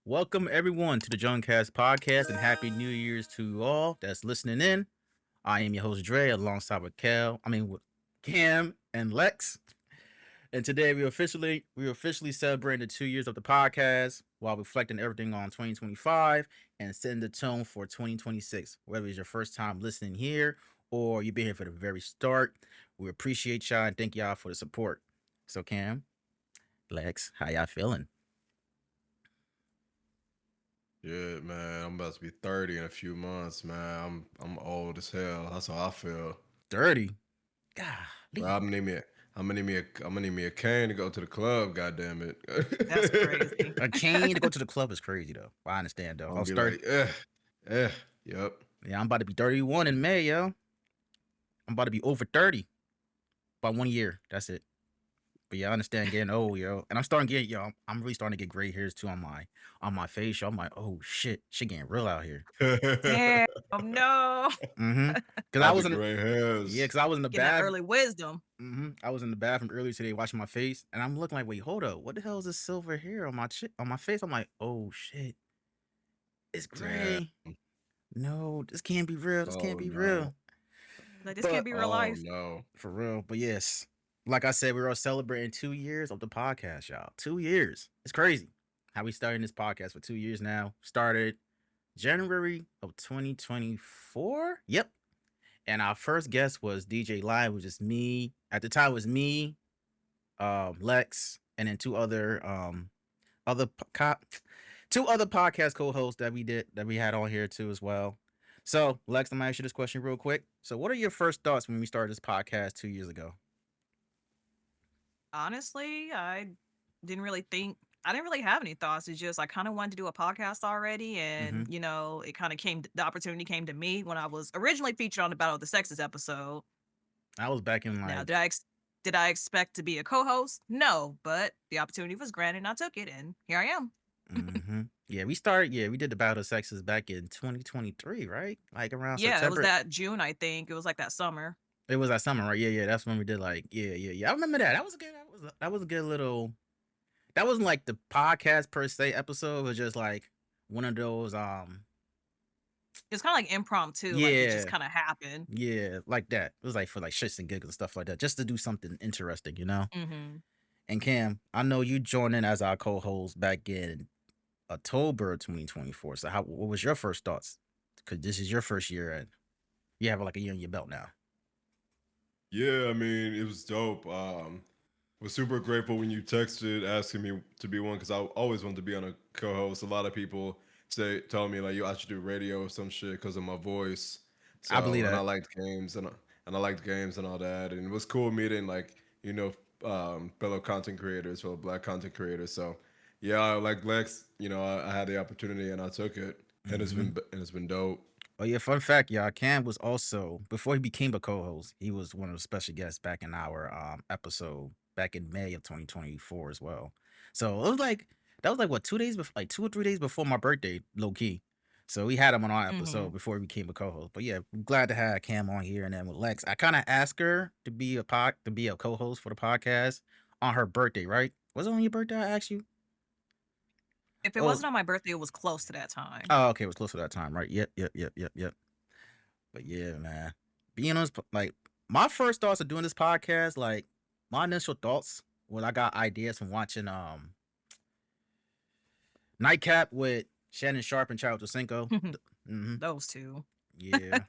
Welcome everyone to the JungleCast Podcast and Happy New Year's to you all that's listening in. I am your host Dre alongside with Cam and Lex. And today we officially celebrating the 2 years of the podcast while reflecting everything on 2025 and setting the tone for 2026. Whether it's your first time listening here or you've been here for the very start, we appreciate y'all and thank y'all for the support. So Cam, Lex, how y'all feeling? Yeah, man. I'm about to be 30 in a few months, man. I'm old as hell. That's how I feel. 30. But Golly. I'm gonna need me a cane to go to the club. God damn That's it. crazy. A cane to go to the club is crazy though. I understand though. I'm I gonna was be 30. like, eh. Yep. Yeah, I'm about to be 31 in May, yo. I'm about to be over 30 by 1 year. That's it. But yeah, I understand getting old, yo. And I'm starting to get I'm really starting to get gray hairs too on my face. Yo. I'm like, oh shit getting real out here. Damn, no. Mm-hmm. Cause I Not the was in the gray yeah, hairs. cause I was in the Getting that bath. early wisdom. I was in the bathroom earlier today washing my face, and I'm looking like, wait, hold up, what the hell is this silver hair on my face? I'm like, oh shit, it's Damn. gray. No, this can't be real. This can't Oh be no. real. Like, this can't But be real Oh life. no. for real. But yes, like I said, we're all celebrating 2 years of the podcast, y'all. 2 years. It's crazy how we started this podcast for 2 years now. Started January of 2024. Yep. And our first guest was DJ Live, which is me. At the time, it was me, Lex, and then other two other podcast co-hosts that we had on here too as well. So Lex, I'm gonna ask you this question real quick. So, what are your first thoughts when we started this podcast 2 years ago? Honestly, didn't really think, I didn't really have any thoughts. It's just, I kind of wanted to do a podcast already. Mm-hmm. And, it kind of the opportunity came to me when I was originally featured on the Battle of the Sexes episode. I was back in Now, like did I expect to be a co-host? No, but the opportunity was granted and I took it. And here I am. mm-hmm. Yeah, we started. Yeah, we did the Battle of Sexes back in 2023, right? Like around Yeah, it was September. that June, I think. It was like that summer. It was that summer, right? Yeah. That's when we did like yeah. I remember that. That was a good little. That wasn't like the podcast per se episode. It was just like one of those It's kind of like impromptu, like it just yeah kind of happened. yeah like that. It was like for like shits and giggles and stuff like that, just to do something interesting, you know. Hmm. And Cam, I know you joined in as our co-host back in October 2024. So what was your first thoughts? Because this is your first year and you have like a year on your belt now. Yeah, I mean, it was dope. Was super grateful when you texted asking me to be one because I always wanted to be on a co-host. A lot of people tell me like, "Yo, I should do radio or some shit because of my voice." I believe And I that. liked games and I liked games and all that, and it was cool meeting like fellow content creators, fellow Black content creators. So yeah, like Lex, I had the opportunity and I took it, and Mm-hmm. it's been dope. Oh yeah, fun fact, y'all. Cam was also before he became a co-host, he was one of the special guests back in our episode back in May of 2024 as well. So it was like that was like what 2 days before, like 2 or 3 days before my birthday, low key. So we had him on our Hmm. episode before he became a co-host. But yeah, I'm glad to have Cam on here. And then with Lex, I kind of asked her to be a co-host for the podcast on her birthday, right? Was it on your birthday? I asked you. If it Oh, wasn't on my birthday, it was close to that time. oh, okay, it was close to that time, right? Yep. But yeah, man, being honest, like my first thoughts of doing this podcast, like my initial thoughts when I got ideas from watching Nightcap with Shannon Sharp and Childish Cinco. Mm-hmm. Those two. Yeah,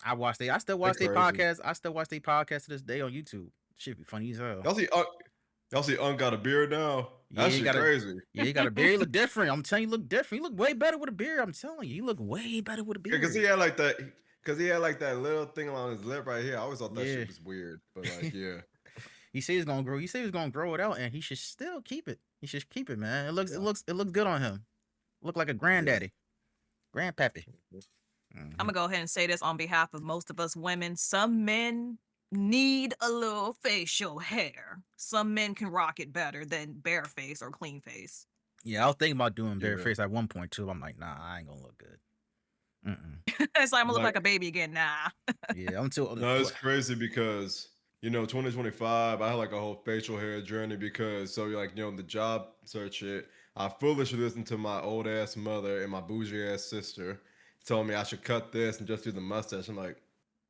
I still They watch their crazy. podcast. I still watch their podcast to this day on YouTube. Shit be funny as hell. Y'all see, y'all see, got a beard now. Yeah, That you shit got a crazy. yeah, you got a beard. You look different. I'm telling you, you look different. You look way better with a beard. I'm telling you, you look way better with a Because beard. he had like that. Because he had like that little thing along his lip right here. I always thought that Yeah. shit was weird, but like, yeah, He said he's gonna grow. He said he's gonna grow it out, and he should still keep it. He should keep it, man. yeah, It looks good on him. Look like a yeah. granddaddy, grandpappy. I'm Mm-hmm. gonna go ahead and say this on behalf of most of us women. Some men need a little facial hair. Some men can rock it better than bare face or clean face. Yeah, I was thinking about doing bare Yeah. face at one point too. I'm like, nah, I ain't gonna look good. Mm-mm. It's like I'm gonna look like Like, a baby again. Nah. Yeah, I'm too. no, it's crazy because 2025, I had like a whole facial hair journey because so like the job search shit. I foolishly listened to my old ass mother and my bougie ass sister telling me I should cut this and just do the mustache. I'm like,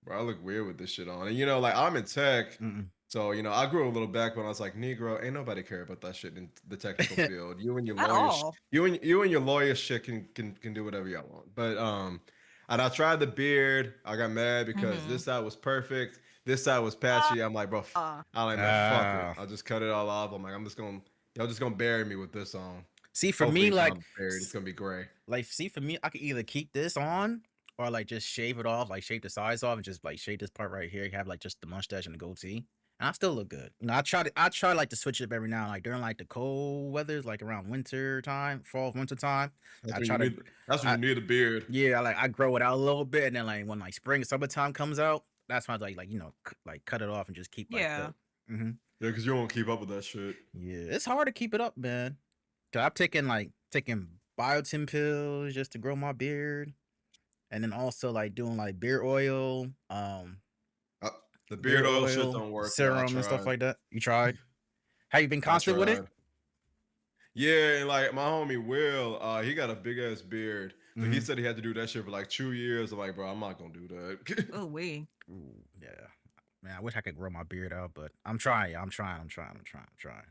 bro, I look weird with this shit on. And like I'm in tech. Mm-mm. So, I grew a little back when I was like, Negro, ain't nobody care about that shit in the technical field. You and your At lawyers, all. you and your lawyer shit can do whatever y'all want. But and I tried the beard. I got mad because Mm-hmm. this side was perfect. This side was patchy. I'm like, bro, I'm like, man, fuck it. Ah. I'll just cut it all off. I'm like, y'all just gonna bury me with this on. See, for Hopefully me, it's like, not buried. It's gonna be gray. see, for me, I could either keep this on or like just shave it off, like shave the sides off, and just like shave this part right here. Have like just the mustache and the goatee, and I still look good. I try like to switch it up every now and like during like the cold weathers, like around winter time, fall winter time. That's I when try to, you I need a beard. yeah, I grow it out a little bit, and then like when like spring summertime comes out, that's when I like like cut it off and just keep like Yeah. the. Mm-hmm. Yeah, because you won't keep up with that shit. Yeah, it's hard to keep it up, man. Cause I've taking biotin pills just to grow my beard, and then also like doing like beard oil, Uh, the beard beard oil shit oil, don't work, though. I serum, and stuff tried. like that. You tried? Have you been I constant with it? tried. Yeah, and like my homie Will, he got a big ass beard. So he Mm-hmm. said he had to do that shit for like 2 years. I'm like, bro, I'm not gonna do that. Oh, we. Ooh, yeah, man. I wish I could grow my beard out, but I'm trying. I'm trying. I'm trying. I'm trying. I'm trying.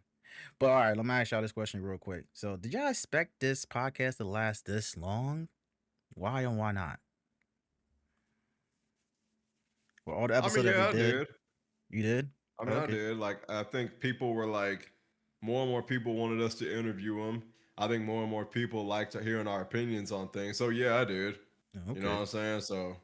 But all right, let me ask y'all this question real quick. So, did y'all expect this podcast to last this long? Why and why not? Well, all the I mean, episodes that we yeah, I did, did. you did? I mean, I Okay. did. Like, I think people were like, more and more people wanted us to interview him. I think more and more people liked hearing our opinions on things. So yeah, I did. You know what Okay. I'm saying? So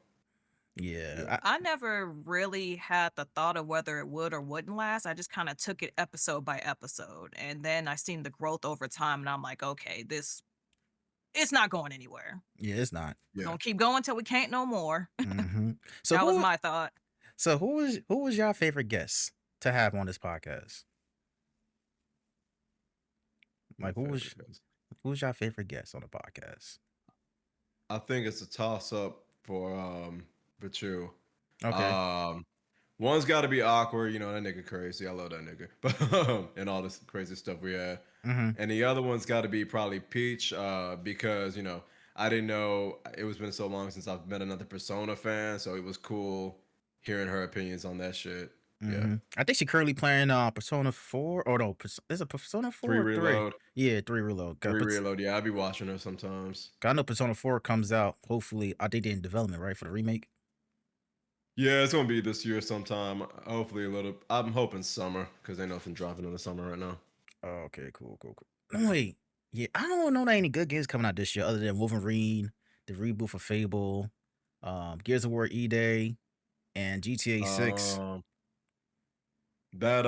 Yeah. yeah. I never really had the thought of whether it would or wouldn't last. I just kind of took it episode by episode. And then I seen the growth over time and I'm like, okay, it's not going anywhere. Yeah, it's not. Yeah. Gonna keep going till we can't no more. Mm-hmm. So That was who? my thought. So who was your favorite guest to have on this podcast? My Like favorite guys. who was your favorite guest on the podcast? I think it's a toss up for you. Okay. One's got to be awkward. That nigga crazy. I love that nigga. But and all this crazy stuff we had. Mm-hmm. And the other one's got to be probably Peach, because I didn't know it was been so long since I've been another Persona fan, so it was cool hearing her opinions on that shit. Mm-hmm. Yeah, I think she's currently playing Persona 4. Or no, is it Persona 4 Three or 3? Reload, Yeah, 3 Reload. Three Reload. Yeah, I be watching her sometimes. I know Persona 4 comes out. Hopefully, I think they're in development, right, for the remake. Yeah, it's gonna be this year sometime. Hopefully a little. I'm hoping summer because ain't nothing dropping in the summer right now. Oh, okay, cool. No, wait, yeah, I don't know that any good games coming out this year other than Wolverine, the reboot for Fable, Gears of War E-Day, and GTA 6. That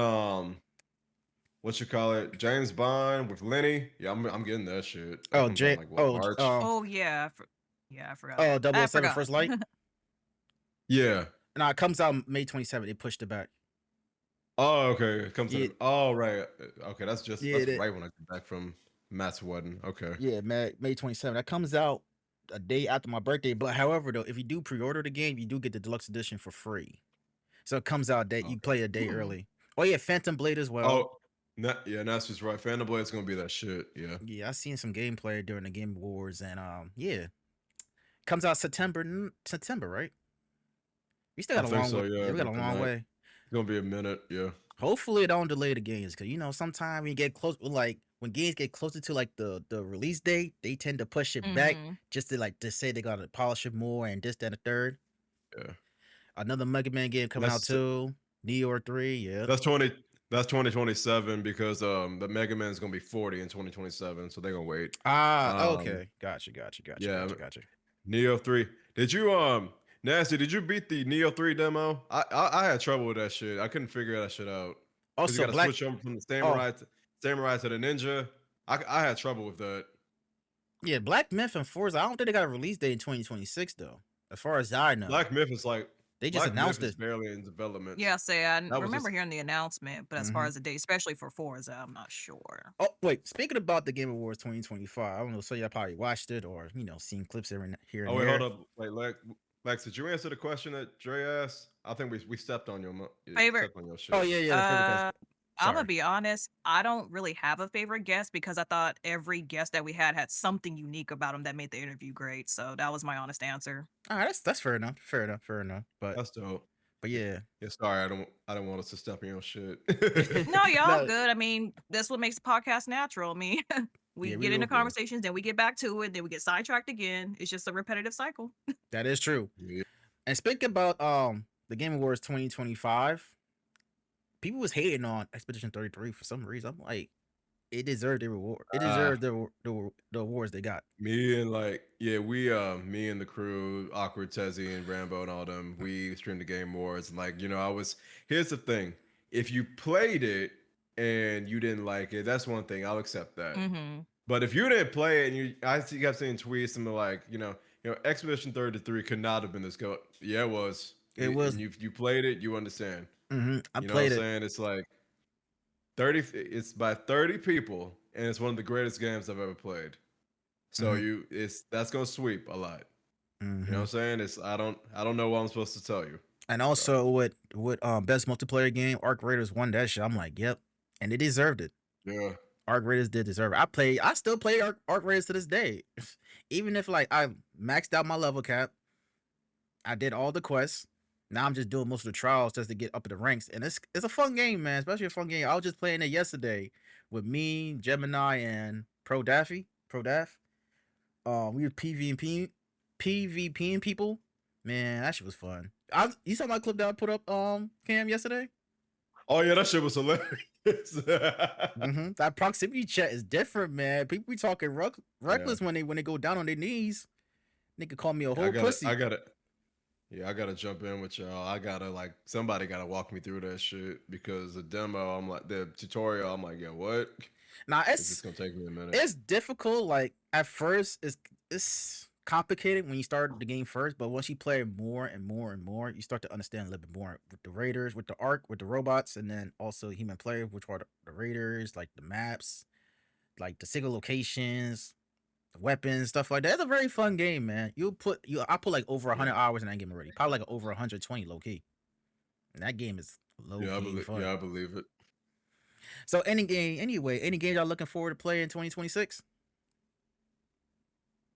what you call it? James Bond with Lenny. Yeah, I'm getting that shit. That Oh, comes out like what, March? Oh yeah. I forgot. oh, I 007 forgot. First Light. Yeah. No, it comes out May 27th. They pushed it back. Oh, okay. It comes Yeah. in. Oh, right. Okay, that's Yeah, that's right when I get back from Matt's wedding. Okay. Yeah, May 27th. That comes out a day after my birthday. But however, though, if you do pre-order the game, you do get the deluxe edition for free. So it comes out you play a day Ooh. early. Oh yeah, Phantom Blade as well. Oh, yeah, that's just right. Phantom Blade's gonna be that shit. Yeah. Yeah, I seen some gameplay during the Game Awards, and yeah, comes out September, right? We still I got a think long so, way. yeah, We got a within long that. way. It's gonna be a minute. Yeah. Hopefully, it don't delay the games, because sometimes when you get close, like when games get closer to like the release date, they tend to push it back Mhm. just to say they gotta polish it more and this, that, and the third. Yeah. Another Mega Man game coming out That's too. Neo 3, yeah. that's 2027 because the Mega Man is gonna be 40 in 2027, so they're gonna wait. Okay. Gotcha. Yeah. Gotcha. Neo 3. Did you Nasty, did you beat the Neo 3 demo? I had trouble with that shit. I couldn't figure that shit out. Because you Also, gotta Black. switch over from the samurai to the ninja. I had trouble with that. Yeah, Black Myth and Forza. I don't think they got a release date in 2026 though. As far as I know, Black Myth is like they just Black announced Myth is it. barely in development. Yeah, I That was remember just hearing the announcement, but as far as the date, especially for Forza, I'm not sure. Oh wait, speaking about the Game Awards 2025, I don't know. So y'all probably watched it or seen clips here and Oh wait, there. hold up. Wait, Lex, did you answer the question that Dre asked? I think we stepped on your Favorite. stepped on your shit. Oh yeah, the favorite Uh, I'm gonna Sorry. be honest. I don't really have a favorite guest because I thought every guest that we had something unique about them that made the interview great. So that was my honest answer. All right, that's fair enough. Fair enough. Fair enough. That's dope. But yeah. Yeah, sorry, I don't want us to step in your shit. No, y'all No, good. I mean, that's what makes the podcast natural. I mean, we yeah, we get into will. conversations, then we get back to it, then we get sidetracked again. It's just a repetitive cycle. That is true. Yeah. And speaking about the Game Awards 2025, people was hating on Expedition 33 for some reason. I'm like, it deserved the reward. It Uh, deserved the awards they got. Me and me and the crew, Awkward Tezzy and Rambo and all them, we streamed the Game Awards. And here's the thing. If you played it and you didn't like it, that's one thing. I'll accept that. Mm-hmm. But if you didn't play it and I kept seeing tweets and Expedition 33 could not have been this good. Yeah, it was. It was. And you played it, you understand. I You know what I'm played it. saying? It's like 30, it's by 30 people, and it's one of the greatest games I've ever played. So that's gonna sweep a lot. You know what I'm saying? I don't know what I'm supposed to tell you. And also with best multiplayer game, Arc Raiders won that shit. I'm like, yep, and they deserved it. Yeah. Arc Raiders did deserve it. I still play Arc Raiders to this day, even if like I maxed out my level cap. I did all the quests. Now I'm just doing most of the trials just to get up in the ranks, and it's a fun game, man. Especially a fun game. I was just playing it yesterday with me, Gemini, and Pro Daffy. We were PvPing people. Man, that shit was fun. You saw my clip that I put up, Cam, yesterday. Oh yeah, that shit was hilarious. That proximity chat is different, man. People be talking reckless when they go down on their knees. They could call me a whole pussy. I gotta jump in with y'all. Somebody gotta walk me through that shit because the demo, the tutorial, I'm like, yeah, what? Now It's just gonna take me a minute. It's difficult. Like at first, it's complicated when you start the game first, but once you play more and more and more, you start to understand a little bit more with the raiders, with the arc, with the robots, and then also human player, which are the raiders, like the maps, like the single locations, the weapons, stuff like that. It's a very fun game, man. I put like over 100 hours in that game already. Probably like over 120 low key. And that game is low key fun. Yeah, I believe it. So any game y'all looking forward to play in 2026?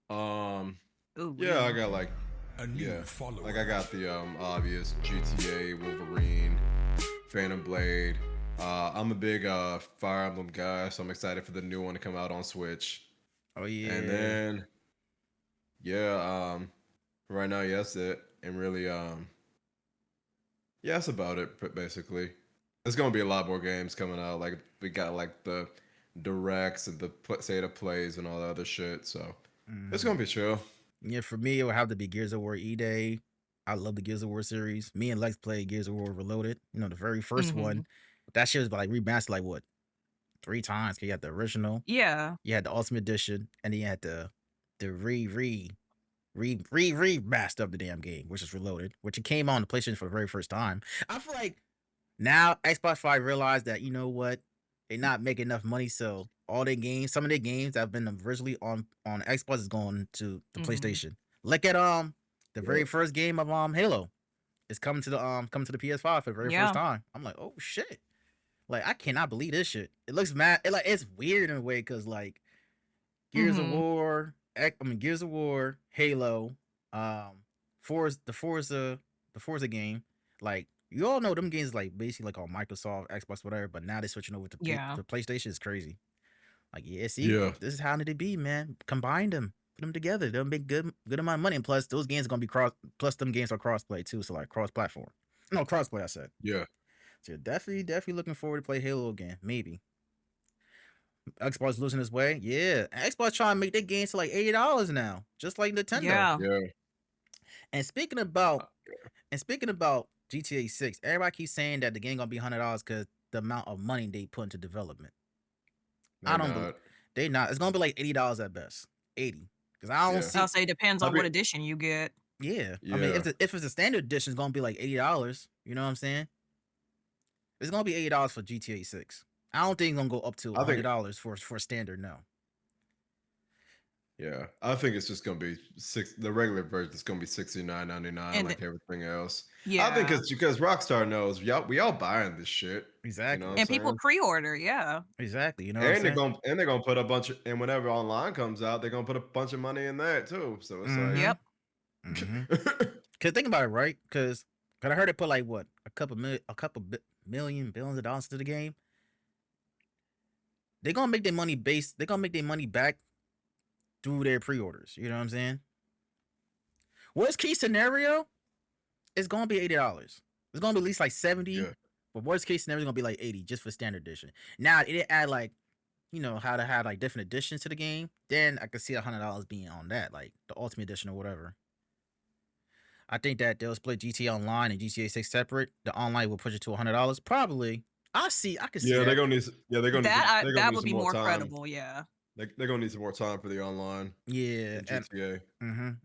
Yeah, I got like I got the obvious GTA, Wolverine, Phantom Blade. I'm a big Fire Emblem guy, so I'm excited for the new one to come out on Switch. Oh yeah. And then right now, yes, it. And really yeah, that's about it basically. There's gonna be a lot more games coming out. Like we got like the directs and the state of plays and all the other shit. So it's gonna be chill. Yeah, for me, it would have to be Gears of War E-Day. I love the Gears of War series. Me and Lex played Gears of War Reloaded. You know, the very 1st one. That shit was like remastered like what? 3 times. You had the original. Yeah. You had the Ultimate Edition, and then you had the remaster of the damn game, which is Reloaded, which it came on the PlayStation for the very first time. I feel like now Xbox 5 realized that, you know what, they're not making enough money, so all their games, some of their games that have been originally on Xbox is going to the PlayStation. Look at the very first game of Halo. It's coming to the PS5 for the very first time. I'm like, oh shit. Like I cannot believe this shit. It looks mad. It's weird in a way because like Gears of War, Halo, the Forza game, like you all know them games like basically like on Microsoft, Xbox, whatever, but now they're switching over to PlayStation. Is crazy. Like this is how it be, man. Combine them, put them together. They'll make good amount of money, and plus those games are gonna be them games are crossplay too, so like cross-platform. No, crossplay. I said. Yeah. So definitely looking forward to play Halo again. Maybe. Xbox losing his way. Yeah. Xbox trying to make their games to like $80 now. Just like Nintendo. Yeah. And speaking about GTA 6, everybody keeps saying that the game gonna be $100 because the amount of money they put into development. I don't believe they not. It's gonna be like $80 at best. 80. Because I don't see. I'll say it depends on what edition you get. Yeah. I mean, if it's a standard edition, it's gonna be like $80. You know what I'm saying? It's gonna be $80 for GTA 6. I don't think it's gonna go up to $100 for standard. No. Yeah, I think it's just gonna be the regular version is gonna be $69.99 And like everything else. I think yeah, it's because Rockstar knows we all buying this shit. You know what Exactly. I'm and people saying? pre-order. Yeah. Exactly. You know what I'm And saying? they're gonna put a bunch of, and whenever online comes out, they're gonna put a bunch of money in that too. So it's like Mm-hmm. Yep. Mm-hmm. Cause think about it, right? Cause I heard it put like what million billions of dollars into the game. They're gonna make their money based. They're gonna make their money back through their pre-orders. You know what I'm saying? Worst case scenario, it's gonna be $80. It's gonna be at least like 70. yeah, But worst case scenario is gonna be like 80 just for standard edition. Now it add like how to have like different additions to the game. Then I could see $100 being on that, like the ultimate edition or whatever. I think that they'll split GTA Online and GTA 6 separate. The online will push it to $100. Probably. I could see yeah, that. they're gonna That need would some be more more time. credible. Yeah. They're gonna need some more time for the online Yeah, in and GTA.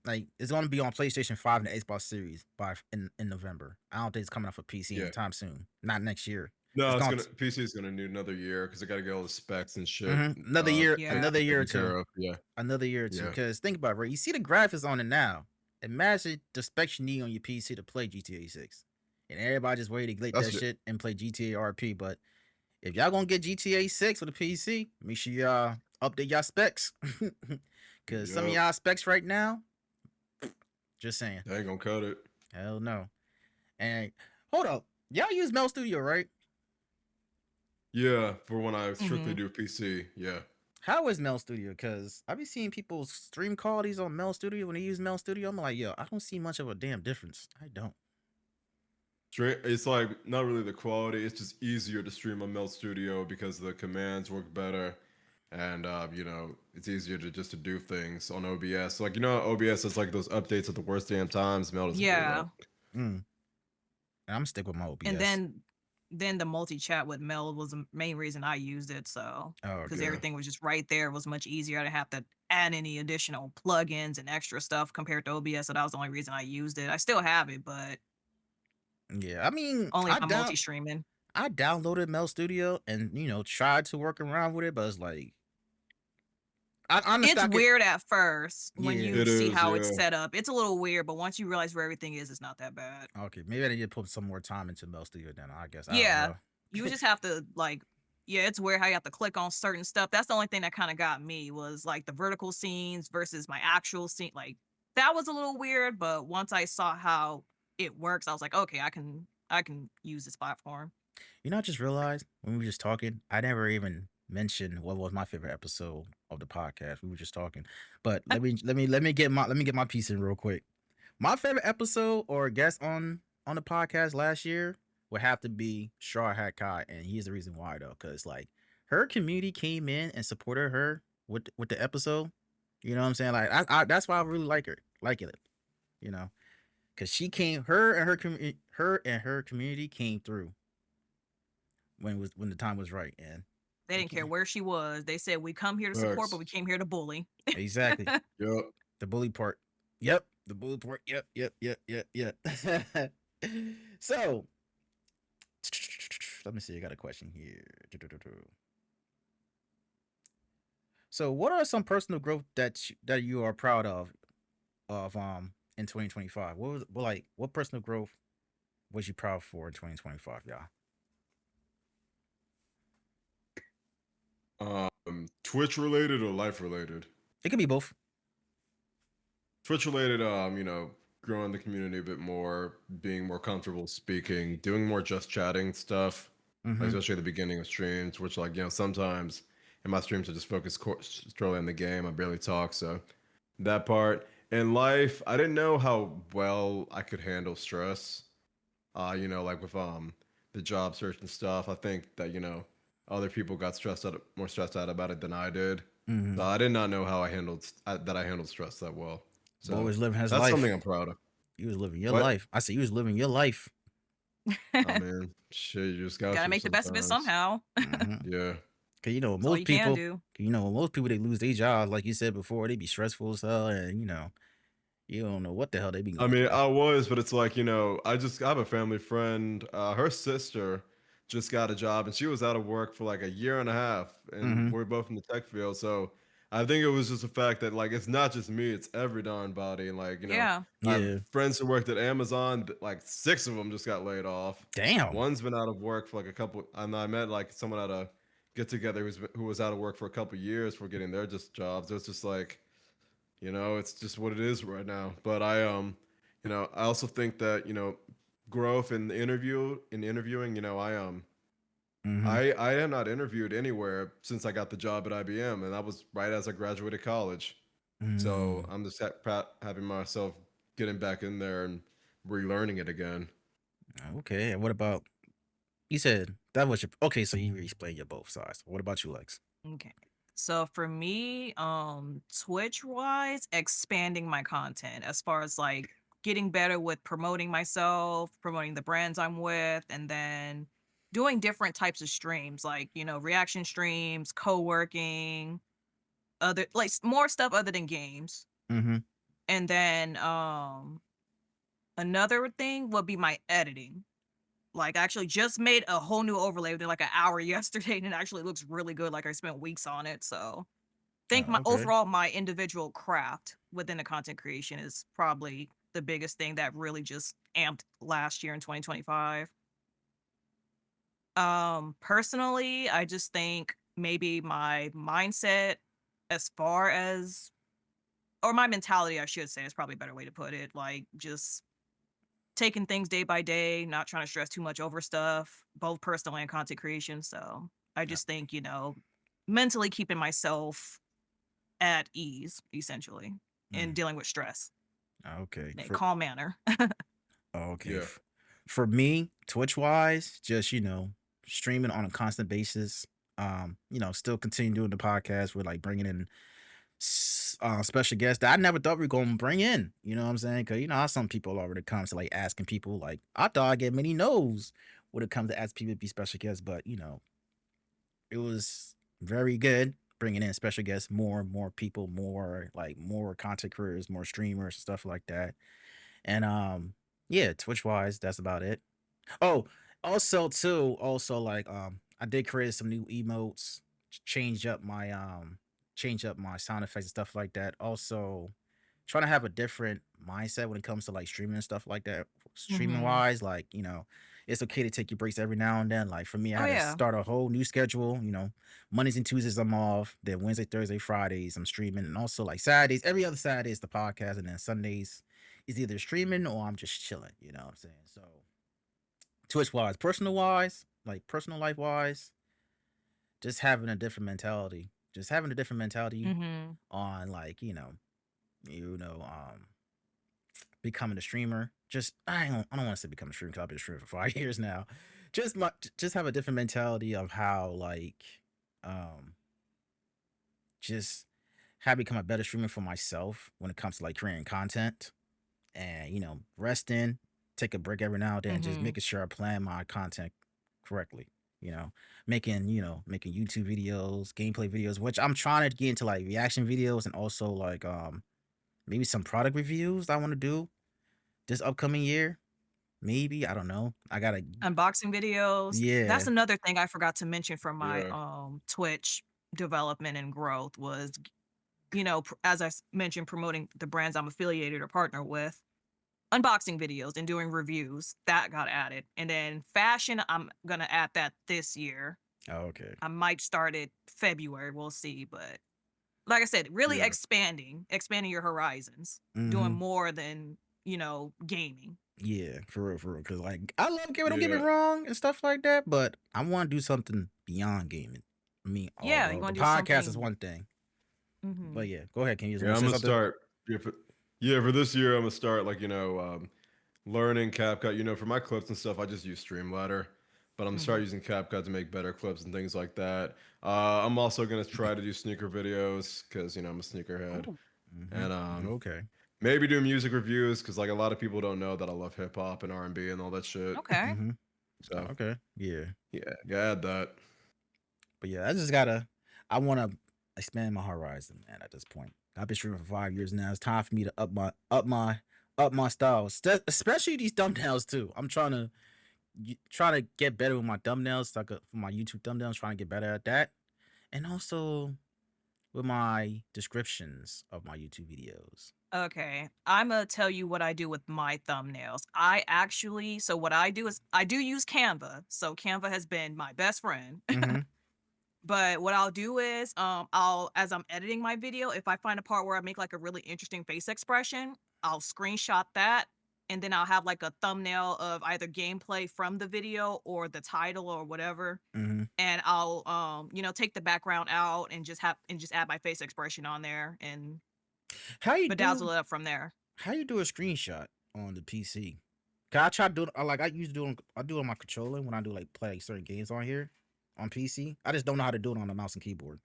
like it's gonna be on PlayStation 5 and the Xbox Series in November. I don't think it's coming out for PC Yeah, anytime soon. Not next year. no, It's it's going gonna PC is gonna need another year because they got to get all the specs and shit another year, Yeah. another year or taken two, care of. Yeah, another year or two. yeah, Because think about it, right? You see the graphics on it now. Imagine the specs you need on your PC to play GTA 6, and everybody just waiting to get that's that it. shit and play GTA RP. But if y'all gonna get GTA 6 for the PC, make sure y'all update y'all specs. Cause some of Yep, y'all specs right now, just saying, they ain't gonna cut it. hell no. And hold up, y'all use Mel Studio, right? Yeah, for when I strictly Hmm. do PC. Yeah. How is Mel Studio? Cause I be seeing people stream qualities on Mel Studio when they use Mel Studio. I'm like, yo, I don't see much of a damn difference. I don't. It's like not really the quality. It's just easier to stream on Melt Studio because the commands work better, and it's easier to do things on OBS. Like OBS has like those updates at the worst damn times. Melt doesn't do Yeah. that. Mm. I'm stick with my And OBS. then the multi-chat with Mel was the main reason I used it. So Oh, because okay. Yeah, everything was just right there, it was much easier. I didn't have to add any additional plugins and extra stuff compared to OBS. So that was the only reason I used it. I still have it, but Yeah, I mean, only if I'm multi-streaming. I downloaded Mel Studio and tried to work around with it, but it's like I It's honestly I could. weird at first when Yeah. you it see is. how it's Yeah, set up. It's a little weird, but once you realize where everything is, it's not that bad. Okay, maybe I need to put some more time into Mel Studio then. I guess I don't Yeah. know. You just have to yeah, it's weird how you have to click on certain stuff. That's the only thing that kind of got me was like the vertical scenes versus my actual scene. Like that was a little weird, but once I saw how it works, I was like, okay, I can use this platform. I just realized when we were just talking, I never even mentioned what was my favorite episode of the podcast. We were just talking, but let me get my piece in real quick. My favorite episode or guest on the podcast last year would have to be Straw Hat Kai, and here's the reason why though, because like her community came in and supported her with the episode. You know what I'm saying? Like that's why I really like it. You know, because she came, her and her community came through when the time was right, and They they didn't care came where she was. They said we come here to support, but facts. we came here to bully. exactly Yep. the bully part. Yep, the bully part. Yep. So let me see. I got a question here. So, what are some personal growth that you are proud of in 2025? What personal growth was you proud for in 2025, y'all? Twitch related or life related? It could be both. Twitch related, growing the community a bit more, being more comfortable speaking, doing more just chatting stuff, like Mm-hmm. especially at the beginning of streams, which sometimes in my streams I just focus strictly on the game. I barely talk, so that part. In life, I didn't know how well I could handle stress. Like with the job search and stuff. I think that other people got more stressed out about it than I did. Mm-hmm. So I did not know how I handled stress that well. Boy So was living his that's something life. I'm proud of. You was living your What? life. I said you was living your life. I mean, shit, you just got Gotta to make the best of it sometimes. somehow. Mm-hmm. Yeah. Cause That's all you can do. most people they lose their jobs, like you said before, they be stressful as hell, and you don't know what the hell they be I going mean, through. I was, but it's like, I have a family friend. Her sister just got a job and she was out of work for like a year and a half. And Mm-hmm. we're both in the tech field. So I think it was just the fact that like it's not just me, it's every darn body. And like, Yeah. I have Yeah. friends who worked at Amazon, like 6 of them just got laid off. Damn. One's been out of work for like a couple. And I met like someone at a get together who was out of work for a couple years for getting their just jobs. It's just like, it's just what it is right now. But I also think that, growth in interviewing, Mm-hmm. I am not interviewed anywhere since I got the job at IBM, and that was right as I graduated college. So Mm. I'm just having myself getting back in there and relearning it again. Okay. And what about you said that was your okay, so you explained your both sides. What about you, Lex? Okay. So for me, Twitch wise, expanding my content as far as like getting better with promoting myself, promoting the brands I'm with, and then doing different types of streams, like, reaction streams, co-working, other like more stuff other than games. Mm-hmm. And then another thing would be my editing. Like, I actually just made a whole new overlay within like an hour yesterday, and it actually looks really good. Like, I spent weeks on it. So, think my Okay. overall my individual craft within the content creation is probably the biggest thing that really just amped last year in 2025. Personally, I just think maybe my mindset as far as or my mentality, I should say, is probably a better way to put it. Like, just taking things day by day, not trying to stress too much over stuff, both personal and content creation. So I Uh, just think, mentally keeping myself at ease, essentially, in mm, dealing with stress okay. in a For calm manner. okay. Yeah. For me, Twitch wise, just streaming on a constant basis. Still continue doing the podcast with like bringing in special guests that I never thought we were gonna bring in. You know what I'm saying? Because how some people already come to like asking people like I thought I get many no's when it comes to ask people to be special guests, but it was very good bringing in special guests, more people, more content creators, more streamers, stuff like that. And yeah, Twitch wise, that's about it. Oh, also too, also like I did create some new emotes, change up my sound effects and stuff like that. Also trying to have a different mindset when it comes to like streaming and stuff like that. Streaming Hmm. wise, like, it's okay to take your breaks every now and then. Like for me, I Oh had to yeah. start a whole new schedule, Mondays and Tuesdays I'm off, then Wednesday, Thursday, Fridays I'm streaming, and also like Saturdays, every other Saturday is the podcast, and then Sundays is either streaming or I'm just chilling, you know what I'm saying? So Twitch wise, like personal life wise, just having a different mentality. Just having a different mentality Hmm. on like, becoming a streamer. Just I don't want to say become a streamer because I've been streaming for 5 years now. Just have a different mentality of how like um just how become a better streamer for myself when it comes to like creating content and resting, take a break every now and then, just Hmm. making sure I plan my content correctly. You know, making YouTube videos, gameplay videos, which I'm trying to get into like reaction videos and also like maybe some product reviews I want to do this upcoming year. Maybe I don't know. I gotta Unboxing videos. That's yeah. another thing I forgot to mention from my Yeah. Twitch development and growth was, as I mentioned, promoting the brands I'm affiliated or partner with, unboxing videos and doing reviews that got added. And then fashion, I'm gonna add that this year. Oh, okay. I might start it February, we'll see. But like I said, really Yeah. expanding your horizons, doing Mm-hmm. more than, gaming. Yeah, for real. Cause like I love gaming, don't get me Yeah. wrong and stuff like that, but I want to do something beyond gaming. I mean, Yeah, you although the want to do podcast is something. one thing, but Hmm. yeah, go ahead. Can you just Yeah, want I'm to say gonna something? start. For this year, I'm gonna start like learning CapCut. For my clips and stuff, I just use Streamladder, but I'm gonna start Hmm. using CapCut to make better clips and things like that. I'm also gonna try to do sneaker videos because I'm a sneakerhead, Oh, and Mm-hmm. Okay. maybe do music reviews because like a lot of people don't know that I love hip hop and R&B and all that shit. okay. Mm-hmm. So Okay. Yeah. yeah, gotta add that. But yeah, I just gotta. I want to expand my horizon, man. At this point, I've been streaming for 5 years now. It's time for me to up my styles, especially these thumbnails too. I'm trying to get better with my thumbnails, like for my YouTube thumbnails. Trying to get better at that, and also with my descriptions of my YouTube videos. Okay, I'm gonna tell you what I do with my thumbnails. So what I do is I do use Canva. So Canva has been my best friend. Mm-hmm. But what I'll do is, I'll as I'm editing my video, if I find a part where I make like a really interesting face expression, I'll screenshot that, and then I'll have like a thumbnail of either gameplay from the video or the title or whatever, Mm-hmm. and I'll take the background out and just add my face expression on there and How you do? bedazzle it up from there. How you do a screenshot on the PC? Cause I try to do it. I used to do it. I do it on my controller when I do like play like, certain games on here on PC. I just don't know how to do it on the mouse and keyboard.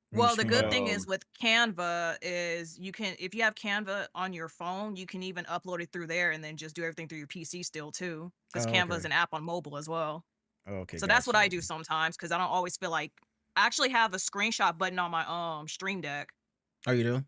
When you Well, the good screenshot. thing is Um, with Canva is you can if you have Canva on your phone, you can even upload it through there and then just do everything through your PC still too. Because Oh, Canva is okay. an app on mobile as well. Oh, okay, So that's what gotcha. I do sometimes because I don't always feel like I actually have a screenshot button on my Stream Deck. Oh, you do?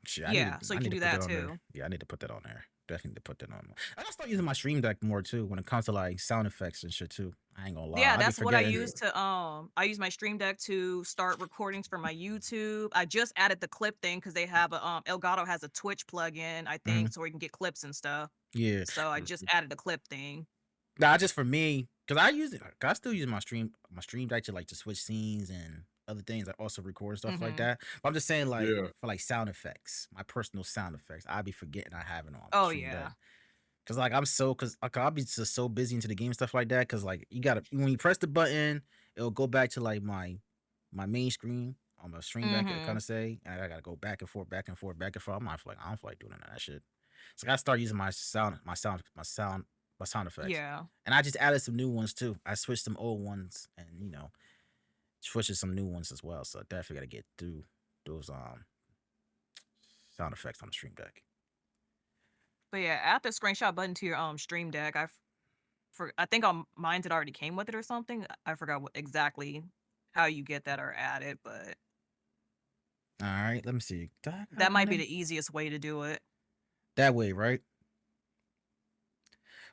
Shit, Yeah, so I you need can to do put that that on there. too. Yeah, I need to put that on there. Definitely need to put that on. I gotta start using my Stream Deck more too when it comes to like sound effects and shit too. I ain't gonna lie, Yeah, I be that's what I forgetting. use to I use my Stream Deck to start recordings for my YouTube. I just added the clip thing because they have a Elgato has a Twitch plugin, I Mhm. think, so we can get clips and stuff. Yeah, So I just added the clip thing. nah, just for me, cause I use it. 'Cause I still use my Stream Deck to like to switch scenes and other things. I also record stuff like Hmm. that. But I'm just saying like yeah. for like sound effects, my personal sound effects, I be forgetting I have it on my Oh Stream yeah. Deck. Cause like I'll be just so busy into the game and stuff like that. Cause like you gotta when you press the button, it'll go back to like my main screen on my Stream Deck. It kind Mhm. of say, and I gotta go back and forth, back and forth, back and forth. I don't feel like doing none of that shit. So I gotta start using my sound effects. Yeah. And I just added some new ones too. I switched some old ones and switched to some new ones as well. So I definitely gotta get through those sound effects on the Stream Deck. But yeah, add the screenshot button to your Stream Deck. I think on mine's it already came with it or something. I forgot what exactly how you get that or add it, but All right, let me see. that might be the easiest way to do it. That way, right?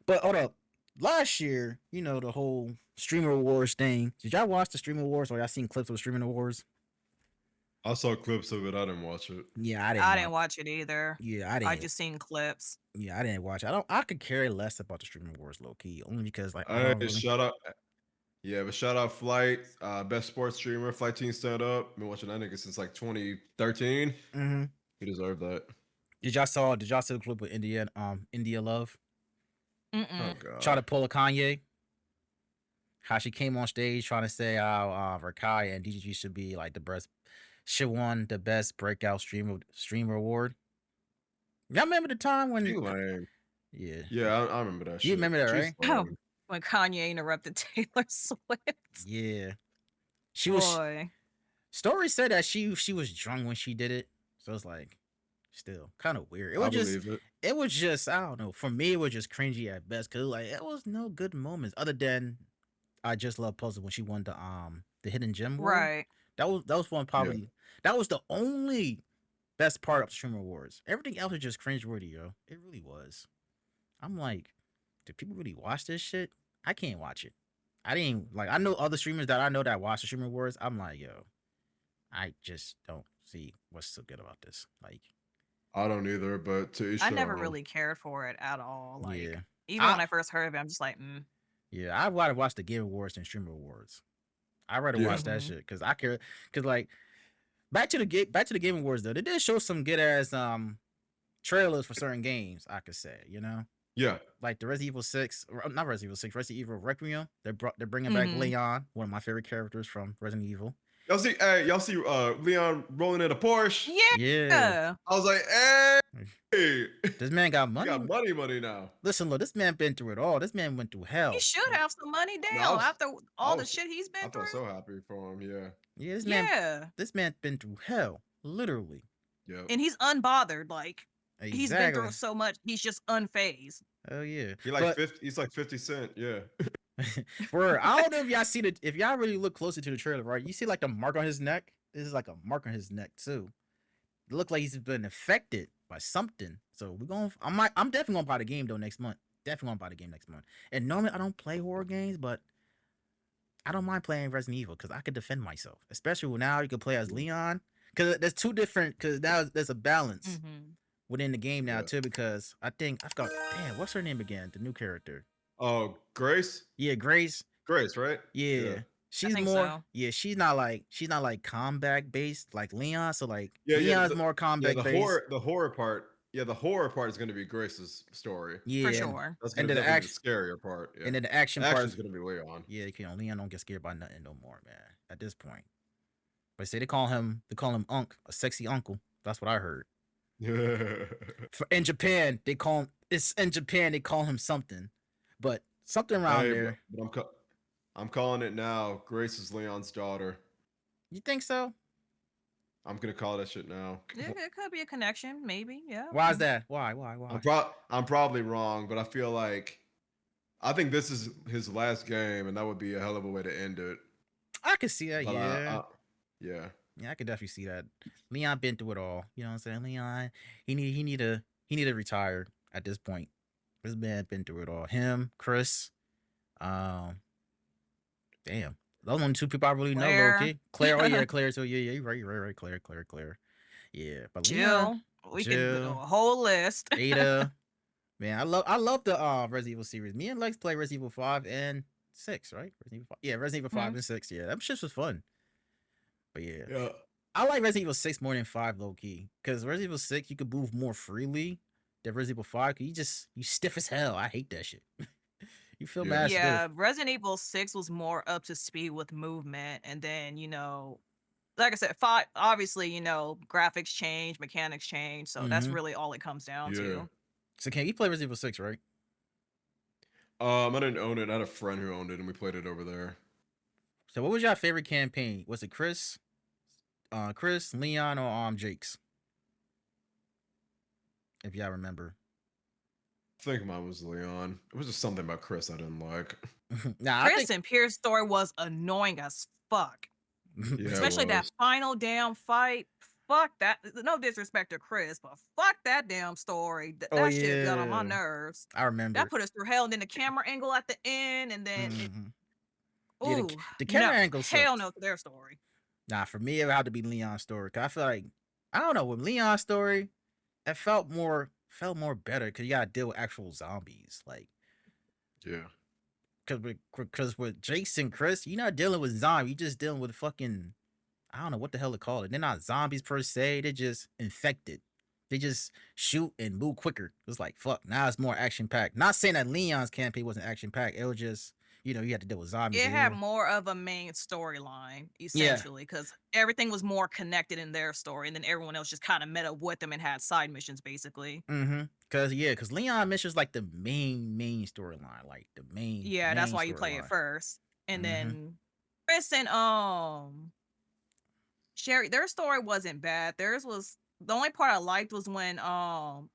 But hold up. Last year, the whole streamer wars thing. Did y'all watch the streamer wars or y'all seen clips of the streamer wars? I saw clips of it. I didn't watch it. Yeah, I didn't I didn't watch. watch it either. Yeah, I I didn't. just seen clips. Yeah, I didn't watch. I could care less about the streamer wars low key, only because like I Hey, don't really. shout out. Yeah, but shout out Flight, best sports streamer, Flight Team Stand Up. Been watching that nigga since like 2013. Hmm. He deserved that. Did y'all see the clip with India Love Oh Mm-mm. try to god. pull a Kanye? How she came on stage trying to say how Rakai and DGG should be like the best, should won the best breakout streamer award. Y'all remember the time She when? lame. Yeah, Yeah, I remember that you shit. remember that, She's right? lame. When Kanye interrupted Taylor Swift. Yeah, she was. Boy. Story said that she was drunk when she did it, so it's like still kind of weird. I believe it. It was just I don't know. For me, it was just cringy at best because like it was no good moments other than I just love puzzle when she won the hidden gem award. Right. That was one Yeah. probably that was the only best part of the streamer awards. Everything else was just cringeworthy, yo. It really was. I'm like, do people really watch this shit? I can't watch it. I didn't like. I know other streamers that I know that watch the streamer awards. I'm like, yo, I just don't see what's so good about this. Like, I don't either, but to each I their never own. really cared for it at all. Like, yeah, even I when I first heard of it, I'm just like, I'd rather watch the game awards than streamer awards. I'd rather Yeah. watch that shit because I care. Because like, back to the game awards though, they did show some good ass trailers for certain games. I could say, Yeah. like the Resident Evil 6, or not Resident Evil 6, Resident Evil Requiem. They're bringing back Mhm. Leon, one of my favorite characters from Resident Evil. Y'all see Leon rolling in a Porsche? Yeah, yeah. I was like, hey, this man got you money. got money now. Listen, look, this man been through it all. This man went through He hell. should have some money No, down after I all the was shit he's I been felt through. so happy for him. Yeah. Yeah, Yeah. this man been through hell, literally. Yeah. And he's unbothered. Like, he's been Exactly. through so much. He's just unfazed. Oh yeah. He's like 50 Cent. Yeah. Bro, I don't know if y'all see if y'all really look closer to the trailer, right? You see like the mark on his neck. This is like a mark on his neck too. It looked like he's been affected by something. So I'm definitely gonna buy the game though next month. Definitely gonna buy the game next month. And normally I don't play horror games, but I don't mind playing Resident Evil because I could defend myself, especially now you can play as Leon. Because there's two different. Because now there's a balance Mm-hmm. within the game now Yeah. too. Because I think I forgot. Damn, what's her name again? The new character. Oh, Grace. Yeah, Grace. Grace, right? Yeah, I she's think more. so. Yeah, she's not like combat based like Leon. So like Yeah, Leon's more yeah. combat based. The horror part. Yeah, the horror part is going to be Grace's story. For Yeah, sure. That's and going to then the definitely be action, the scarier part. Yeah, and then the action part. action's going to be Leon. Yeah, Leon don't get scared by nothing no more, man. At this point, but say they call him Unc, a sexy uncle. That's what I heard. In Japan, they call him. It's in Japan they call him something, but something around Hey, there. but I'm calling it now. Grace is Leon's daughter. You think so? I'm gonna call that shit now. It could be a connection, maybe. Yeah. Why is that? Why? I'm probably wrong, but I feel like I think this is his last game, and that would be a hell of a way to end it. I could see that. But Yeah. yeah. Yeah, I could definitely see that. Leon been through it all. You know what I'm saying? Leon, he need to retire at this point. This man been through it all. Him, Chris, um, damn. Those only two people I really know, low Claire. key. Claire, oh yeah, Claire too. Yeah, you're right. Claire. Yeah, but Leon, Jill. We could do a Jill, whole list. Ada. Man, I love the Resident Evil series. Me and Lex play Resident Evil 5 and 6, right? Resident Evil 5. Yeah, Resident Evil 5 and 6. Yeah, that shit was fun. But yeah. Yeah. I like Resident Evil 6 more than 5 low key. Because Resident Evil 6 you could move more freely than Resident Evil 5. Cause you stiff as hell. I hate that shit. You feel mad Yeah, stiff. Resident Evil 6 was more up to speed with movement. And then, like I said, 5, obviously, graphics change, mechanics change. So that's really all it comes down to. So can you play Resident Evil 6, right? I didn't own it. I had a friend who owned it, and we played it over there. So what was your favorite campaign? Was it Chris, Leon, or Jake's? If y'all remember. I think mine was Leon. It was just something about Chris I didn't like. Nah, Chris and Pierce's story was annoying as fuck. Yeah, Especially that final damn fight. Fuck that. No disrespect to Chris, but fuck that damn story. That shit got on my nerves. I remember. That put us through hell. And then the camera angle at the end, and then Yeah, the camera angle hell sucks. no to their story. Nah, for me it would have to be Leon's story. Cause I feel like I don't know, with Leon's story, it felt more better because you gotta deal with actual zombies. Like, yeah. Cause with Jason and Chris, you're not dealing with zombies, you're just dealing with fucking, I don't know what the hell to call it. They're not zombies per se, they're just infected. They just shoot and move quicker. It's like fuck. Now it's more action packed. Not saying that Leon's campaign wasn't action packed. It was just, you had to deal with zombies. It had more of a main storyline, essentially, because everything was more connected in their story, and then everyone else just kind of met up with them and had side missions, basically. Cause Leon missions like the main storyline, like the main. Yeah, that's why you play it first, and then Chris and Sherry, their story wasn't bad. Theirs was the only part I liked was when what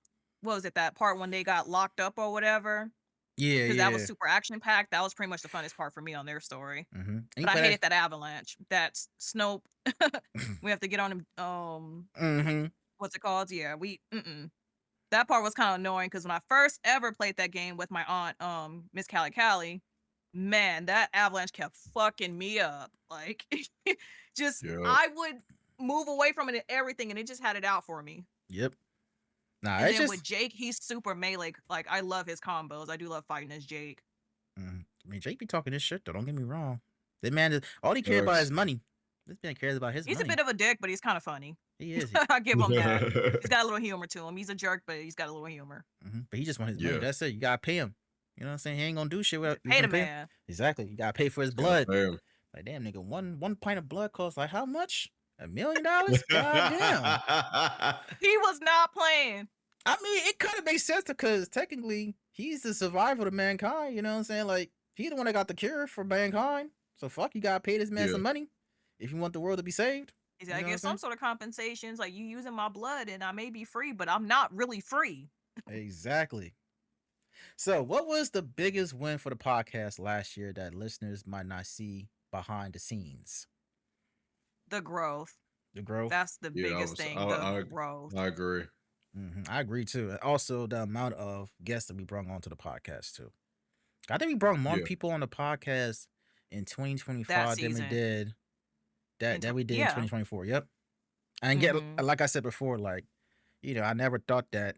was it, that part when they got locked up or whatever. Yeah, because that was super action packed. That was pretty much the funnest part for me on their story. But I hated that avalanche, that Snope. We have to get on him. What's it called? Yeah, that part was kind of annoying because when I first ever played that game with my aunt, Miss Callie, man, that avalanche kept fucking me up. Like, I would move away from it and everything, and it just had it out for me. Yep. Nah, and then with Jake, he's super melee. Like, I love his combos. I do love fighting as Jake. I mean, Jake be talking this shit though. Don't get me wrong. That man, all he cares about is money. This man cares about his money. He's a bit of a dick, but he's kind of funny. He is. I give him that. He's got a little humor to him. He's a jerk, but he's got a little humor. But he just wants his money. That's it. You gotta pay him. You know what I'm saying? He ain't gonna do shit without pay the man. Exactly. You gotta pay for his blood. Like, damn, nigga, one pint of blood costs like how much? $1 million? God damn. He was not playing. I mean, it kind of makes sense because technically he's the survivor of mankind. You know what I'm saying? Like, he's the one that got the cure for mankind. So fuck, you gotta pay this man some money if you want the world to be saved. He's gotta get some sort of compensations. Like, you using my blood and I may be free, but I'm not really free. Exactly. So, what was the biggest win for the podcast last year that listeners might not see behind the scenes? The growth. The growth. That's the biggest thing. The growth. I agree. I agree too. Also, the amount of guests that we brought onto the podcast too. I think we brought more people on the podcast in that 2025 than we season. did that we did in Yeah. 2024. Yep. And get Mm-hmm. like I said before, like, I never thought that,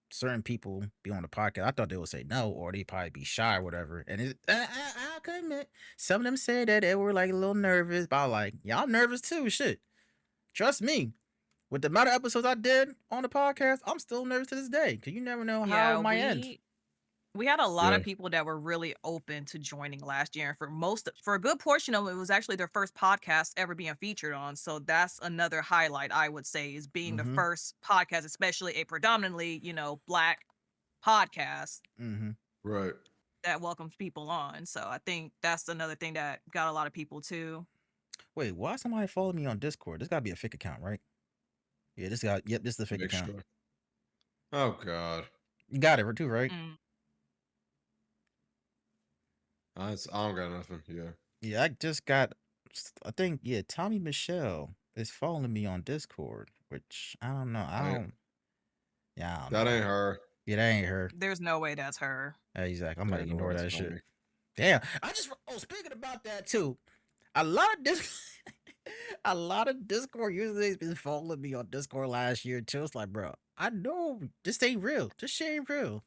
certain people be on the podcast. I thought they would say no, or they probably be shy or whatever. And I could admit, some of them said that they were like a little nervous, but I like, yeah, I'm nervous too. Shit. Trust me. With the amount of episodes I did on the podcast, I'm still nervous to this day. Cause you never know how it Yeah, might end. we had a lot Yeah. of people that were really open to joining last year, and for a good portion of it was actually their first podcast ever being featured on. So that's another highlight, I would say, is being the Mm-hmm. first podcast, especially a predominantly, Black podcast Mm-hmm. Right. that welcomes people on. So I think that's another thing that got a lot of people too. Wait, why somebody follow me on Discord? This gotta be a fake account, right? Yeah, this is the fake Make account. sure. Oh God. You got it too, right? Mm. I don't got nothing. Yeah. Yeah, I just got. I think Tommy Michelle is following me on Discord, which I don't know. I don't That know. ain't her. Yeah, that ain't her. There's no way that's her. Exactly. I'm There gonna ain't no ignore way that that's shit. Tommy. Damn. Speaking about that too, a lot of a lot of Discord users been following me on Discord last year too. It's like, bro, I know this ain't real. This shit ain't real.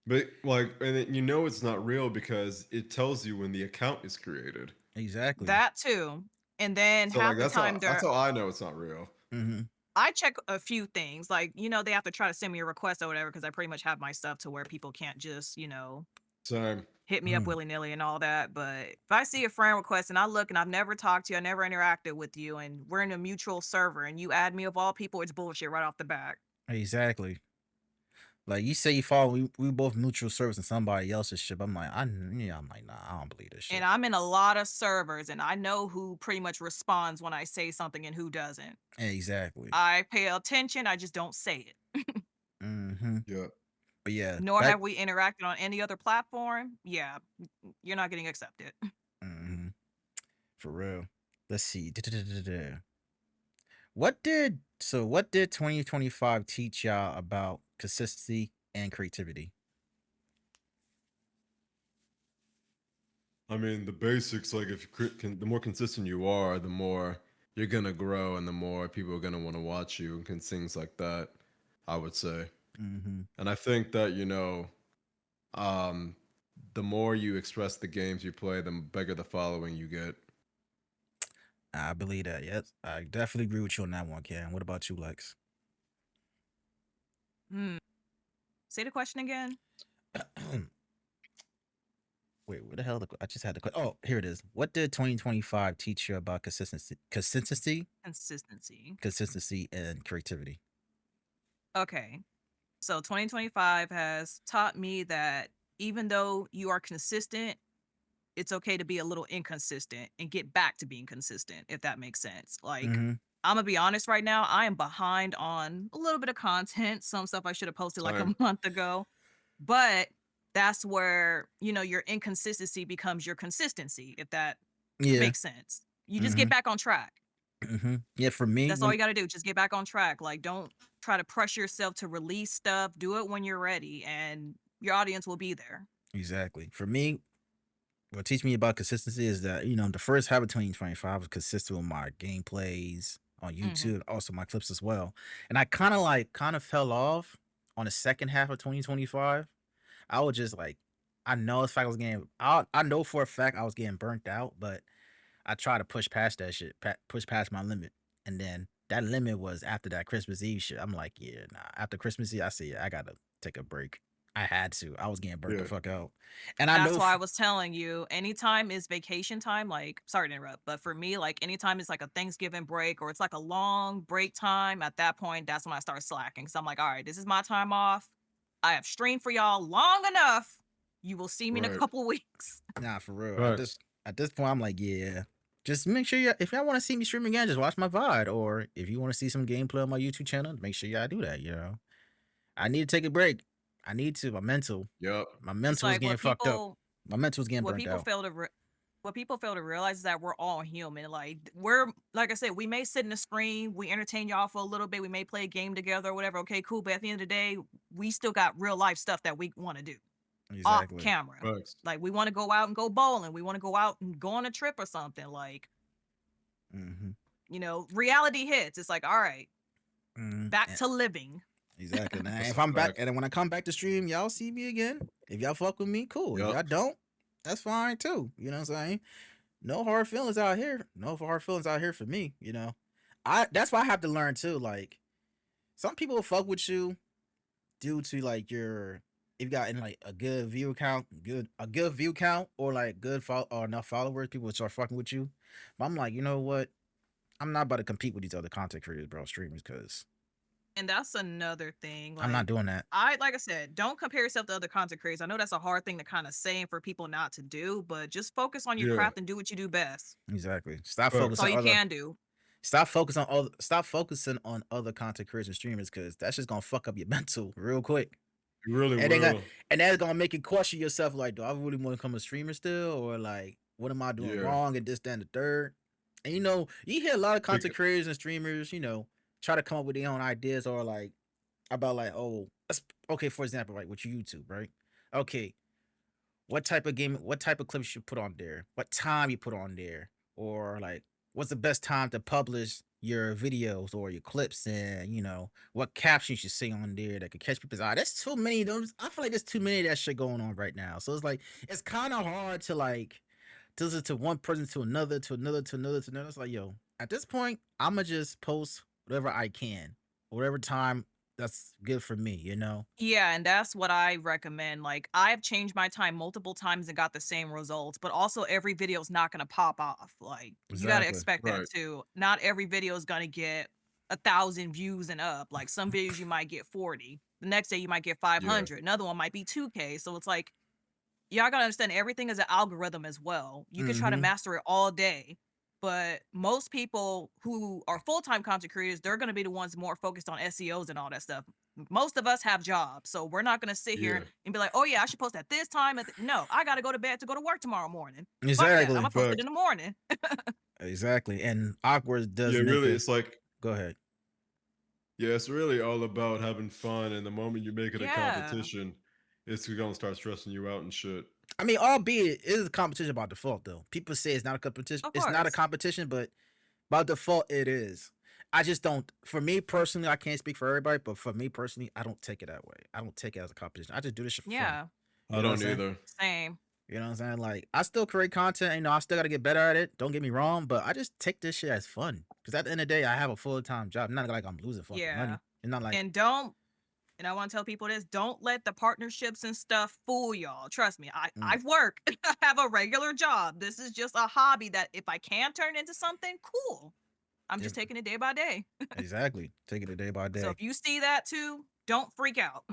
But like, and it's not real because it tells you when the account is created. Exactly. That too. And then So half like the time that's how I know it's not real. Mm-hmm. I check a few things. Like, they have to try to send me a request or whatever because I pretty much have my stuff to where people can't just, Same. hit me up willy-nilly and all that. But if I see a friend request and I look and I've never talked to you, I never interacted with you, and we're in a mutual server and you add me of all people, it's bullshit right off the bat. Exactly. Like you say, you follow we both mutual service and somebody else's shit. I'm like, I'm like, nah, I don't believe this shit. And I'm in a lot of servers and I know who pretty much responds when I say something and who doesn't. Exactly. I pay attention, I just don't say it. Mm-hmm. Yeah. But yeah, Nor have we interacted on any other platform. Yeah, you're not getting accepted. Mm-hmm. For real. Let's see. What did 2025 teach y'all about consistency and creativity? I mean, the basics, like if the more consistent you are, the more you're gonna grow, and the more people are gonna want to watch you, and things like that. I would say, and I think that the more you express the games you play, the bigger the following you get. I believe that. Yes, I definitely agree with you on that one, Cam. What about you, Lex? Say the question again. Wait, what the hell? I just had the question. Oh, here it is. What did 2025 teach you about consistency, and creativity? Okay. So 2025 has taught me that even though you are consistent, it's okay to be a little inconsistent and get back to being consistent, if that makes sense. Like, I'm gonna be honest right now, I am behind on a little bit of content, some stuff I should have posted like a month ago. But that's where, your inconsistency becomes your consistency, if that makes sense. You just get back on track. Yeah, for me, That's all you got to do. Just get back on track. Like, don't try to pressure yourself to release stuff. Do it when you're ready, and your audience will be there. Exactly. For me, what teach me about consistency is that, the first half of 2025 was consistent with my gameplays on YouTube, also my clips as well. And I kind of fell off on the second half of 2025. I was just like, I know it's fact I was getting, I know for a fact I was getting burnt out, but I try to push past that shit, push past my limit. And then that limit was after that Christmas Eve shit. I'm like, yeah, nah. After Christmas Eve, I said, I gotta take a break. I had to. I was getting burnt the fuck out. And that's why I was telling you, anytime is vacation time. Like, sorry to interrupt, but for me, like anytime it's like a Thanksgiving break or it's like a long break time, at that point, that's when I start slacking. So I'm like, all right, this is my time off. I have streamed for y'all long enough. You will see me in a couple weeks. Nah, for real. At this point, I'm like, yeah. Just make sure if y'all want to see me stream again, just watch my VOD. Or if you want to see some gameplay on my YouTube channel, make sure y'all do that, I need to take a break. I need to. My mental. Yep. My mental is getting fucked up. My mental is getting burnt out. What people fail to realize is that we're all human. Like, like I said, we may sit in the screen, we entertain y'all for a little bit, we may play a game together or whatever. Okay, cool. But at the end of the day, we still got real life stuff that we want to do. off Exactly. camera. Facts. Like we want to go out and go bowling. We want to go out and go on a trip or something. Like, Mm-hmm. reality hits. It's like, all right, Mm-hmm. back to living. Exactly. Now, That's if a I'm back, fact. and then when I come back to stream, y'all see me again. If y'all fuck with me, cool. If Yep. y'all don't, that's fine too. You know what I'm saying? No hard feelings out here. No hard feelings out here for me. That's why I have to learn too. Like, some people will fuck with you due to like if you got in like a good view count, or like good or enough followers, people will start fucking with you. But I'm like, you know what? I'm not about to compete with these other content creators, bro, streamers, because And that's another thing. I'm not Like, doing that. like I said, don't compare yourself to other content creators. I know that's a hard thing to kind of say for people not to do, but just focus on your Yeah. craft and do what you do best. Exactly. Stop Facts. That's all focusing you on other. can do. Stop focusing on other content creators and streamers, because that's just gonna fuck up your mental real quick. You really And will. that's gonna make you question yourself, like, do I really want to become a streamer still? Or like, what am I doing Yeah. wrong and this, that, and the third? And you hear a lot of Think- content creators and streamers, try to come up with their own ideas, or like about like, oh, okay, for example, like with YouTube, right? Okay, what type of clips you should put on there, what time you put on there, or like what's the best time to publish your videos or your clips, and what captions you say on there that could catch people's eye. That's too many of those. I feel like there's too many of that shit going on right now. So it's like it's kind of hard to like to listen to one person to another to another to another to another. It's like, yo, at this point, I'ma just post whatever I can, whatever time that's good for me. Yeah, and that's what I recommend. Like, I've changed my time multiple times and got the same results, but also every video is not going to pop off. Like, you got to Exactly. expect that Right. too. Not every video is going to get 1,000 views and up. Like, some videos you might get 40. The next day you might get 500. Another one might be 2K. So it's like, y'all got to understand everything is an algorithm as well. You can try to Mhm. master it all day. But most people who are full-time content creators, they're going to be the ones more focused on SEOs and all that stuff. Most of us have jobs, so we're not going to sit here Yeah. and be like, oh yeah, I should post at this time. No, I got to go to bed to go to work tomorrow morning. Fuck that. Exactly. I'm going to post it Facts. in the morning. Exactly. And awkward does Yeah, make really, it. it's like, Go ahead. yeah, it's really all about having fun. And the moment you make it a Yeah. competition, it's gonna start stressing you out and shit. I mean, albeit it is a competition by default, though. People say it's not a competition. Of It's not a course. competition, but by default, it is. I just don't. For me personally, I can't speak for everybody, but for me personally, I don't take it that way. I don't take it as a competition. I just do this shit for fun. Yeah, You I know what I'm don't saying? either. same. You know what I'm saying? Like, I still create content. I still got to get better at it. Don't get me wrong, but I just take this shit as fun. Because at the end of the day, I have a full-time job. Not like I'm losing fucking money. Yeah. It's not like, And I want to tell people this, don't let the partnerships and stuff fool y'all. Trust me, Mm. I work. I have a regular job. This is just a hobby that if I can turn into something, cool. I'm just Yeah. taking it day by day. exactly. Taking it day by day. So if you see that too, don't freak out.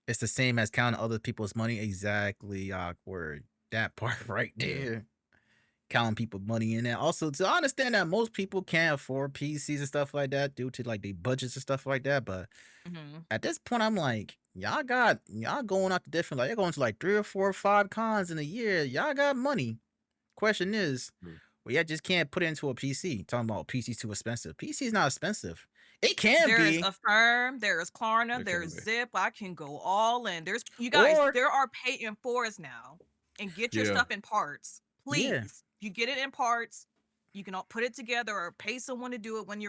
It's the same as counting other people's money. Exactly, awkward. That part right there. Counting people money in there. Also, to understand that most people can't afford PCs and stuff like that due to like the budgets and stuff like that. But Mhm. at this point, I'm like, y'all going out to different, like, you're going to like 3 or 4 or 5 cons in a year. Y'all got money. Question is, well, y'all just can't put it into a PC. Talking about PC's too expensive. PC is not expensive. It can There is be. Affirm, there is Klarna, It can there's be. Zip. I can go all in. There's you guys, Or- there are pay in fours now. And get your Yeah. stuff in parts. Please. Yeah. You get it in parts. You can all put it together or pay someone to do it when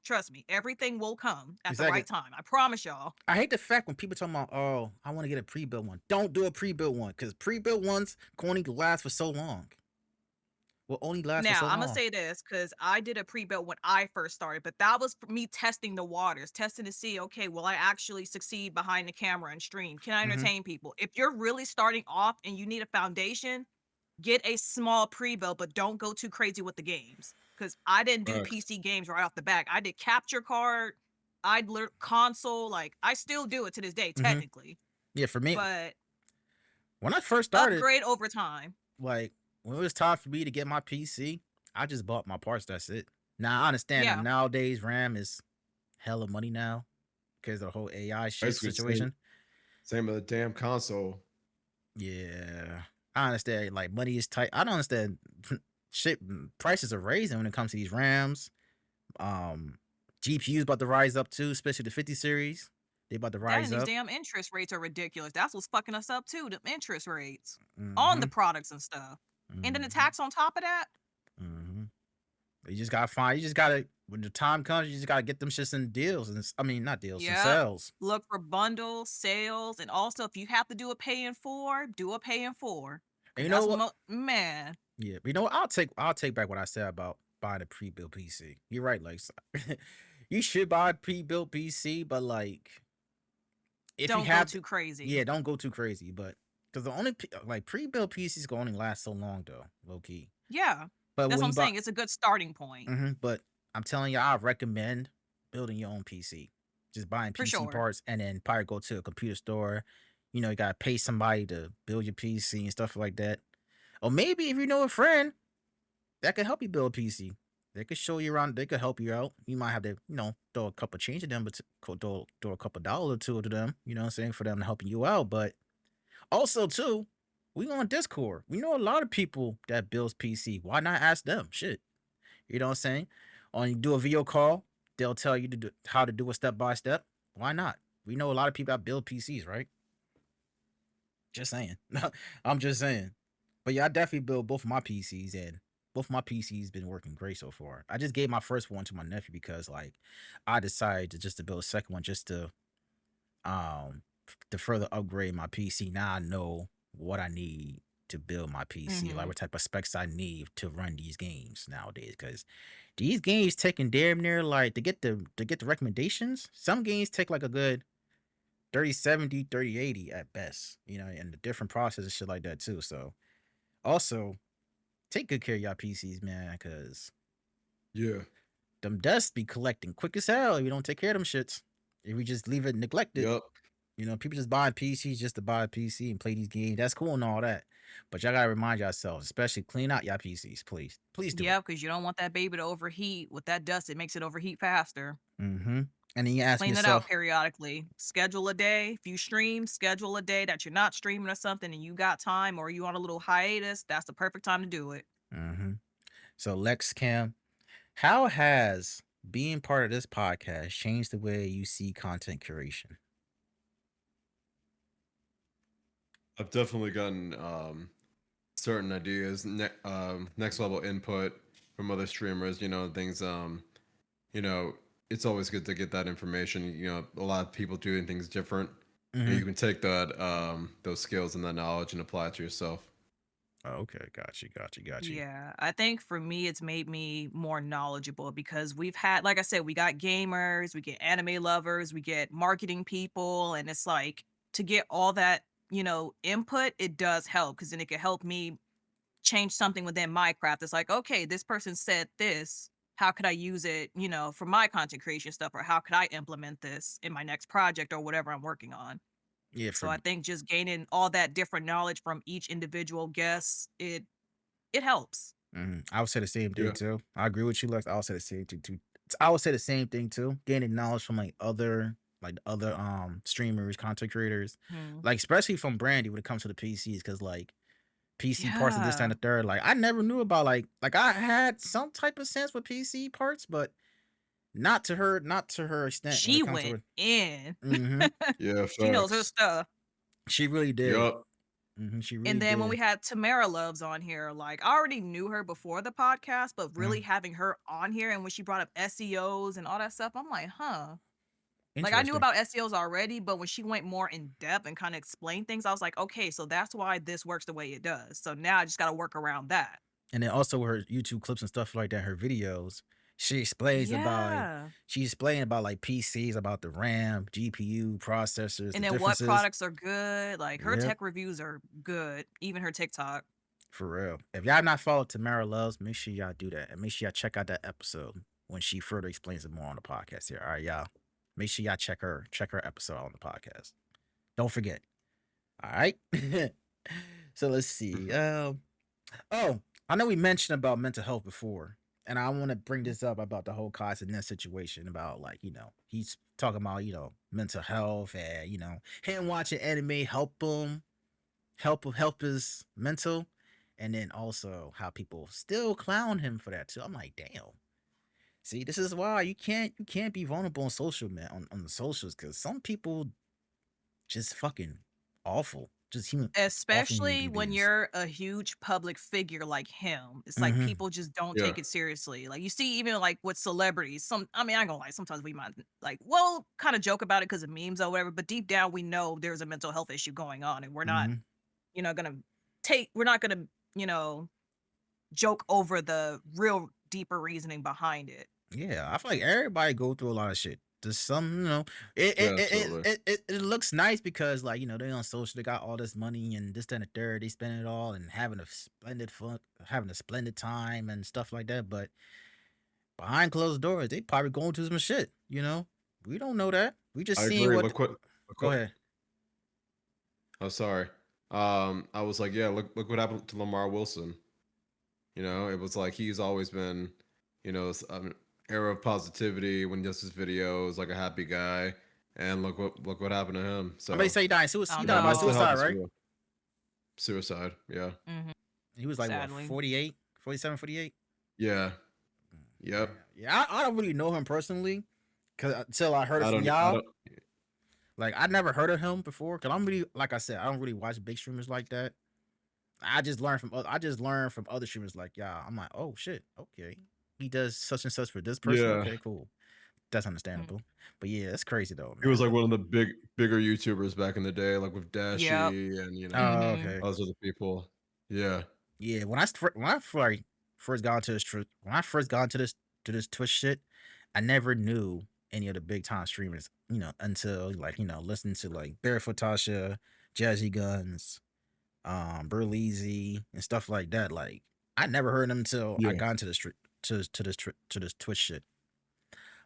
trust me, everything will come at the Exactly. right time. I promise y'all. I hate the fact when people talking about, oh, I want to get a pre-built one. Don't do a pre-built one, because pre-built ones can only last for so long. Will only last for Now, so I'm long. gonna say this because I did a pre-built when I first started, but that was for me testing the waters, testing to see, okay, will I actually succeed behind the camera and stream? Can I Mhm. entertain people? If you're really starting off and you need a foundation, get a small pre-built, but don't go too crazy with the games. Because I didn't do Facts. PC games right off the back. I did capture card, I'd learn console, like I still do it to this day, Mhm. technically. Yeah, for me, But when I first started, upgrade over time. like when it was time for me to get my PC, I just bought my parts. That's it. Now I understand Yeah. that nowadays RAM is hella money now because of the whole AI shit Basically, situation. Same with the damn console. Yeah, I understand. Like, money is tight. I don't understand. Shit, prices are raising when it comes to these RAMs. GPUs about to rise up too, especially the 50 series. They about to That rise and these up. damn interest rates are ridiculous. That's what's fucking us up too. The interest rates on the Mm-hmm. products and stuff, and then the Mm-hmm. tax on top of that. Mm-hmm. You just gotta find. You just gotta when the time comes. You just gotta get them shits in deals and I mean not deals and Yep. sales. Look for bundles, sales, and also if you have to do a pay in four, do a pay in four. And Cause you know that's what? man. Yeah, but you know what? I'll take back what I said about buying a pre-built PC. You're right, like you should buy a pre-built PC, but like if you Don't go have, too crazy. yeah, don't go too crazy. But because the only like pre-built PCs can only last so long though, low key. Yeah. But That's when what you I'm buy, saying. It's a good starting point. but I'm telling you, I recommend building your own PC. Just buying For PC sure. parts and then probably go to a computer store. You know, you gotta pay somebody to build your PC and stuff like that. Or maybe if you know a friend that could help you build a PC. They could show you around. They could help you out. You might have to, throw a couple change to them, but throw a couple dollars or two to them. You know what I'm saying, for them to help you out. But also too, we on Discord. We know a lot of people that builds PC. Why not ask them? Shit, you know what I'm saying? On you do a video call, they'll tell you how to do it step by step. Why not? We know a lot of people that build PCs, right? Just saying. I'm just saying. But yeah, I definitely built both of my PCs, and both my PCs been working great so far. I just gave my first one to my nephew because like I decided to build a second one just um to further upgrade my PC. Now I know what I need to build my PC, like Hmm. what type of specs I need to run these games nowadays. Because these games taking damn near like to get the recommendations. Some games take like a good 3070, 3080 at best, and the different processors shit like that too. So also take good care of y'all PCs, man, because Yeah. them dust be collecting quick as hell if you don't take care of them shits. If we just leave it neglected, Yep. people just buying PCs just to buy a PC and play these games. That's cool and all that. But y'all gotta remind yourselves, especially clean out y'all PCs, please. Please do it. Yeah, because you don't want that baby to overheat. With that dust, it makes it overheat faster. Mm-hmm. And then you ask Clean it out yourself, periodically. Schedule a day. If you stream, schedule a day that you're not streaming or something and you got time or you on a little hiatus, that's the perfect time to do it. mm-hmm. So Lex Cam, how has being part of this podcast changed the way you see content curation? I've definitely gotten certain ideas, next level input from other streamers. Things. You know, it's always good to get that information. A lot of people doing things different. Mm-hmm. You can take that those skills and that knowledge and apply it to yourself. Oh, okay, got you. Yeah, I think for me, it's made me more knowledgeable because we've had, like I said, we got gamers, we get anime lovers, we get marketing people, and it's like to get all that, input, it does help because then it can help me change something within my craft. It's like, okay, this person said this. How could I use it, for my content creation stuff, or how could I implement this in my next project or whatever I'm working on? Yeah, So for I think just gaining all that different knowledge from each individual guest, it helps. I would say the same thing Yeah. too. I agree with you, Lex. I would say the same thing too. I would say the same thing too. Gaining knowledge from other streamers, content creators, Mhm. like especially from Brandy when it comes to the PCs, because like PC parts and this that, and Yeah. the third. Like I never knew about like I had some type of sense with PC parts, but not to her extent when it She comes to went her. in. Mm-hmm. Yeah. She knows her Facts. stuff. She really did. Yup. She really And then when did. we had Tamara Loves on here, like I already knew her before the podcast, but really Mhm. having her on here and when she brought up SEOs and all that stuff, I'm like, huh. Like I knew Interesting. about SEOs already, but when she went more in depth and kind of explained things, I was like, okay, so that's why this works the way it does. So now I just got to work around that. And then also her YouTube clips and stuff like that, her videos, she explains about like Yeah. she explained about like PCs, about the RAM, GPU, processors, the And then what differences. products are good. Like her Yep, tech reviews are good, even her TikTok. for real. If y'all not followed Tamara Loves, make sure y'all do that. And make sure y'all check out that episode when she further explains it more on the podcast here. All right, y'all. Make sure y'all check her episode on the podcast. Don't forget. All right. So let's see. Oh, I know we mentioned about mental health before, and I want to bring this up about the whole Kai's in that situation about like he's talking about mental health and him watching anime help his mental, and then also how people still clown him for that too. I'm like, damn. See, this is why you can't be vulnerable on social, man, on the socials, because some people just fucking awful, just awful human Especially when beings. you're a huge public figure like him. It's like Mm-hmm. people just don't Yeah, take it seriously. Like you see even like with celebrities, I mean, I ain't gonna lie, sometimes we might like, well, kind of joke about it because of memes or whatever, but deep down we know there's a mental health issue going on and we're not, Mm-hmm. gonna we're not gonna, you know, joke over the real deeper reasoning behind it. Yeah, I feel like everybody go through a lot of shit. There's some, it yeah, it, it it absolutely. it it it looks nice because like they on social, they got all this money and this, that, and the third, they spend it all and having a splendid time and stuff like that. But behind closed doors, they probably going through some shit. We don't know that. We just I seeing agree. what. Look Go what. ahead. Oh, sorry. I was like, yeah, look what happened to Lamar Wilson. It was like he's always been, an era of positivity when he does his videos, like a happy guy. And look what happened to him. I may So say he died. I He don't died by mental know. health suicide, is right? real. Suicide. Yeah. Hmm. He was like what, Sadly. 48, 47, 48. Yeah. Yeah, Yep. yeah. I don't really know him personally, cause until I heard it I from don't. I y'all. don't. Like I never heard of him before. Cause I'm really, like I said, I don't really watch big streamers like that. I just learned from other streamers like y'all. I'm like, oh shit, okay. He does such and such for this person. Yeah. Okay, cool. That's understandable. But yeah, it's crazy though, He was man. like one of the bigger YouTubers back in the day, like with Yep. Dashi and Oh, Hmm. okay. those other people. Yeah. Yeah, first got into when I first got into this Twitch shit, I never knew any of the big time streamers, until like, listening to like Barefoot Tasha, Jazzy Guns, Burleezy and stuff like that. Like I never heard them until I Yeah. got into to this Twitch shit.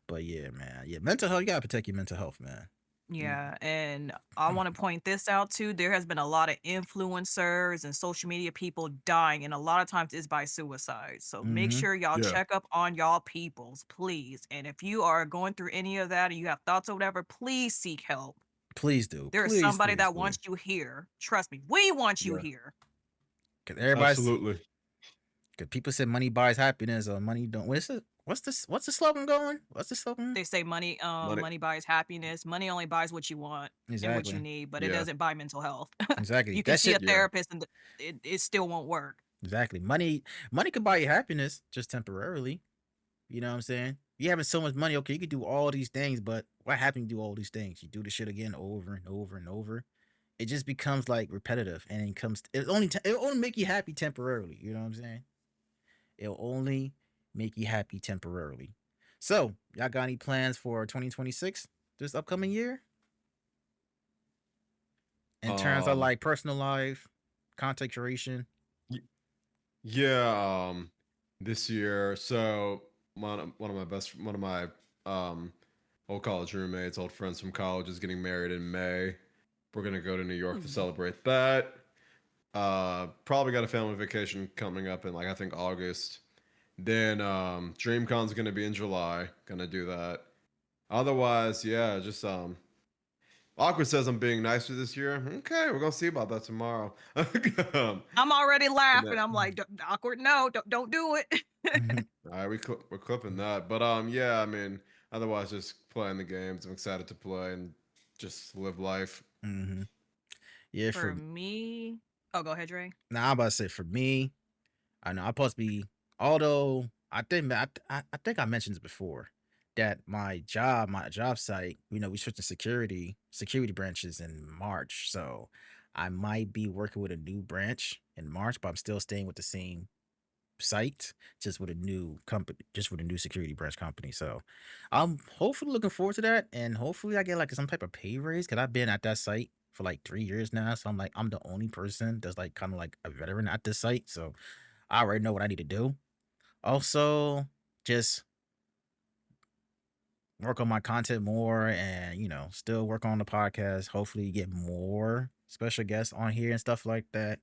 But yeah, man. Yeah, mental health, you gotta protect your mental health, man. You- Yeah, and I want to point this out too. There has been a lot of influencers and social media people dying, and a lot of times it's by suicide. So make Mhm. sure y'all Yeah. check up on y'all peoples, please. And if you are going through any of that and you have thoughts or whatever, please seek help. Please do. There is Please, somebody please, that please. wants you here. Trust me, we want you Yeah. here. Cause everybody's Absolutely. cause people say money buys happiness or money don't. What's the slogan going? What's the slogan? They say money, Money. money buys happiness. Money only buys what you want and what you Exactly. need, but it Yeah. doesn't buy mental health. Exactly. You can That see a shit. Yeah. therapist and it still won't work. Exactly. Money could buy you happiness just temporarily. You know what I'm saying? You having so much money, okay, you could do all these things, but what happens? You do all these things? You do the shit again over and over and over. It just becomes like repetitive, and it'll only make you happy temporarily. You know what I'm saying? It'll only make you happy temporarily. So, y'all got any plans for 2026 this upcoming year in terms of Um. like personal life, content creation? y- Yeah. This year, so one of my um old college roommates, old friends from college, is getting married in May. We're gonna go to New York to Ooh. celebrate that. Probably got a family vacation coming up in like I think August. Then DreamCon's gonna be in July. Gonna do that. Otherwise, yeah, just Awkward says I'm being nicer this year. Okay, we're gonna see about that tomorrow. I'm already And laughing. that, I'm like, awkward. No, don't do it. all right, we're clipping that. But yeah, I mean, otherwise just playing the games. I'm excited to play and just live life. Mm-hmm. Yeah, For me, oh, go ahead, Dre. now I'm about to say for me, I know I'm supposed to be. Although I think I mentioned this before that my job site, we switching security branches in March, so I might be working with a new branch in March, but I'm still staying with the same site, just with a new security branch company. So I'm hopefully looking forward to that, and hopefully I get like some type of pay raise because I've been at that site for like 3 years now. So I'm the only person that's like kind of like a veteran at this site. So I already know what I need to do. Also, just work on my content more and, still work on the podcast. Hopefully, get more special guests on here and stuff like that.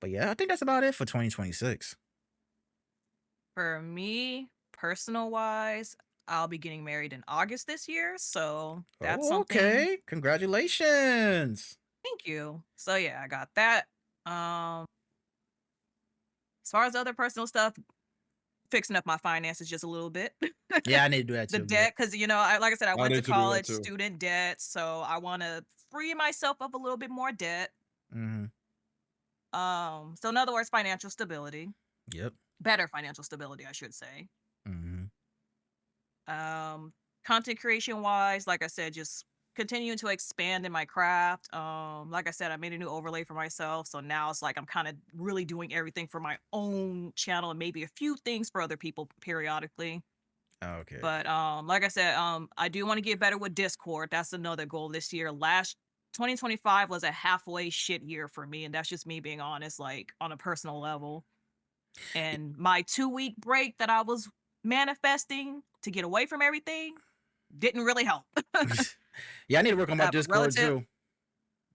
But yeah, I think that's about it for 2026. For me, personal wise, I'll be getting married in August this year. So that's Oh, something. okay. Congratulations. Thank you. So yeah, I got that. As far as other personal stuff, fixing up my finances just a little bit. Yeah, I need to do that The too. Yeah. debt, because like I said, I I went to need to do that college, too. student debt, so I want to free myself of a little bit more debt. Mm-hmm. So in other words, financial stability, Yep. better financial stability, I should say. Mm-hmm. Content creation wise, like I said, just continuing to expand in my craft. Like I said, I made a new overlay for myself, so now it's like I'm kind of really doing everything for my own channel and maybe a few things for other people periodically. Okay. But like I said, I do want to get better with Discord. That's another goal this year. Last 2025 was a halfway shit year for me, and that's just me being honest, like on a personal level. And my 2-week break that I was manifesting to get away from everything didn't really help. Yeah, I need to work on I my have a Discord relative. too.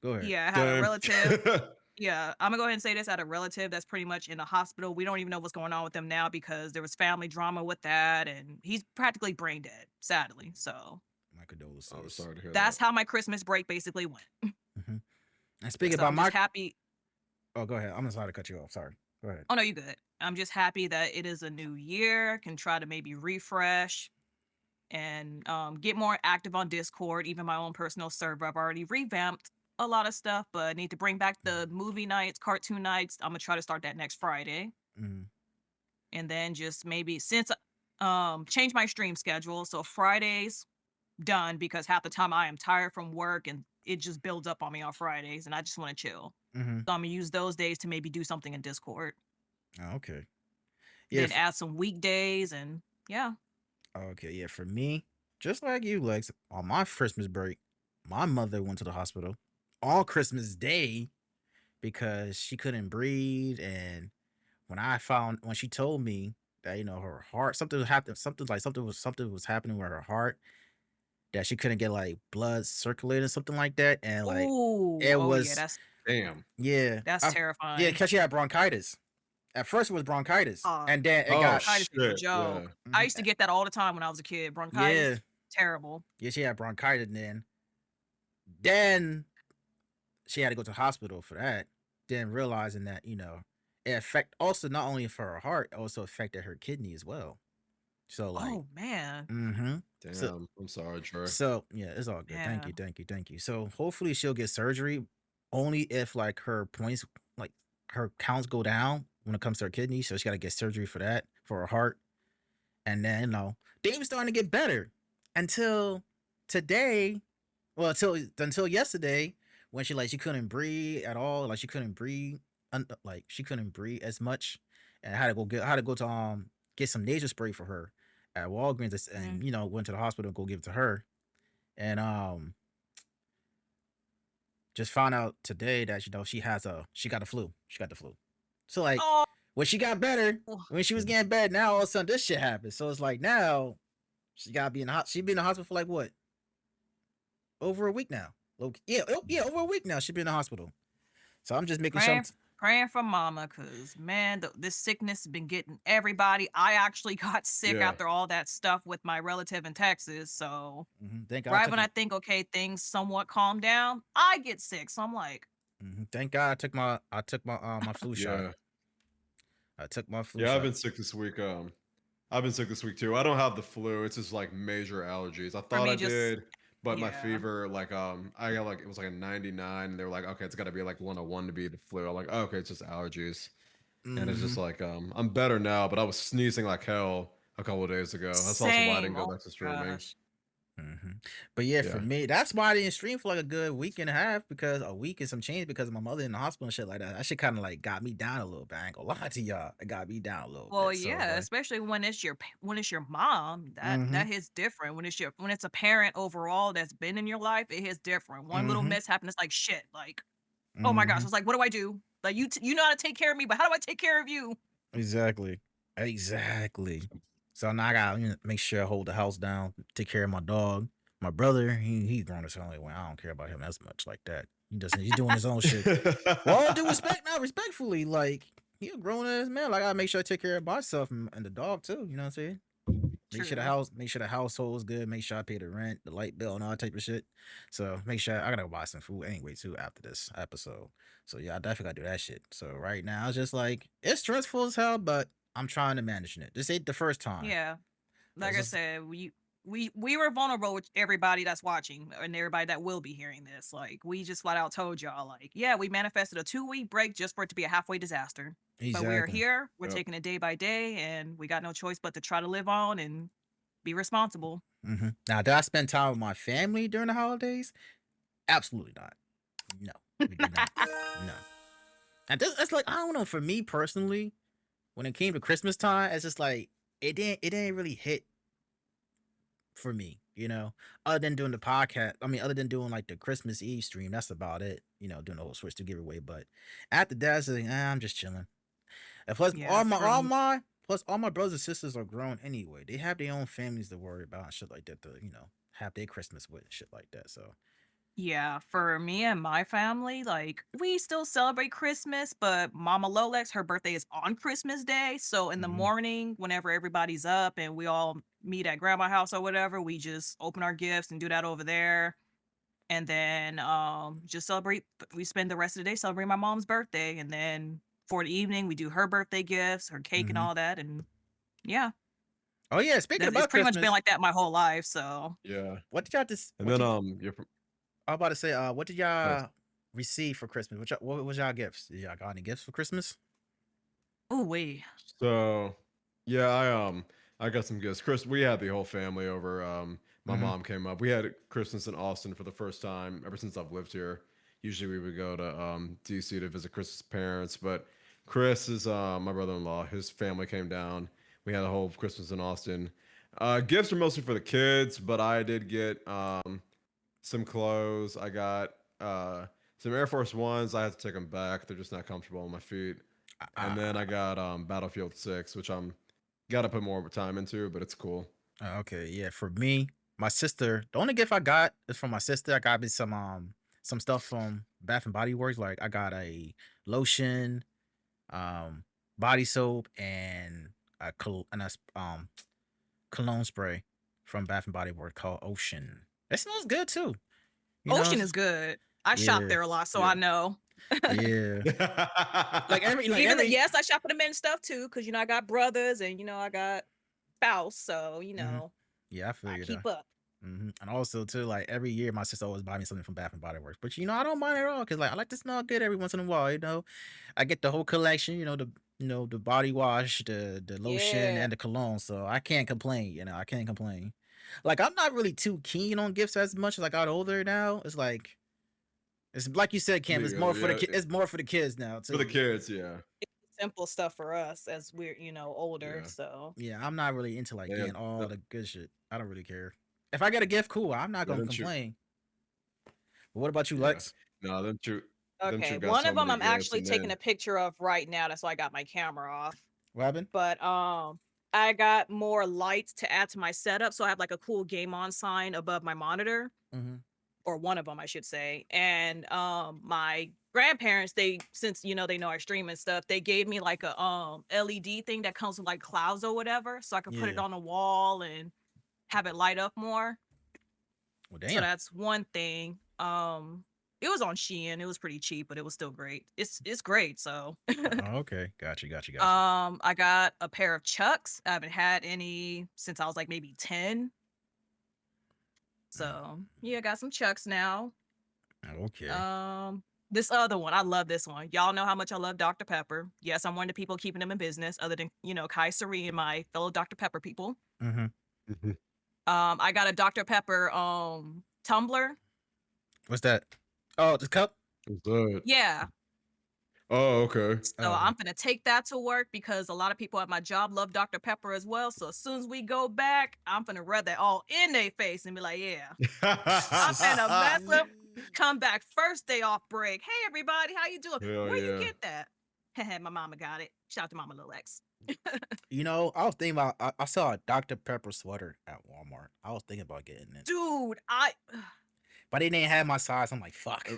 Go ahead. Yeah, I had a Same. relative. Yeah, I'm gonna go ahead and say this. I had a relative that's pretty much in the hospital. We don't even know what's going on with him now because there was family drama with that, and he's practically brain dead, sadly. So My I'm condolences. sorry to hear that's that. how my Christmas break basically went. Mm-hmm. And speaking So about I'm my, just happy. oh, go ahead. I'm sorry to cut you off. Sorry. Go ahead. Oh no, you good. I'm just happy that it is a new year. Can try to maybe refresh and get more active on Discord. Even my own personal server, I've already revamped a lot of stuff, but I need to bring back the movie nights, cartoon nights. I'm gonna try to start that next Friday, Mm-hmm. and then just maybe since change my stream schedule, so Fridays done because half the time I am tired from work and it just builds up on me on Fridays, and I just want to chill. Mm-hmm. So I'm gonna use those days to maybe do something in Discord, Oh, okay. Yeah. then add some weekdays, and yeah. Okay. Yeah. For me, just like you, Lex, on my Christmas break, my mother went to the hospital on Christmas Day because she couldn't breathe. And when she told me that her heart something happened, something was happening with her heart, that she couldn't get like blood circulating, something like that, and like Oh, it oh yeah, was Damn. yeah, that's yeah, terrifying. because she had bronchitis. At first, it was bronchitis, Uh, and then it Oh got bronchitis is a shit. Yeah. joke. I mhm, used to get that all the time when I was a kid. yeah, Bronchitis, terrible. yeah, she had bronchitis. And then she had to go to the hospital for that. Then realizing that it affect also not only for her heart, it also affected her kidney as well. So like, Oh man, mm-hmm. So Damn. I'm sorry, Trey. yeah, it's all good. Thank yeah. you, thank you, thank you. So hopefully she'll get surgery only if like her points, like her counts go down when it comes to her kidney. So she got to get surgery for that, for her heart. And then things were starting to get better until today. Well, until yesterday when she couldn't breathe at all. Like she couldn't breathe, like she couldn't breathe as much, and I had to go to get some nasal spray for her at Walgreens, and Mm. went to the hospital and go give it to her, and just found out today that she got the flu. She got the flu. So like Oh, when she got better, when she was getting better, now all of a sudden this shit happened. So it's like now she gotta be in the she been in the hospital for like what, over a week now. Yeah, over a week now. She been in the hospital. So I'm just making sure. praying for mama, cause man, this sickness has been getting everybody. I actually got sick Yeah. after all that stuff with my relative in Texas. So Thank God. right when I think, okay, things somewhat calm down, I get sick. So I'm like, Thank God I took my flu shot. Yeah. I took my flu Yeah, shot. I've been sick this week. I've been sick this week too. I don't have the flu. It's just like major allergies. I for thought me, I just did, but my yeah. fever, like I got like it was like a 99. And they were like, okay, it's got to be like 101 to be the flu. I'm like, oh, okay, it's just allergies. And it's just like I'm better now, but I was sneezing like hell a couple of days ago. That's also why I didn't Same. go Oh back to my streaming. gosh. But yeah, for Yeah. me, that's why I didn't stream for like a good week and a half, because a week and some change, because of my mother in the hospital and shit like that. That shit kind of like got me down a little bit. I ain't gonna lie to y'all. It got me down a little Well, bit. So it's yeah, like, especially when it's when it's your mom, that mm-hmm, that hits different. When it's a parent overall that's been in your life, it hits different. One little mm-hmm, mishap and it's like shit. Like, oh my gosh, mm-hmm. it's like, what do I do? Like you know how to take care of me, but how do I take care of you? Exactly. Exactly. So now I gotta make sure I hold the house down, take care of my dog. My brother, he's grown his own way. I don't care about him as much like that. He's doing his own shit. Well, all due respect, now respectfully, like he a grown ass man. Like I gotta make sure I take care of myself and the dog too. You know what I'm saying? True. Make sure the household is good. Make sure I pay the rent, the light bill, and all that type of shit. So make sure I gotta go buy some food anyway too after this episode. So yeah, I definitely gotta do that shit. So right now it's just like it's stressful as hell, but I'm trying to manage it. This ain't the first time. Yeah. Like This I is said, we were vulnerable with everybody that's watching and everybody that will be hearing this. Like we just flat out told y'all, like, yeah, we manifested a 2-week break just for it to be a halfway disaster. But we are exactly. here. We're Yep. taking it day by day, and we got no choice but to try to live on and be responsible. Now, did I spend time with my family during the holidays? Absolutely not. No, we did not. No. And it's like, I don't know. For me personally, when it came to Christmas time, it's just like it didn't really hit for me, other than doing the podcast. I mean, other than doing like the Christmas Eve stream, that's about it. Doing the whole Switch to giveaway. But after that, it's like, I'm just chilling. And plus, Yeah, for me. all my brothers and sisters are grown anyway. They have their own families to worry about and shit like that. To have their Christmas with and shit like that. So Yeah, for me and my family, like we still celebrate Christmas, but Mama Lolex, her birthday is on Christmas Day. So in the mhm. morning, whenever everybody's up and we all meet at grandma's house or whatever, we just open our gifts and do that over there. And then just celebrate. We spend the rest of the day celebrating my mom's birthday. And then for the evening, we do her birthday gifts, her cake and Mhm. all that. And yeah, Oh yeah, speaking it's about pretty much been Christmas, like that my whole life. So Yeah. what did y'all just? And What then did you're I was about to say? What did oh, y'all receive for Christmas? What was y'all gifts? Did y'all got any gifts for Christmas? oh wait. so yeah, I got some gifts. Chris, we had the whole family over. My Mm-hmm. mom came up. We had Christmas in Austin for the first time ever since I've lived here. Usually we would go to DC to visit Chris's parents, but Chris is my brother-in-law. His family came down. We had a whole Christmas in Austin. Gifts are mostly for the kids, but I did get some clothes. I got some Air Force Ones. I had to take them back. They're just not comfortable on my feet. And then I got Battlefield 6, which I'm gotta put more time into, but it's cool. Okay, yeah. For me, my sister. The only gift I got is from my sister. I got me some stuff from Bath and Body Works. Like I got a lotion, um, body soap, and a cologne spray from Bath and Body Works called Ocean. It smells good too. Ocean It's is good. I shop yeah, there a lot, so Yeah. I know. yeah. Like Even yes, I shop for the men's stuff too, because I got brothers and I got spouse, so Mhm. Yeah, I feel I you though. keep up. And also too, like every year, my sister always buy me something from Bath and Body Works. But I don't mind at all because like I like to smell good every once in a while. I get the whole collection. The body wash, the lotion, Yeah. and the cologne. So I can't complain. I can't complain. Like I'm not really too keen on gifts as much as I got older now. It's like you said, Cam. Me It's more either. for the Yeah, It's more for the kids now for the too. kids, yeah. Simple stuff for us as we're, older. Yeah. So Yeah, I'm not really into like Yeah. getting all That, the good shit. I don't really care. If I get a gift, cool. I'm not yeah, gonna them two. complain. But what about you, Yeah. Lex? No, them okay. two got One so of them many I'm gifts, actually and taking then a picture of right now. That's why I got my camera off. What happened? But I got more lights to add to my setup. So I have like a cool game on sign above my monitor. Mm-hmm. Or one of them, I should say. And my grandparents, since they know I stream and stuff, they gave me like a LED thing that comes with like clouds or whatever, so I could put it Yeah. on the wall and have it light up more. Well, So damn. that's one thing. It was on Shein. It was pretty cheap, but it was still great. It's great. So Oh, okay. Gotcha. I got a pair of Chucks. I haven't had any since I was like maybe 10. So yeah, I got some Chucks now. Okay. This other one, I love this one. Y'all know how much I love Dr. Pepper. Yes, I'm one of the people keeping them in business, other than Kai Sari and my fellow Dr. Pepper people. Mm-hmm. I got a Dr. Pepper tumbler. What's that? Oh, the cup. what's that? Yeah. Oh, okay. So I'm gonna take that to work because a lot of people at my job love Dr. Pepper as well. So as soon as we go back, I'm gonna rub that all in their face and be like, yeah, I'm gonna mess up. Come back first day off break. Hey everybody, how you doing? Hell Where you yeah. get that? My mama got it. Shout out to Mama Lil X. I was thinking about. I saw a Dr. Pepper sweater at Walmart. I was thinking about getting it, Dude, but they didn't have my size. I'm like, fuck.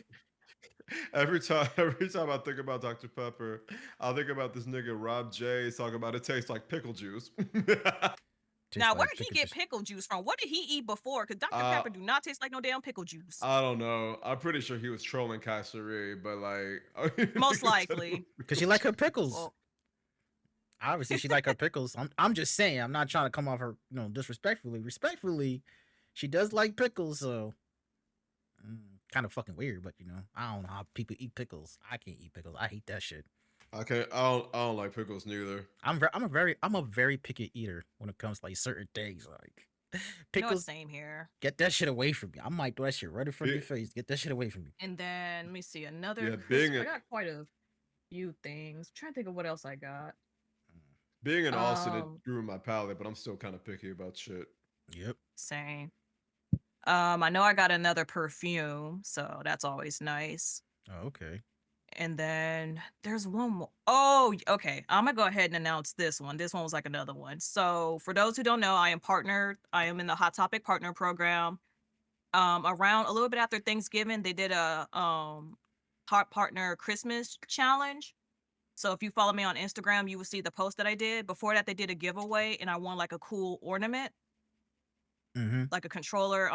Every time I think about Dr. Pepper, I'll think about this nigga Rob J talking about it tastes like pickle juice. Tastes now like where did he pickle get juice. pickle juice from? What did he eat before? Because Dr. Uh, Pepper do not taste like no damn pickle juice. I don't know. I'm pretty sure he was trolling Kaiseri, but like Most likely. Cause she like her pickles. Well, Obviously, she like her pickles. I'm just saying. I'm not trying to come off her, disrespectfully. Respectfully, she does like pickles. So, kind of fucking weird. But I don't know how people eat pickles. I can't eat pickles. I hate that shit. I can't. I don't like pickles neither. I'm a very picky eater when it comes to like certain things. Like It's pickles, same here. get that shit away from me. I might throw that shit right in front of Be- your face. Get that shit away from me. And then let me see another Yeah, Christmas. I got quite a few things. I'm trying to think of what else I got. being in Austin, it Um, ruined my palate, but I'm still kind of picky about shit. Yep. Same. I know I got another perfume, so that's always nice. Oh, okay. And then there's one more. Oh, okay. I'm gonna go ahead and announce this one. This one was like another one. So for those who don't know, I am partnered. I am in the Hot Topic Partner Program. Around a little bit after Thanksgiving, they did a Heart Partner Christmas challenge. So if you follow me on Instagram, you will see the post that I did. Before that, they did a giveaway, and I won like a cool ornament, Mm-hmm. like a controller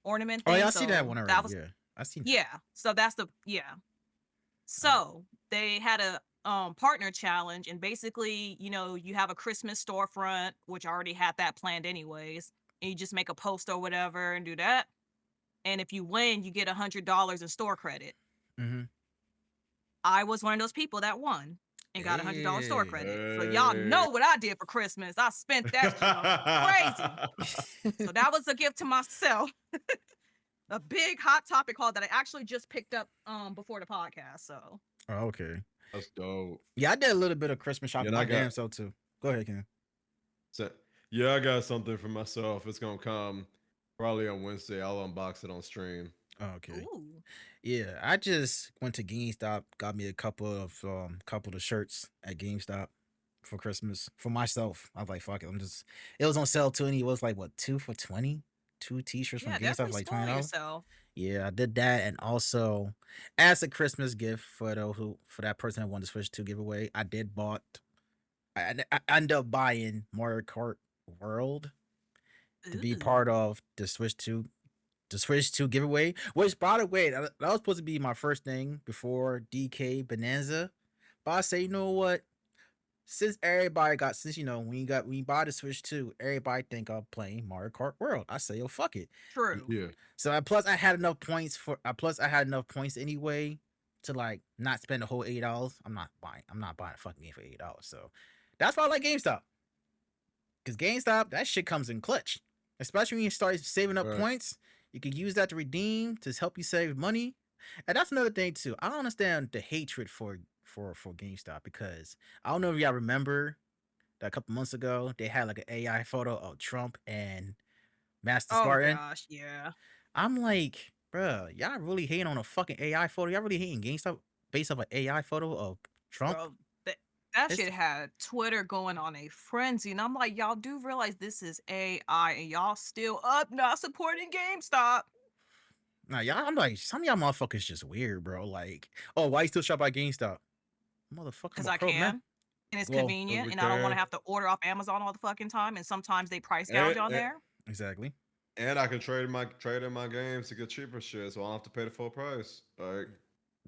ornament Oh thing. yeah, I see that So one that already. was Yeah, I seen that. yeah. So that's the So they had a partner challenge, and basically, you have a Christmas storefront, which I already had that planned anyways, and you just make a post or whatever and do that. And if you win, you get $100 in store credit. Mm-hmm. I was one of those people that won and got $100 store Hey. credit. So y'all know what I did for Christmas. I spent that shit on crazy. So that was a gift to myself. A big hot topic haul that I actually just picked up before the podcast. So Oh, okay. That's dope. Yeah, I did a little bit of Christmas shopping and I my damn got self too. Go ahead, Ken. so, yeah, I got something for myself. It's gonna come probably on Wednesday. I'll unbox it on stream. Oh, okay. ooh. Yeah, I just went to GameStop, got me a couple of shirts at GameStop for Christmas for myself. I was like, fuck it. It was on sale too, and it was like what, 2 for 20? Two t-shirts from Yeah, GameStop for definitely like spoil $20. yourself. Yeah, I did that, and also as a Christmas gift for that person that won the Switch 2 giveaway, I ended up buying Mario Kart World to be Ooh. part of the Switch 2 giveaway. Which, by the way, that was supposed to be my first thing before DK Bonanza. But I say, you know what? Since when you buy the Switch 2, everybody think I'm playing Mario Kart World. I say, yo, fuck it. True. Yeah. So I had enough points anyway to like not spend the whole $8. I'm not buying a fucking game for $8. So that's why I like GameStop. Because GameStop, that shit comes in clutch. Especially when you start saving up Right. points. You can use that to redeem to help you save money. And that's another thing too. I don't understand the hatred for GameStop, because I don't know if y'all remember that a couple months ago they had like an AI photo of Trump and Master Oh Spartan. gosh, yeah. I'm like, bruh, y'all really hating on a fucking AI photo? Y'all really hating GameStop based off an AI photo of Trump? Bro, that It's- shit had Twitter going on a frenzy, and I'm like, y'all do realize this is AI, and y'all still up not supporting GameStop. Nah, y'all. I'm like, some of y'all motherfuckers just weird, bro. Like, oh, why you still shop at GameStop? Motherfucker, Because I'm a I pro, man. can, and it's Well, convenient, we and I don't want to can. have to order off Amazon all the fucking time, and sometimes they price gouge And, on and, there. exactly. and I can trade in my games to get cheaper shit, so I don't have to pay the full price. Like,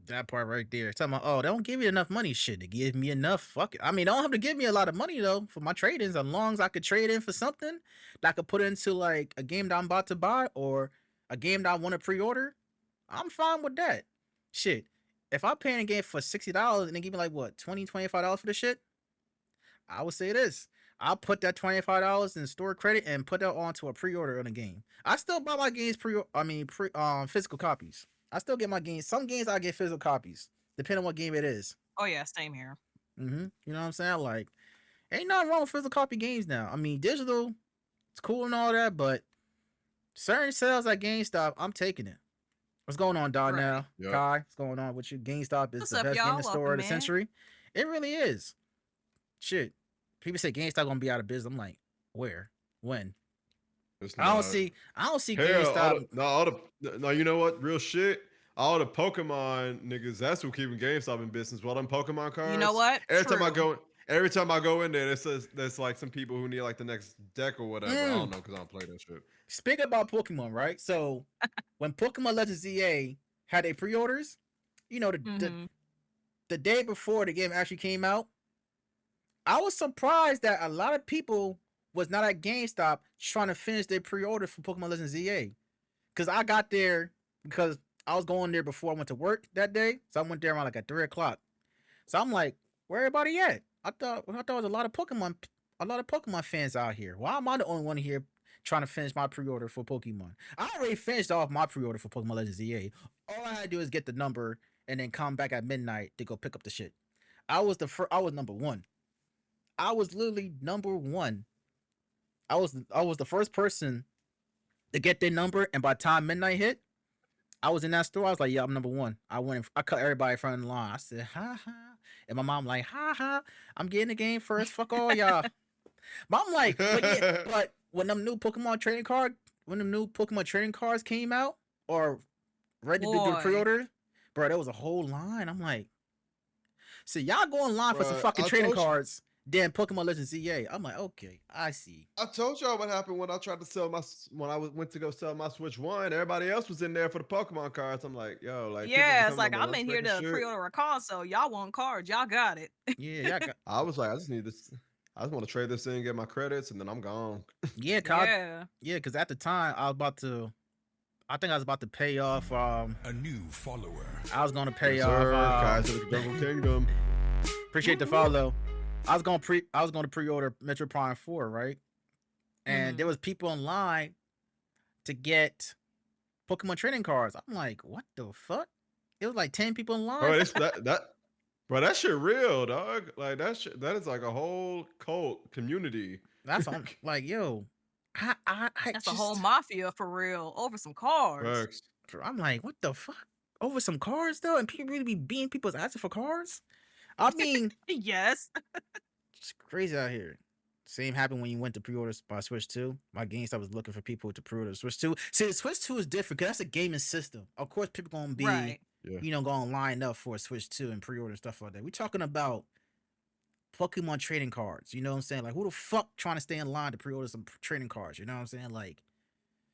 That part right there. Talking about, oh, they don't give you enough money. Shit, they give me enough. Fuck it. I mean, they don't have to give me a lot of money though for my trade-ins. As long as I could trade in for something that I could put into like a game that I'm about to buy or a game that I want to pre-order, I'm fine with that. Shit. If I'm paying a game for $60 and they give me like what, $25 for the shit, I would say this. I'll put that $25 in store credit and put that onto a pre-order on a game. I still buy my games physical copies. I still get my games. Some games I get physical copies, depending on what game it is. Oh yeah, same here. You know what I'm saying? Like, ain't nothing wrong with physical copy games now. I mean, digital, it's cool and all that, but certain sales at GameStop, I'm taking it. What's going on, Don? Right. Now, Yep. Kai, what's going on with you? GameStop is What's the up, best y'all? gaming store Welcome of the in. century. It really is. Shit, people say GameStop gonna be out of business. I'm like, where? When? it's I don't not. see Hell, GameStop. no, you know what? Real shit. All the Pokemon niggas, that's who keeping GameStop in business. Well, them Pokemon cards. You know what? Every time I go in there, it says there's like some people who need like the next deck or whatever. I don't know because I don't play that shit. Speaking about Pokemon, right? So when Pokemon Legends EA had their pre-orders, you know, Mhm. the day before the game actually came out, I was surprised that a lot of people was not at GameStop trying to finish their pre-order for Pokemon Legends ZA. Because I got there because I was going there before I went to work that day. So I went there around like at 3 o'clock. So I'm like, where everybody at? I thought there was a lot of Pokemon fans out here. Why am I the only one here trying to finish my pre-order for Pokemon? I already finished off my pre-order for Pokemon Legends ZA. All I had to do is get the number and then come back at midnight to go pick up the shit. I was number one. I was literally number one. I was the first person to get their number, and by the time midnight hit, I was in that store. I was like, "Yeah, I'm number one." I went. I cut everybody in front of the line. I said, "Ha ha," and my mom like, "Ha ha, I'm getting the game first. Fuck all y'all." But I'm like, but yeah, but when the new Pokemon trading cards came out or ready to do the Boy. pre-order, bro, there was a whole line. I'm like, see, y'all go online for some Bruh, fucking I trading told you. cards. Then Pokemon Legends ZA. I'm like, okay, I see. I told y'all what happened when I tried to sell went to go sell my Switch One. Everybody else was in there for the Pokemon cards. I'm like, yo, like people be Yeah, it's coming like up with I'm in here unexpected to shit. pre-order a console. Y'all want cards? Y'all got it. Yeah, y'all got. I was like, I just need this. I just want to trade this in, get my credits, and then I'm gone. Yeah, Yeah. because at the time I think I was about to pay off. A new follower. I was gonna pay Yes, sir. off. Guys of the Jungle Kingdom. Appreciate the follow. I was gonna pre-order Metro Prime 4, right? And there was people online to get Pokemon trading cards. I'm like, what the fuck? It was like 10 people in line. Bro, bro, that shit real, dog. Like that is like a whole cult community. That's on like, yo, I That's a whole just, mafia for real over some cards. Facts. I'm like, what the fuck? Over some cards though, and people really be beating people's asses for cards. I mean, Yes. it's crazy out here. Same happened when you went to pre-order by Switch 2. My GameStop was looking for people to pre-order Switch 2. See, the Switch 2 is different because that's a gaming system. Of course, people gonna be, Right. Yeah. gonna line up for a Switch 2 and pre-order stuff like that. We're talking about Pokemon trading cards. You know what I'm saying? Like, who the fuck trying to stay in line to pre-order some trading cards? You know what I'm saying? Like,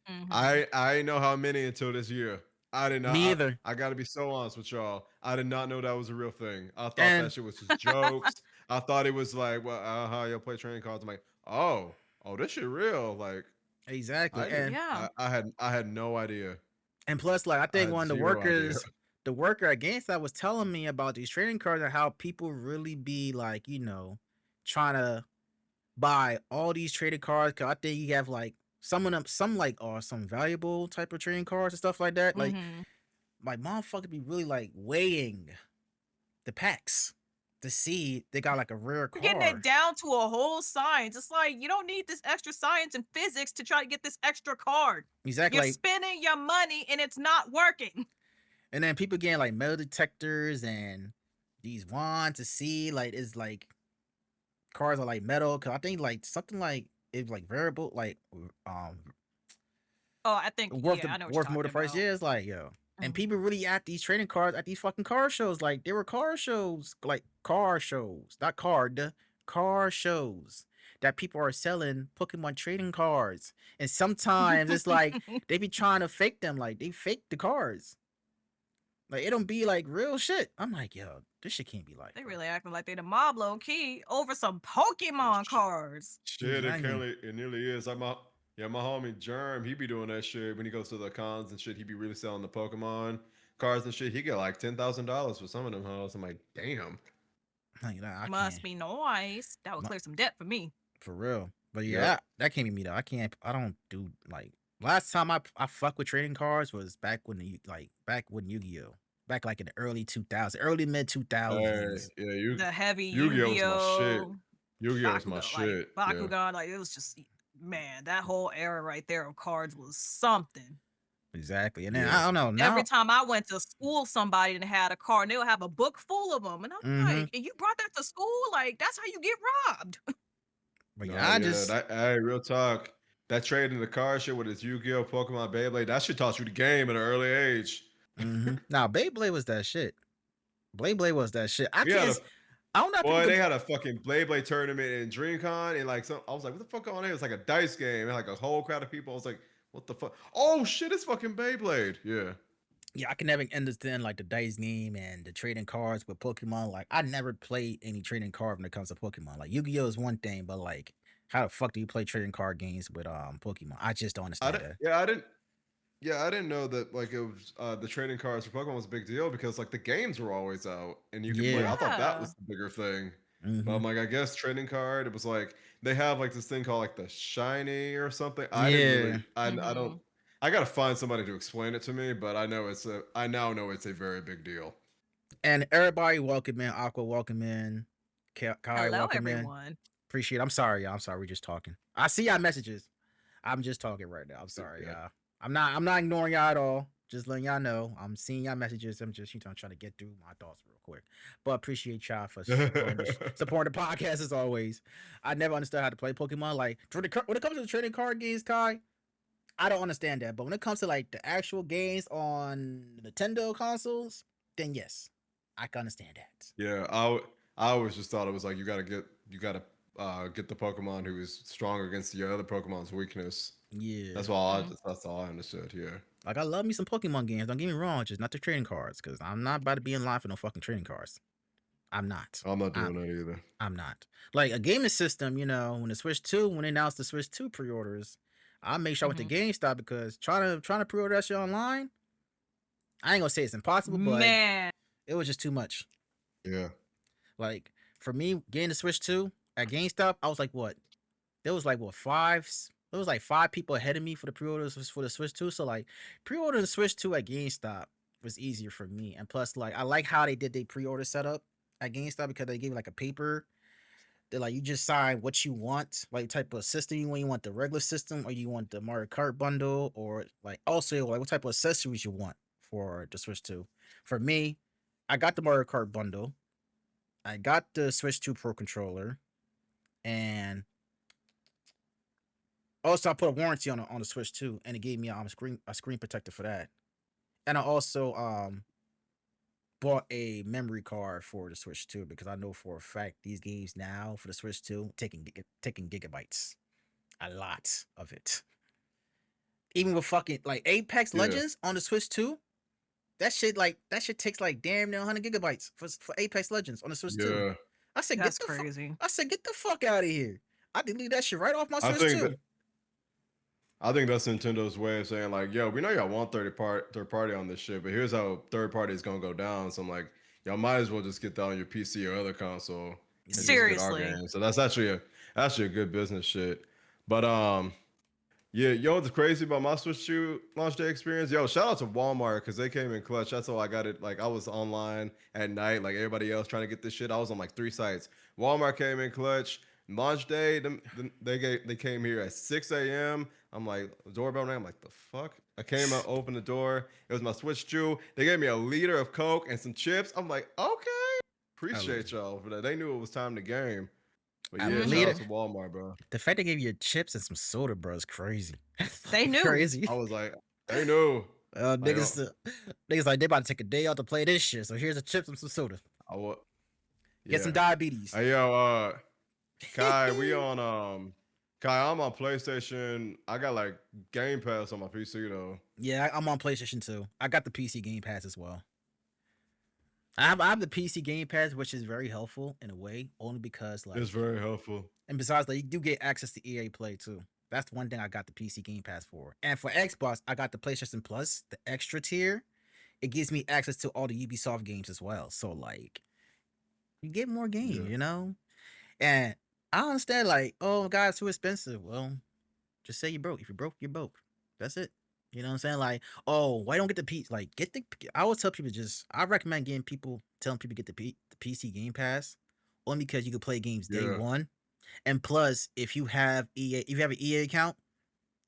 Mhm. I know how many until this year. I did not. me either. I got to be so honest with y'all. I did not know that was a real thing. I thought And that shit was just jokes. I thought it was like, well, you'll play trading cards. I'm like, oh, this shit real. Like, exactly. I And Yeah. I had no idea. plus, like, I I think had one of the zero idea. workers, the worker at GameStop was telling me about these trading cards and how people really be like, trying to buy all these trading cards. Cause I think you have like some of them, some like are some valuable type of trading cards and stuff like that. Like, Mhm. my motherfucker be really like weighing the packs to see they got like a rare You're getting it card. down to a whole science. It's like you don't need this extra science and physics to try to get this extra card. Exactly. You're Like, spending your money and it's not working. and then people getting like metal detectors and these wands to see like is like cards are like metal. Cause I think like something like it's like variable, like Oh, I think worth yeah, I know what you're worth more talking the price. about. Yeah, it's like, yo. And Mhm. people really at these trading cards at these fucking car shows. Like there were car shows, like car shows, not card, car shows that people are selling Pokemon trading cards. And sometimes it's like they be trying to fake them, like they fake the cards. Like it don't be like real shit. I'm like, yo, this shit can't be like. They Bro. really acting like they the mob low key over some Pokemon cards. Shit, Exactly. it nearly is. My homie Germ, he be doing that shit when he goes to the cons and shit. He be really selling the Pokemon cards and shit. He get like $10,000 for some of them hoes. I'm like, damn. Like, nah, I Must can't. be nice. That would My- clear some debt for me. For real. But yeah, Yep. that can't be me though. I don't do like last time I fuck with trading cards was back when back when Yu-Gi-Oh! Back like in the early 2000s, early mid 2000s. Yeah, you The heavy Yu-Gi-Oh's my shit. Yu-Gi-Oh, Yu-Gi-Oh's my Bakugan, shit. like Yeah. Bakugan, like it was just man, that whole era right there of cards was something. Exactly. And then Yeah. I don't know Every now. time I went to school, somebody that had a card, and they would have a book full of them, and I'm Mhm. like, and you brought that to school? Like that's how you get robbed. But No, yeah, I yeah, just that hey, real talk. That trade in the card shit with his Yu-Gi-Oh, Pokemon, Beyblade, that shit taught you the game at an early age. Now Beyblade was that shit. Blade was that shit. I We had can't. I don't know. If Boy, people they could, had a fucking Blade tournament in DreamCon, and like I was like, what the fuck going on? It was like a dice game, and like a whole crowd of people. I was like, what the fuck? Oh shit, it's fucking Beyblade. Yeah. Yeah, I can never understand like the dice game and the trading cards with Pokemon. Like, I never played any trading card when it comes to Pokemon. Like, Yu-Gi-Oh is one thing, but like, how the fuck do you play trading card games with Pokemon? I just don't I understand didn't. that. Yeah, I didn't. Yeah, I didn't know that like it was the trading cards for Pokemon was a big deal because like the games were always out and you could play. I Yeah. thought that Yeah. was the bigger thing. But Hmm. I'm like, I guess trading card. It was like they have like this thing called like the shiny or something. I didn't Yeah. really. I don't. Hmm. I gotta find somebody to explain it to me. But I know it's a. I now know it's a very big deal. And everybody welcome in. Aqua welcome in. Kai Hello, welcome in. everyone. Appreciate it. I'm sorry, y'all. I'm sorry. We're just talking. I see y'all messages. I'm just talking right now. I'm sorry, Yeah. y'all. I'm not ignoring y'all at all. Just letting y'all know. I'm seeing y'all messages. I'm just trying to get through my thoughts real quick. But appreciate y'all for supporting the podcast as always. I never understood how to play Pokemon. Like when it comes to the trading card games, Kai, I don't understand that. But when it comes to like the actual games on Nintendo consoles, then yes, I can understand that. Yeah, I always just thought it was like you gotta get the Pokemon who is stronger against the other Pokemon's weakness. Yeah. That's all I understood. Yeah, Like I love me some Pokemon games. Don't get me wrong, just not the trading cards, because I'm not about to be in line for no fucking trading cards. I'm not. I'm not I'm, doing that either. I'm not. Like a gaming system, when the Switch 2, when they announced the Switch 2 pre-orders, I make sure I went to Hmm. GameStop because trying to pre-order that shit online, I ain't gonna say it's impossible, but Man. it was just too much. Yeah, Like for me, getting the Switch 2 at GameStop, I was like, what? There was like what five? There was like five people ahead of me for the pre-orders for the Switch 2. So like pre-ordering the Switch 2 at GameStop was easier for me. And plus, like I like how they did their pre-order setup at GameStop because they gave you like a paper. They're like you just sign what you want, like type of system you want. You want the regular system or you want the Mario Kart bundle, or like also like what type of accessories you want for the Switch 2. For me, I got the Mario Kart bundle. I got the Switch 2 Pro controller, and also I put a warranty on the Switch too, and it gave me a screen protector for that. And I also bought a memory card for the Switch 2 because I know for a fact these games now for the Switch 2 taking gigabytes, a lot of it. Even with fucking like Apex yeah. Legends on the Switch 2, that shit takes like damn near 100 gigabytes for Apex Legends on the Switch 2. Yeah, I said That's crazy. I said get the fuck out of here. I deleted that shit right off my I Switch think that 2. I think that's Nintendo's way of saying like, yo, we know y'all want third party on this shit, but here's how third party is gonna go down. So I'm like, y'all might as well just get that on your PC or other console and just get our Seriously. game. So that's actually a good business shit. But yeah, yo, what's crazy about my Switch 2 launch day experience? Yo, shout out to Walmart because they came in clutch. That's how I got it. Like I was online at night, like everybody else trying to get this shit. I was on like 3 sites. Walmart came in clutch. Launch day, they came here at 6 a.m. I'm like, doorbell rang. I'm like, the fuck? I came out, opened the door. It was my Switch 2. They gave me a liter of Coke and some chips. I'm like, okay, appreciate y'all for that. They knew it was time to game. But A yeah, shout liter. out to Walmart, bro. The fact they gave you chips and some soda, bro, is crazy. That's They fucking knew. crazy. I was like, they knew. Like, Niggas like they about to take a day out to play this shit. So here's the chips and some soda. I was. Get some diabetes. Hey yo, Kai, Kai, I'm on PlayStation. I got like Game Pass on my PC though. Yeah, I'm on PlayStation too. I got the PC Game Pass as well. I have the PC Game Pass, which is very helpful in a way, only because like, It's very helpful. and besides, like you do get access to EA Play too. That's the one thing I got the PC Game Pass for. And for Xbox, I got the PlayStation Plus, the extra tier. It gives me access to all the Ubisoft games as well. So like, you get more games, Yeah. And I understand, like, oh god, it's too expensive. Well, just say you're broke. If you're broke, you're broke. That's it. You know what I'm saying? Like, oh, why don't get the P? Like, get the. I always tell people I recommend telling people get the PC Game Pass, only because you can play games day Yeah. one, and plus if you have if you have an EA account,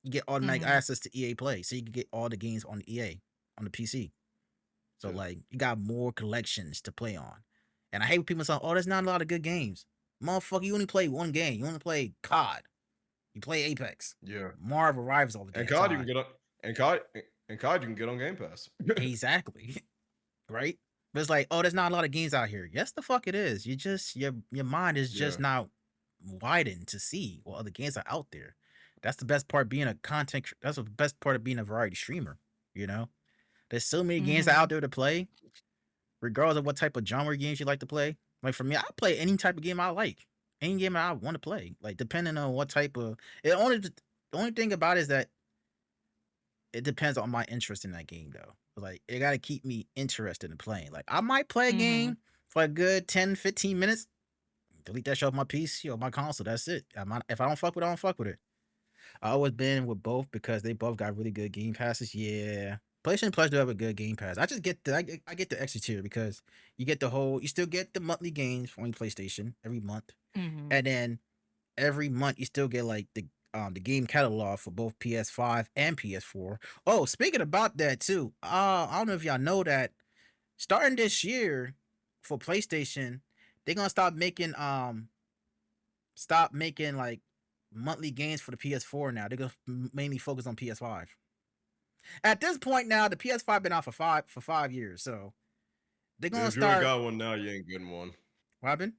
you get automatic Mhm. access to EA Play, so you can get all the games on the EA on the PC. So Yeah. like, you got more collections to play on. And I hate when people say, "Oh, there's not a lot of good games." Motherfucker, you only play one game. You only play COD. You play Apex. Yeah. Marvel Rivals all the damn And COD you time. can get on and COD you can get on Game Pass. Exactly. Right? But it's like, oh, there's not a lot of games out here. Yes, the fuck it is. You just your mind is just Yeah. not widened to see what other games are out there. That's the best part of being a that's the best part of being a variety streamer, you know? There's so many games out there to play, regardless of what type of genre games you like to play. Like for me, I play any type of game I like, any game I want to play. Like depending on what type of the only thing about it is that it depends on my interest in that game though. Like it gotta keep me interested in playing. Like I might play a game for a good 10, 15 minutes, delete that shit off my PC or my console. That's it. If I don't fuck with it, I don't fuck with it. I always been with both because they both got really good game passes. Yeah. PlayStation Plus do have a good game pass. I just get I get the extra tier because you still get the monthly games on PlayStation every month. And then every month you still get like the game catalog for both PS5 and PS4. Oh, speaking about that too, I don't know if y'all know that starting this year for PlayStation, they're gonna stop making like monthly games for the PS4 now. They're gonna mainly focus on PS5. At this point now, the PS5 been out for 5 years, so they're Dude, gonna if you ain't start. got one now, you ain't getting one. What happened?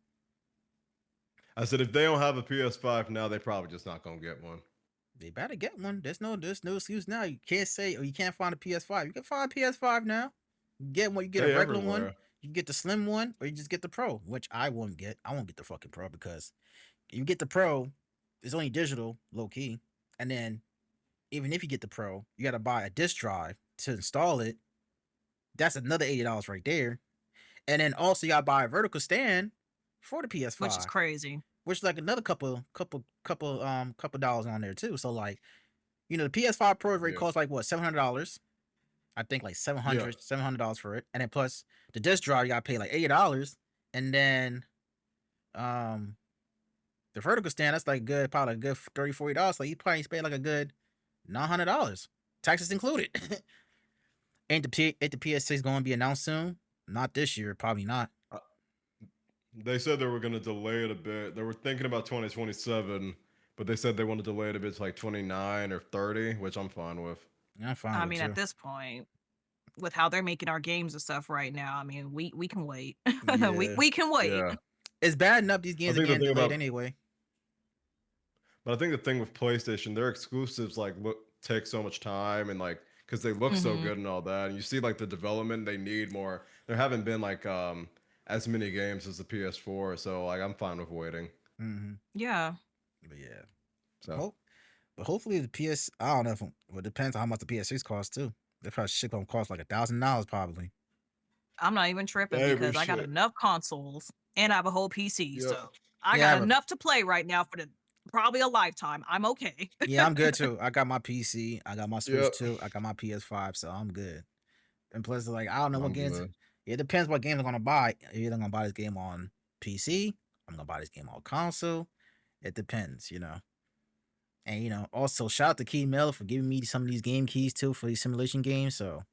I said if they don't have a PS5 now, they probably just not gonna get one. They better get one. There's no excuse now. You can't say you can't find a PS5. You can find a PS5 now. You get one. You get They a regular one. everywhere. You get the slim one, or you just get the Pro, which I won't get. I won't get the fucking Pro because you get the Pro, it's only digital, low key, and then even if you get the Pro, you got to buy a disc drive to install it. That's another $80 right there, and then also you got to buy a vertical stand for the PS5, which is crazy. which is like another couple dollars on there too. So like, the PS5 Pro rate costs like what, $700. I think like $700 for it, and then plus the disc drive you gotta pay like $80, and then the vertical stand that's like probably a good $30-$40. So you probably spend like a good $900, taxes included. Ain't the PS6 going to be announced soon? Not this year, probably not. They said they were going to delay it a bit. They were thinking about 2027, but they said they want to delay it a bit to like 29 or 30, which I'm fine with. Yeah, I'm fine. I with mean, it at too. this point, with how they're making our games and stuff right now, I mean, we can wait. Yeah. we can wait. Yeah. It's bad enough these games are think the getting thing delayed about- anyway. But I think the thing with PlayStation, their exclusives like take so much time and like because they look so good and all that, and you see like the development they need more. There haven't been like as many games as the PS4, so like I'm fine with waiting. Yeah. But yeah. So But hopefully the PS, I don't know if it depends on how much the PS6 costs too. They probably shit gonna cost like $1,000 probably. I'm not even tripping Maybe because I got shit. enough consoles and I have a whole PC. Yep. So I Yeah, got enough to play right now for probably a lifetime. I'm okay. Yeah, I'm good too. I got my PC, I got my Switch Yep. too, I got my PS5, so I'm good. And plus, like, I don't know what I'm games. good. It depends what games I'm gonna buy. You're either gonna buy this game on PC, I'm gonna buy this game on console. It depends, And also shout out to Key Miller for giving me some of these game keys too for these simulation games. So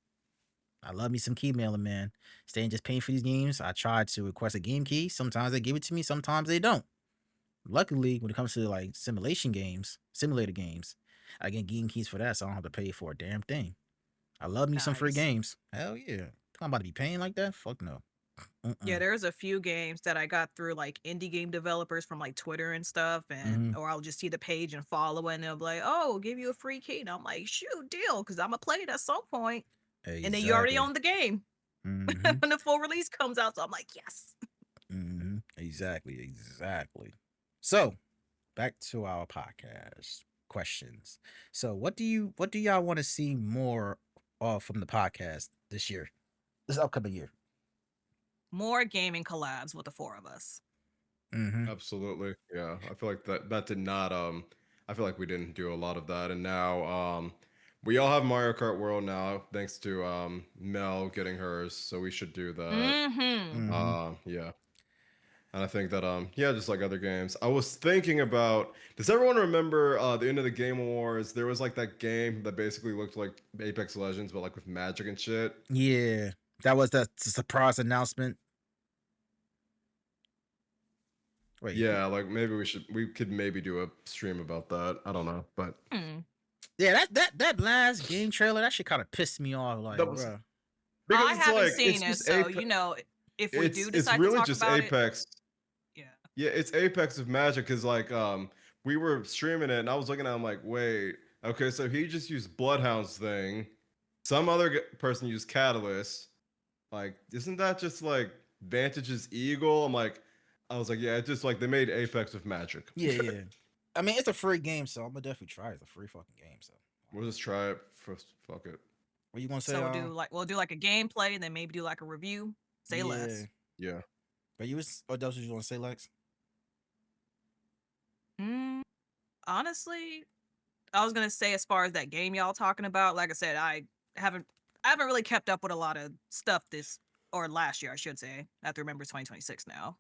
I love me some Key Miller, man. Staying just paying for these games. I try to request a game key. Sometimes they give it to me, sometimes they don't. Luckily, when it comes to like simulator games, I get game keys for that, so I don't have to pay for a damn thing. I love me some free Nice. games. Hell yeah. I'm about to be paying like that? Fuck no. Yeah, there's a few games that I got through like indie game developers from like Twitter and stuff, and or I'll just see the page and follow it, and they'll be like, "Oh, we'll give you a free key," and I'm like, "Shoot, deal," because I'm gonna play it at some point, and then you already own the game when the full release comes out. So I'm like, yes. Exactly. So, back to our podcast questions. So, what do y'all want to see more of from the podcast this upcoming year? More gaming collabs with the four of us. Absolutely. Yeah. I feel like that did not I feel like we didn't do a lot of that. And now we all have Mario Kart World now, thanks to Mel getting hers. So we should do that. Yeah. And I think that just like other games. I was thinking about, does everyone remember the end of the Game Awards? There was like that game that basically looked like Apex Legends, but like with magic and shit. Yeah. That was the surprise announcement. Wait. Yeah, like maybe we could maybe do a stream about that. I don't know, but yeah, that last game trailer, that shit kind of pissed me off. Like, bro, I haven't seen it, so if we do decide it's really to talk just about Apex. Yeah, it's Apex of Magic, because like we were streaming it and I was looking at it, I'm like, wait, okay, so he just used Bloodhound's thing some other person used Catalyst. Like, isn't that just like Vantage's Eagle? I was like, yeah, it's just like they made Apex with magic. Yeah. I mean, it's a free game, so I'm gonna definitely try it. It's a free fucking game, so We'll just try it first. Fuck it. what you gonna say? So we'll do like a gameplay, and then maybe do like a review. Say less. Yeah. But you was or else you want to say, Lex? Honestly, I was gonna say as far as that game y'all talking about, like I said, I haven't really kept up with a lot of stuff this or last year, I should say. I have to remember 2026 now.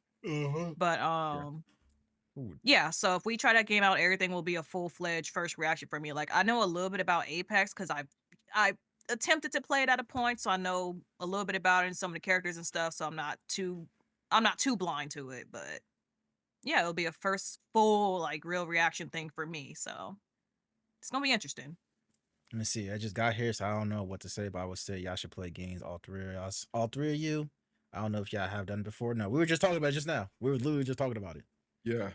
But yeah, so if we try that game out, everything will be a full-fledged first reaction for me. Like I know a little bit about Apex because I attempted to play it at a point, so I know a little bit about it and some of the characters and stuff. So I'm not too blind to it, but yeah, it'll be a first full like real reaction thing for me. So it's gonna be interesting. Let me see. I just got here, so I don't know what to say, but I would say y'all should play games. All three of us, all three of you. I don't know if y'all have done it before. No, we were just talking about it just now. We were literally just talking about it. Yeah.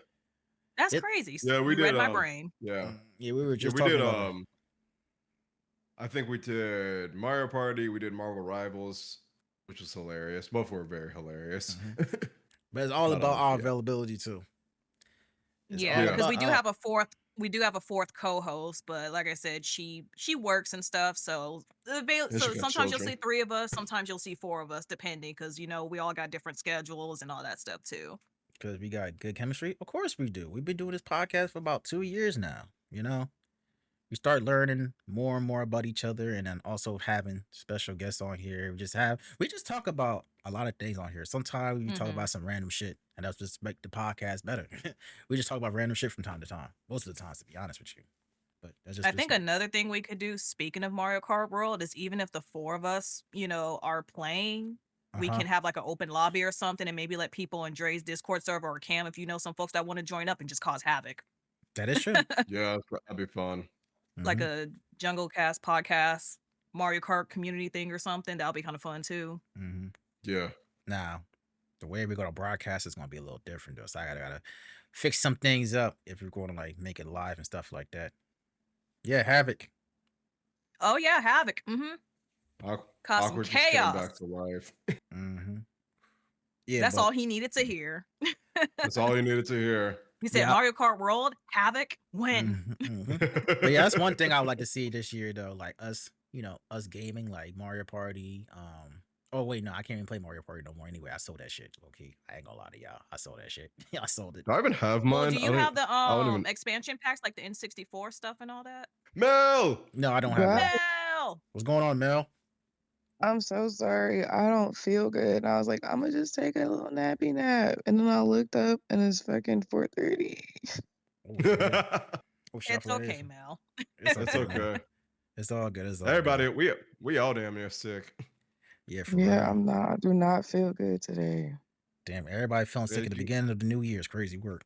That's crazy. Yeah, we You did. read my brain. Yeah. Yeah, we were just we talking did. about it. I think we did Mario Party. We did Marvel Rivals, which was hilarious. Both were very hilarious. But it's all But, about our yeah. availability too. It's Yeah, all because about we do our- have a fourth. We do have a fourth co-host, but like I said, she works and stuff. So she so got sometimes you'll children. see 3 of us, sometimes you'll see 4 of us, depending, because we all got different schedules and all that stuff too. because we got good chemistry. Of course we do. We've been doing this podcast for about 2 years now. We start learning more and more about each other, and then also having special guests on here. We just talk about a lot of things on here. Sometimes we talk about some random shit, and that's just make the podcast better. We just talk about random shit from time to time. Most of the times, to be honest with you. But that's just I think another thing we could do, speaking of Mario Kart World, is even if the 4 of us, are playing, we can have like an open lobby or something, and maybe let people in Dre's Discord server or Cam, if you know some folks that want to join up and just cause havoc. That is true. Yeah, that'd be fun. Like Mhm. a JungleCast Podcast, Mario Kart community thing or something. That'll be kind of fun too. Mhm. Yeah. Now, the way we're gonna broadcast is gonna be a little different though. So I gotta fix some things up if we're gonna like make it live and stuff like that. Yeah, Havoc. Oh yeah, havoc. Cause some Awkward just came chaos. back to life. Mm-hmm. Yeah, That's but- all he needed to hear. That's all you needed to hear. He said Yeah. Mario Kart World, havoc, win. But yeah, that's one thing I would like to see this year though. Like us, us gaming, like Mario Party. Oh wait, no, I can't even play Mario Party no more. Anyway, I sold that shit. Okay, I ain't gonna lie to y'all. I sold that shit. I sold it. Do I even have mine? Well, do you have the I don't even... expansion packs like the N64 stuff and all that? Mel! No, I don't have that. Mel! What's going on, Mel? I'm so sorry. I don't feel good. And I was like, I'm gonna just take a little nappy nap. And then I looked up and it's fucking 4:30. Oh, shit. Oh, shit, It's okay, Mel. It's It's okay. It's all good. It's all Everybody, good. we all damn near sick. Yeah, for Yeah, real. I do not feel good today. Damn, everybody feeling sick at the beginning of the new year. It's crazy work.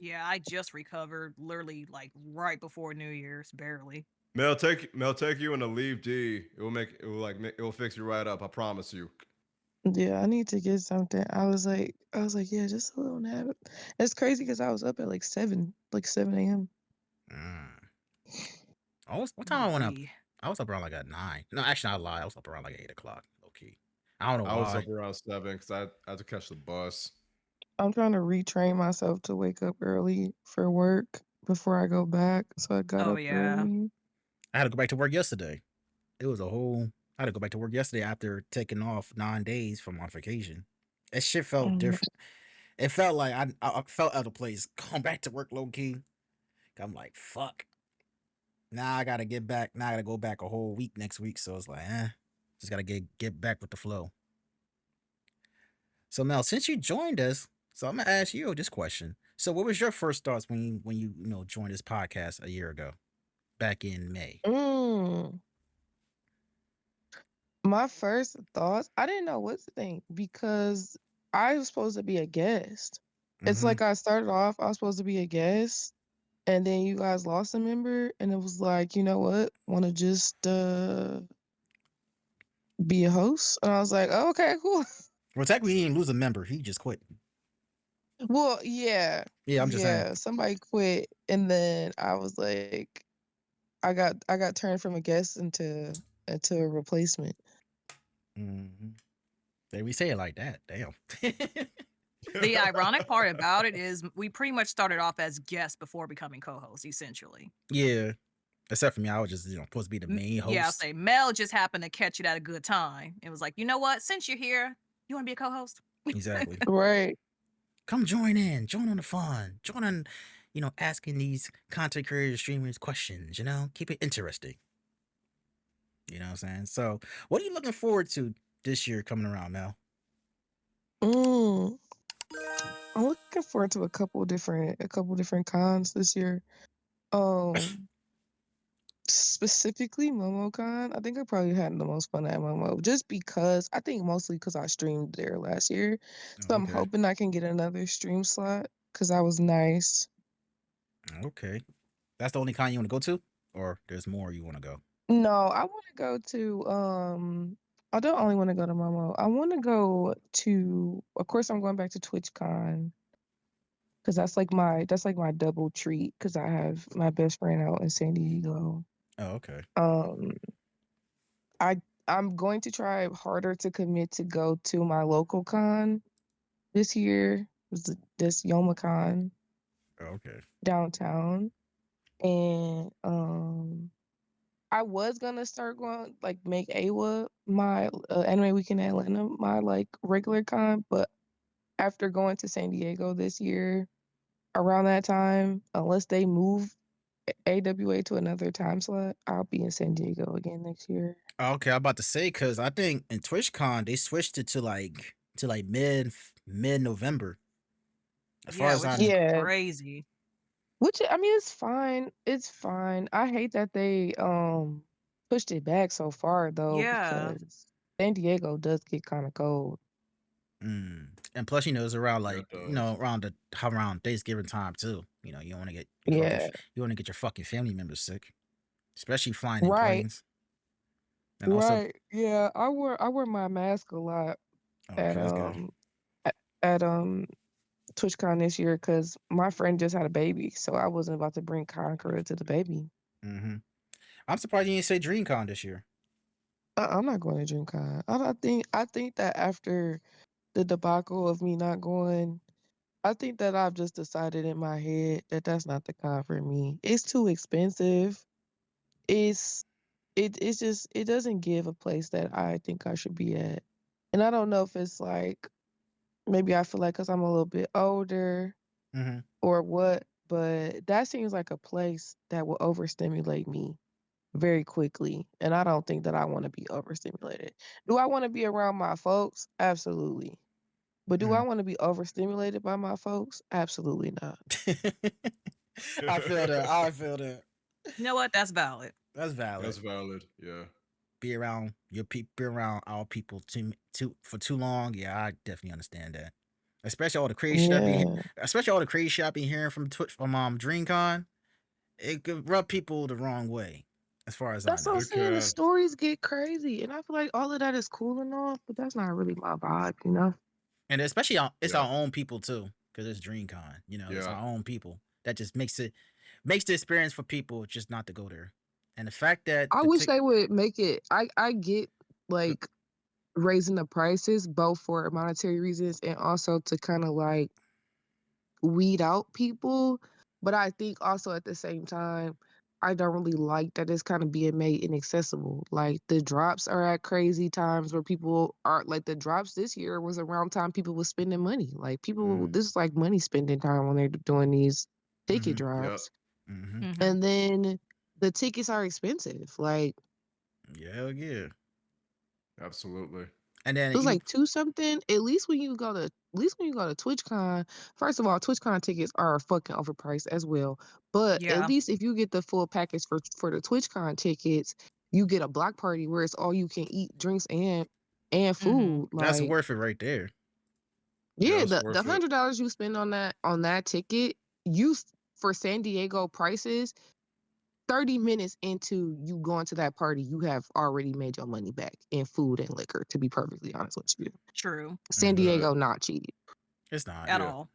Yeah, I just recovered literally like right before New Year's, barely. Mel, take you in a leave D. It will fix you right up. I promise you. Yeah, I need to get something. I was like, yeah, just a little nap. It's crazy because I was up at like 7 a.m. What time I went up? See. I was up around like at 9. No, actually, I lied. I was up around like 8 o'clock. Okay. I don't know I why. was up around 7 because I had to catch the bus. I'm trying to retrain myself to wake up early for work before I go back. So I got up early. I had to go back to work yesterday. I had to go back to work yesterday after taking off 9 days from my vacation. That shit felt different. It felt like I felt out of place. Going back to work low key. I'm like, fuck. Now I gotta get back. Now I gotta go back a whole week next week. So it's like, just gotta get back with the flow. So Mel, since you joined us, so I'm gonna ask you this question. So what was your first thoughts when you joined this podcast a year ago, back in May? My first thoughts, I didn't know what to think because I was supposed to be a guest. It's like I started off, I was supposed to be a guest, and then you guys lost a member, and it was like, you know what? Want to just be a host? And I was like, oh, okay, cool. Well, technically, he didn't lose a member. He just quit. Well, yeah. Yeah, I'm just saying. Somebody quit, and then I was like, I got turned from a guest into to a replacement. Mm-hmm. We say it like that. Damn. The ironic part about it is we pretty much started off as guests before becoming co-hosts, essentially. Yeah. Except for me, I was just supposed to be the main host. Yeah, I'll say Mel just happened to catch it at a good time. It was like, you know what? Since you're here, you want to be a co-host? Exactly. Right. Come join in. Join on the fun. Join on, asking these content creators, streamers questions. Keep it interesting. You know what I'm saying? So, what are you looking forward to this year coming around, Mel? I'm looking forward to a couple different cons this year. Specifically MomoCon. I think I probably had the most fun at Momo just because I think mostly because I streamed there last year. So I'm Okay. hoping I can get another stream slot because that was nice. Okay. That's the only con you want to go to? Or there's more you want to go? No, I want to go to I don't only want to go to Momo. I want to go to, of course I'm going back to TwitchCon because that's like my double treat because I have my best friend out in San Diego. Oh, okay. I'm going to try harder to commit to go to my local con this year. This YomaCon Oh, okay. downtown, and I was gonna start going make AWA my Anime Weekend in Atlanta my regular con, but after going to San Diego this year around that time, unless they move AWA to another time slot, I'll be in San Diego again next year. Okay, I'm about to say because I think in TwitchCon they switched it to mid November. As far Yeah, as which I is know. Yeah, crazy. which I mean, it's fine. It's fine. I hate that they pushed it back so far though, Yeah. because San Diego does get kind of cold. And plus, it's around Yeah, it does. around Thanksgiving time too. You don't want to get Yeah, your fucking family members sick, especially flying in right, planes. And also, right. Yeah, I wear my mask a lot at okay, that's good. at, at TwitchCon this year because my friend just had a baby, so I wasn't about to bring Conqueror to the baby. Mm-hmm. I'm surprised you didn't say DreamCon this year. I'm not going to DreamCon. I think that after the debacle of me not going, I think that I've just decided in my head that that's not the con for me. It's too expensive. It's it's just it doesn't give a place that I think I should be at. And I don't know if it's maybe I feel like cuz I'm a little bit older Mm-hmm. or what, but that seems like a place that will overstimulate me very quickly, and I don't think that I want to be overstimulated. Do I want to be around my folks? Absolutely. But do I want to be overstimulated by my folks? Absolutely not. I feel that. I feel that. You know what? That's valid. That's valid. That's valid. Yeah. Be around your people, be around our people for too long. Yeah, I definitely understand that. Especially all the crazy shit Yeah. especially all the crazy shit I be hearing from DreamCon. It could rub people the wrong way, as far as I That's what know. I'm It saying. The can. stories get crazy. And I feel like all of that is cool and all, but that's not really my vibe, you know? And especially it's Yeah. our own people too, because it's DreamCon. It's Yeah. our own people. That just makes the experience for people just not to go there. And the fact that I the wish tick they would make it. I get like raising the prices both for monetary reasons and also to kind of weed out people. But I think also at the same time, I don't really like that it's kind of being made inaccessible. Like the drops are at crazy times where people are like the drops this year was around time people was spending money. Like people, this is like money spending time when they're doing these ticket Mhm. Yep. drops. Mm-hmm. Mhm. And then the tickets are expensive. Like Yeah, yeah. Absolutely. And then it was you like two something. At least when you go to TwitchCon, first of all, TwitchCon tickets are fucking overpriced as well. But at Yeah. least if you get the full package for the TwitchCon tickets, you get a block party where it's all you can eat, drinks and food. that's Like worth it right there. Yeah, yeah, it's the worth it. $100 you spend on that ticket, for San Diego prices, 30 minutes into you going to that party, you have already made your money back in food and liquor, to be perfectly honest with you. True. San Mhm. Diego not cheap. It's not. At Yeah. all.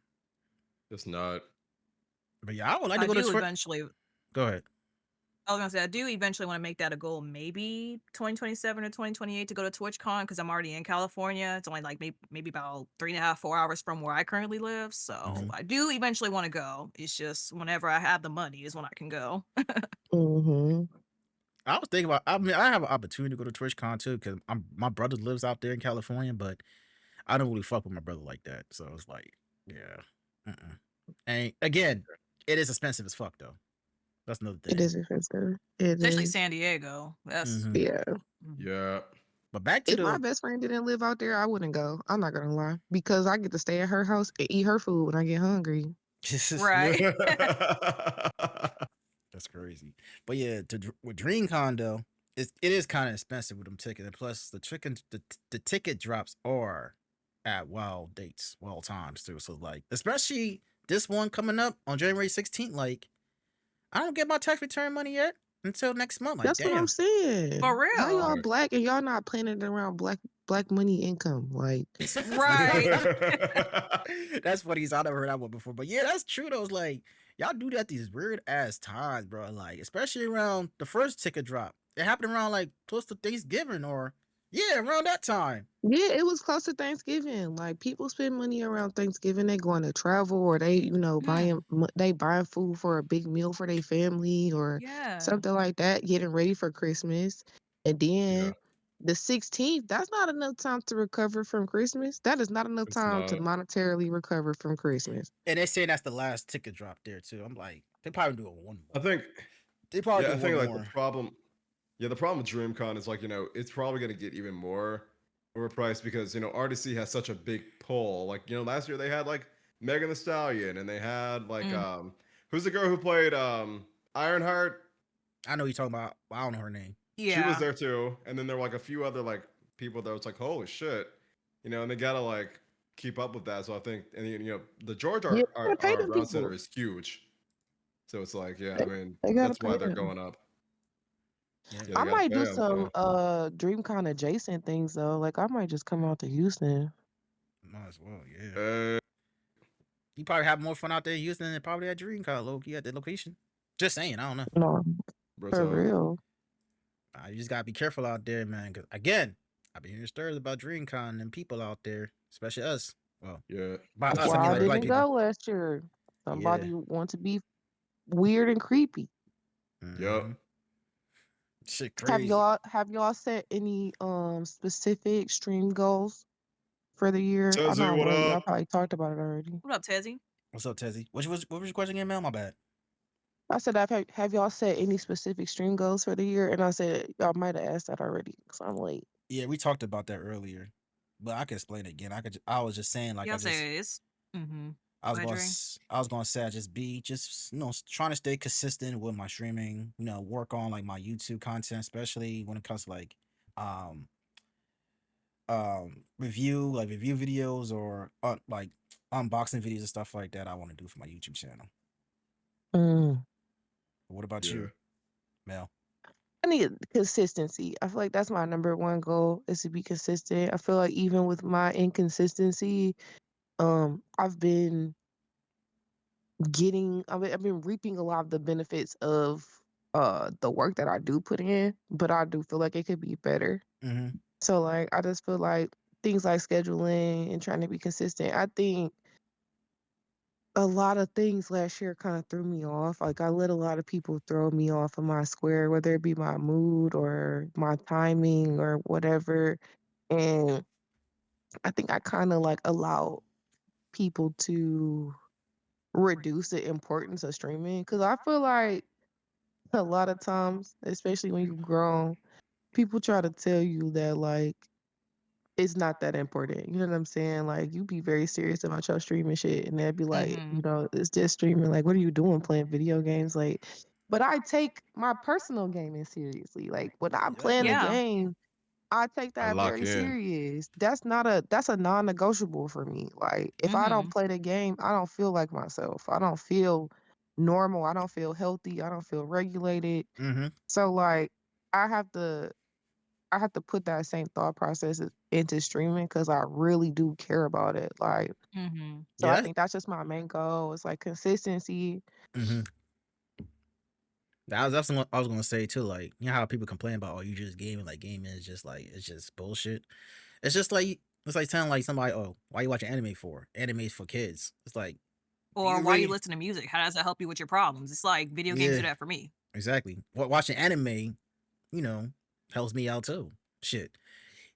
It's not. But yeah, I would like to I go to do Twitch. eventually. Go ahead. I was gonna say I do eventually want to make that a goal, maybe 2027 or 2028 to go to TwitchCon because I'm already in California. It's only like maybe about 3.5, 4 hours from where I currently live. So I do eventually want to go. It's just whenever I have the money is when I can go. Mm-hmm. I was thinking about. I mean, I have an opportunity to go to TwitchCon too because my brother lives out there in California, but I don't really fuck with my brother like that. So it's like, yeah, and again, it is expensive as fuck though. That's another It thing. is expensive. It Especially is. San Diego. That's Yeah. Yeah. But back to If my the best friend didn't live out there, I wouldn't go. I'm not gonna lie because I get to stay at her house and eat her food when I get hungry. right. That's crazy. But yeah, with DreamCon though, it is kind of expensive with them tickets, and plus the ticket drops are at wild dates, wild times too. So like, especially this one coming up on January 16th, like I don't get my tax return money yet until next month. Like, That's what I'm damn. saying. For How y'all real. black and y'all not planning around black money income? Like, Right. That's funny. I never heard that one before. But yeah, that's true though. It's like y'all do that these weird ass times, bro. Like, especially around the first ticket drop. It happened around like close to Thanksgiving or around that time. yeah, it was close to Thanksgiving. Like people spend money around Thanksgiving. They going to travel or they, Mm, buying food for a big meal for their family or yeah. something like that, getting ready for Christmas. And Yeah. then the 16th, that's not enough time to recover from Christmas. That is not enough It's time to not. monetarily recover from Christmas. And they say that's the last ticket drop there too. I'm like, they probably do one I more. think. They probably Yeah, I do think one like the more. problem. Yeah, the problem with DreamCon is like it's probably gonna get even more overpriced because RDC has such a big pull. Like last year they had like Megan Thee Stallion and they had like Mm. who's the girl who played Ironheart? I know you're talking about. I don't know her name. She was Yeah. there too, and then there were like a few other like people that was like holy shit, and they gotta like keep up with that. So I think the George Yeah, they our, gotta pay our them Brown Center people. is huge, so it's like yeah, They, I mean they gotta that's why pay they're them. going up. Yeah. Yeah, I they gotta might pay do them. some So DreamCon adjacent things though. Like I might just come out to Houston. Might as well. Yeah. uh, You probably have more fun out there in Houston than probably at DreamCon, low key at the location. Just saying, I don't know. No, bro, for so real. You just gotta be careful out there, man. Cause again, I've been hearing stories about DreamCon and people out there, especially us. Well, yeah, by That's us, I why mean I like black didn't people. go last year. Yeah. Somebody want to be weird and creepy. yep. Mm-hmm. Shit, Have crazy. y'all set any specific stream goals for the year? I Tezzy, know what y'all up? probably talked about it already. What up, Tezzy? What's up, Tezzy? What was your question again, man? My bad. I said, have y'all set any specific stream goals for the year? And I said y'all might have asked that already because I'm late. Yeah, we talked about that earlier, but I can explain it again. I was just saying like Y'all say it's. Mm-hmm. I Go was ahead, going Dre. I was going to say I just trying to stay consistent with my streaming, work on like my YouTube content, especially when it comes to like um review videos or like unboxing videos and stuff like that I want to do for my YouTube channel. Mm. What about Yeah. you, Mel? I need consistency. I feel like that's my number one goal is to be consistent. I feel like even with my inconsistency, I've been I've been reaping a lot of the benefits of the work that I do put in, but I do feel like it could be better. Mm-hmm. So like I just feel like things like scheduling and trying to be consistent. I think a lot of things last year kind of threw me off. Like I let a lot of people throw me off of my square, whether it be my mood or my timing or whatever. And I think I kind of like allowed people to reduce the importance of streaming because I feel like a lot of times, especially when you've grown, people try to tell you that like it's not that important. You know what I'm saying? Like you be very serious about your streaming shit and they'd be like, Mm-hmm. it's just streaming. Like, what are you doing playing video games? Like, but I take my personal gaming seriously. Like when I'm Yep. playing a Yeah. game, I take I that lock very in. serious. That's a non-negotiable for me. Like if I Mm-hmm. don't play the game, I don't feel like myself. I don't feel normal. I don't feel healthy. I don't feel regulated. Mm-hmm. So like I have to I have to put that same thought process into streaming because I really do care about it. Like Mm-hmm. so I Yeah. think that's just my main goal. It's like consistency. Mm-hmm. That's what I was gonna say too. Like, you know how people complain about, oh, you just gaming. Like, gaming is just like, it's just bullshit. It's just like, it's like telling like somebody, oh, why you watching anime for? Anime's for kids. It's like, do Or you why you really? listen to music? How does that help you with your problems? It's like video games Yeah, do that for me. exactly. Watching anime, you know, helps me out too. Shit.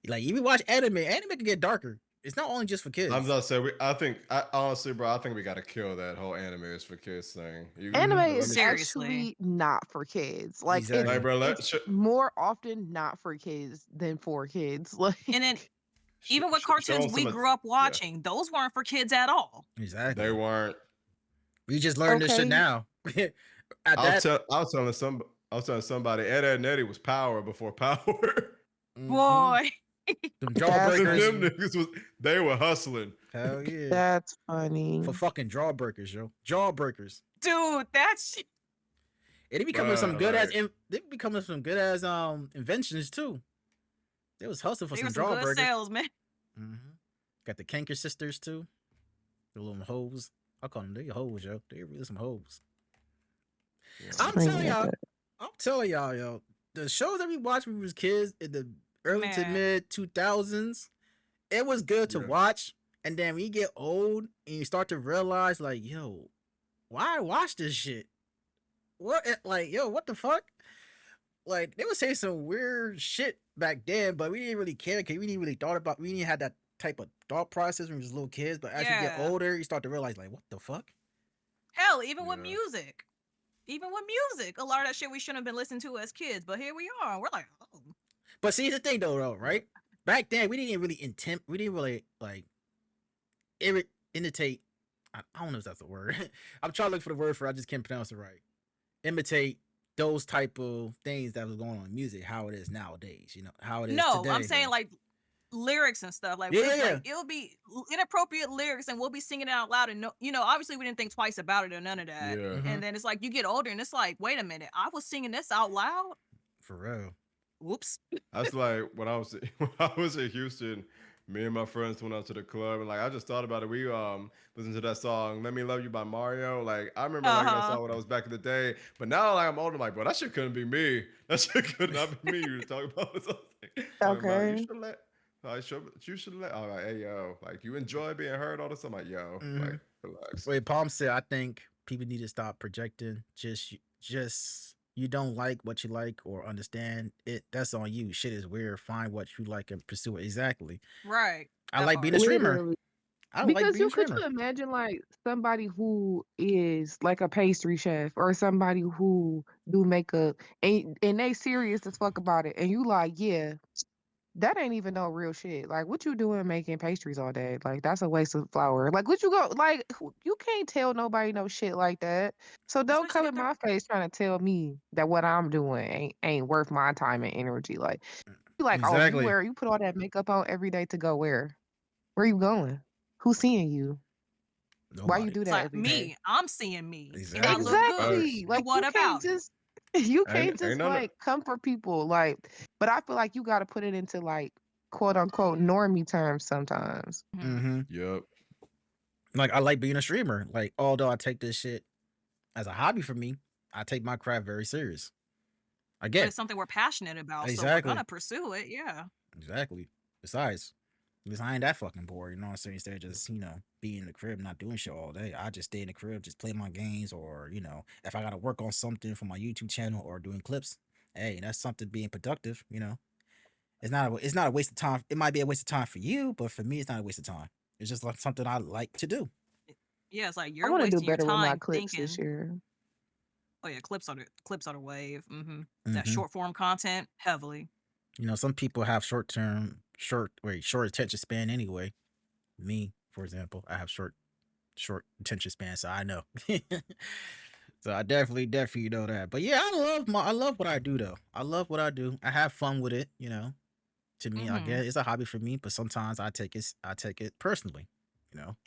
Like, if you watch anime can get darker. It's not only just for I'm kids. just saying. Honestly, bro, I think we gotta kill that whole anime is for kids thing. Anime Mhm. is Seriously. actually not for kids. Like like, Exactly. bro, it's more often not for kids than for kids. And then Like even with show cartoons them we some. grew up Yeah, watching, those weren't for kids at all. they Exactly. weren't. We just learned this shit okay, now. At I was that. telling somebody Ed, Ed and Eddie was power before power. Mhm. Boy. Them that's jawbreakers. Them niggas they were hustling. Hell yeah. that's funny. For fucking jawbreakers, yo. Jawbreakers. Dude, that's And they becoming some Bruh, good like, they becoming some good as inventions too. They was hustling for they some were some good jawbreakers. salesmen. Mm-hmm. Got the Kanker sisters too. The little hoes. I call them they hoes, yo. They really some hoes. I'm telling y'all, yo. The shows that we watched when we was kids in the early to Man. mid 2000s, it was good to Yeah. watch. And then when you get old and you start to realize, like, yo, why I watch this shit? What, like, yo, what the fuck? Like, they would say some weird shit back then, but we didn't really care because we didn't really we didn't have that type of thought process when we was little kids. But as you get Yeah. older, you start to realize, like, what the fuck? Hell, even with Yeah. music. Even with music. A lot of that shit we shouldn't have been listening to as kids, but here we are. We're like, oh. But see, here's the thing, though, right? Back then, we didn't really like imitate. I don't know if that's a word. I'm trying to look for the word for it, I just can't pronounce it right. Imitate those type of things that was going on in music, how it is nowadays, you know, how it is No, today. I'm saying like lyrics and stuff. Like, Yeah, yeah. like it'll be inappropriate lyrics and we'll be singing it out loud and no, obviously we didn't think twice about it or none of that. Yeah. Mhm. And then it's like you get older and it's like, wait a minute, I was singing this out loud. For real. Whoops. That's like when I was when I was in Houston, me and my friends went out to the club and like I just thought about it. We listened to that song "Let Me Love You" by Mario. Like I remember liking that song when I was back in the day, but now like I'm older, I'm like, bro, that shit couldn't be me. That shit could not be me. You were talking about this. Okay. You should let. I'm like, hey yo, like you enjoy being heard all this. I'm like, yo, like relax. Wait, Palm said, I think people need to stop projecting. Just you don't like what you like or understand it. That's on you. Shit is weird. Find what you like and pursue it. Exactly. Right. I That like being a part. streamer. Literally. I like Because being a could streamer. you imagine like somebody who is like a pastry chef or somebody who do makeup and they serious as fuck about it and you like, yeah, that ain't even no real shit. Like what you doing making pastries all day? Like that's a waste of flour. Like what you go like you can't tell nobody no shit like that. So don't Especially come if in they're my face trying to tell me that what I'm doing ain't worth my time and energy. Like you like, oh, Exactly. you put all that makeup on every day to go where? Where you going? Who's seeing you? Why you Nobody. do it's that like every day? me, I'm seeing me. And I Exactly. look good. Exactly. And Like what you can't about it? just you can't Ain't just none of like comfort people. Like, but I feel like you got to put it into like quote unquote normie terms sometimes. Mm-hmm. Yep. Like I like being a streamer. Like although I take this shit as a hobby for me, I take my craft very serious. I But get it's something we're passionate about, so we're exactly. gonna pursue it. Yeah. Exactly. Besides, because I ain't that fucking bored, you know what I'm saying? Instead of just, being in the crib, not doing shit all day. I just stay in the crib, just play my games, or, if I gotta work on something for my YouTube channel or doing clips, hey, that's something being productive, It's not a waste of time. It might be a waste of time for you, but for me, it's not a waste of time. It's just like something I like to do. Yeah, it's like I you're want to do wasting your better with my time clips this thinking, year. oh yeah, clips are the wave. That Mhm. short form content, heavily. Some people have short attention span anyway. Me, for example, I have short attention span, so I know. So I definitely know that. But yeah, I love what I do though. I love what I do. I have fun with it, To me, I hmm guess it's a hobby for me, but sometimes I take it personally,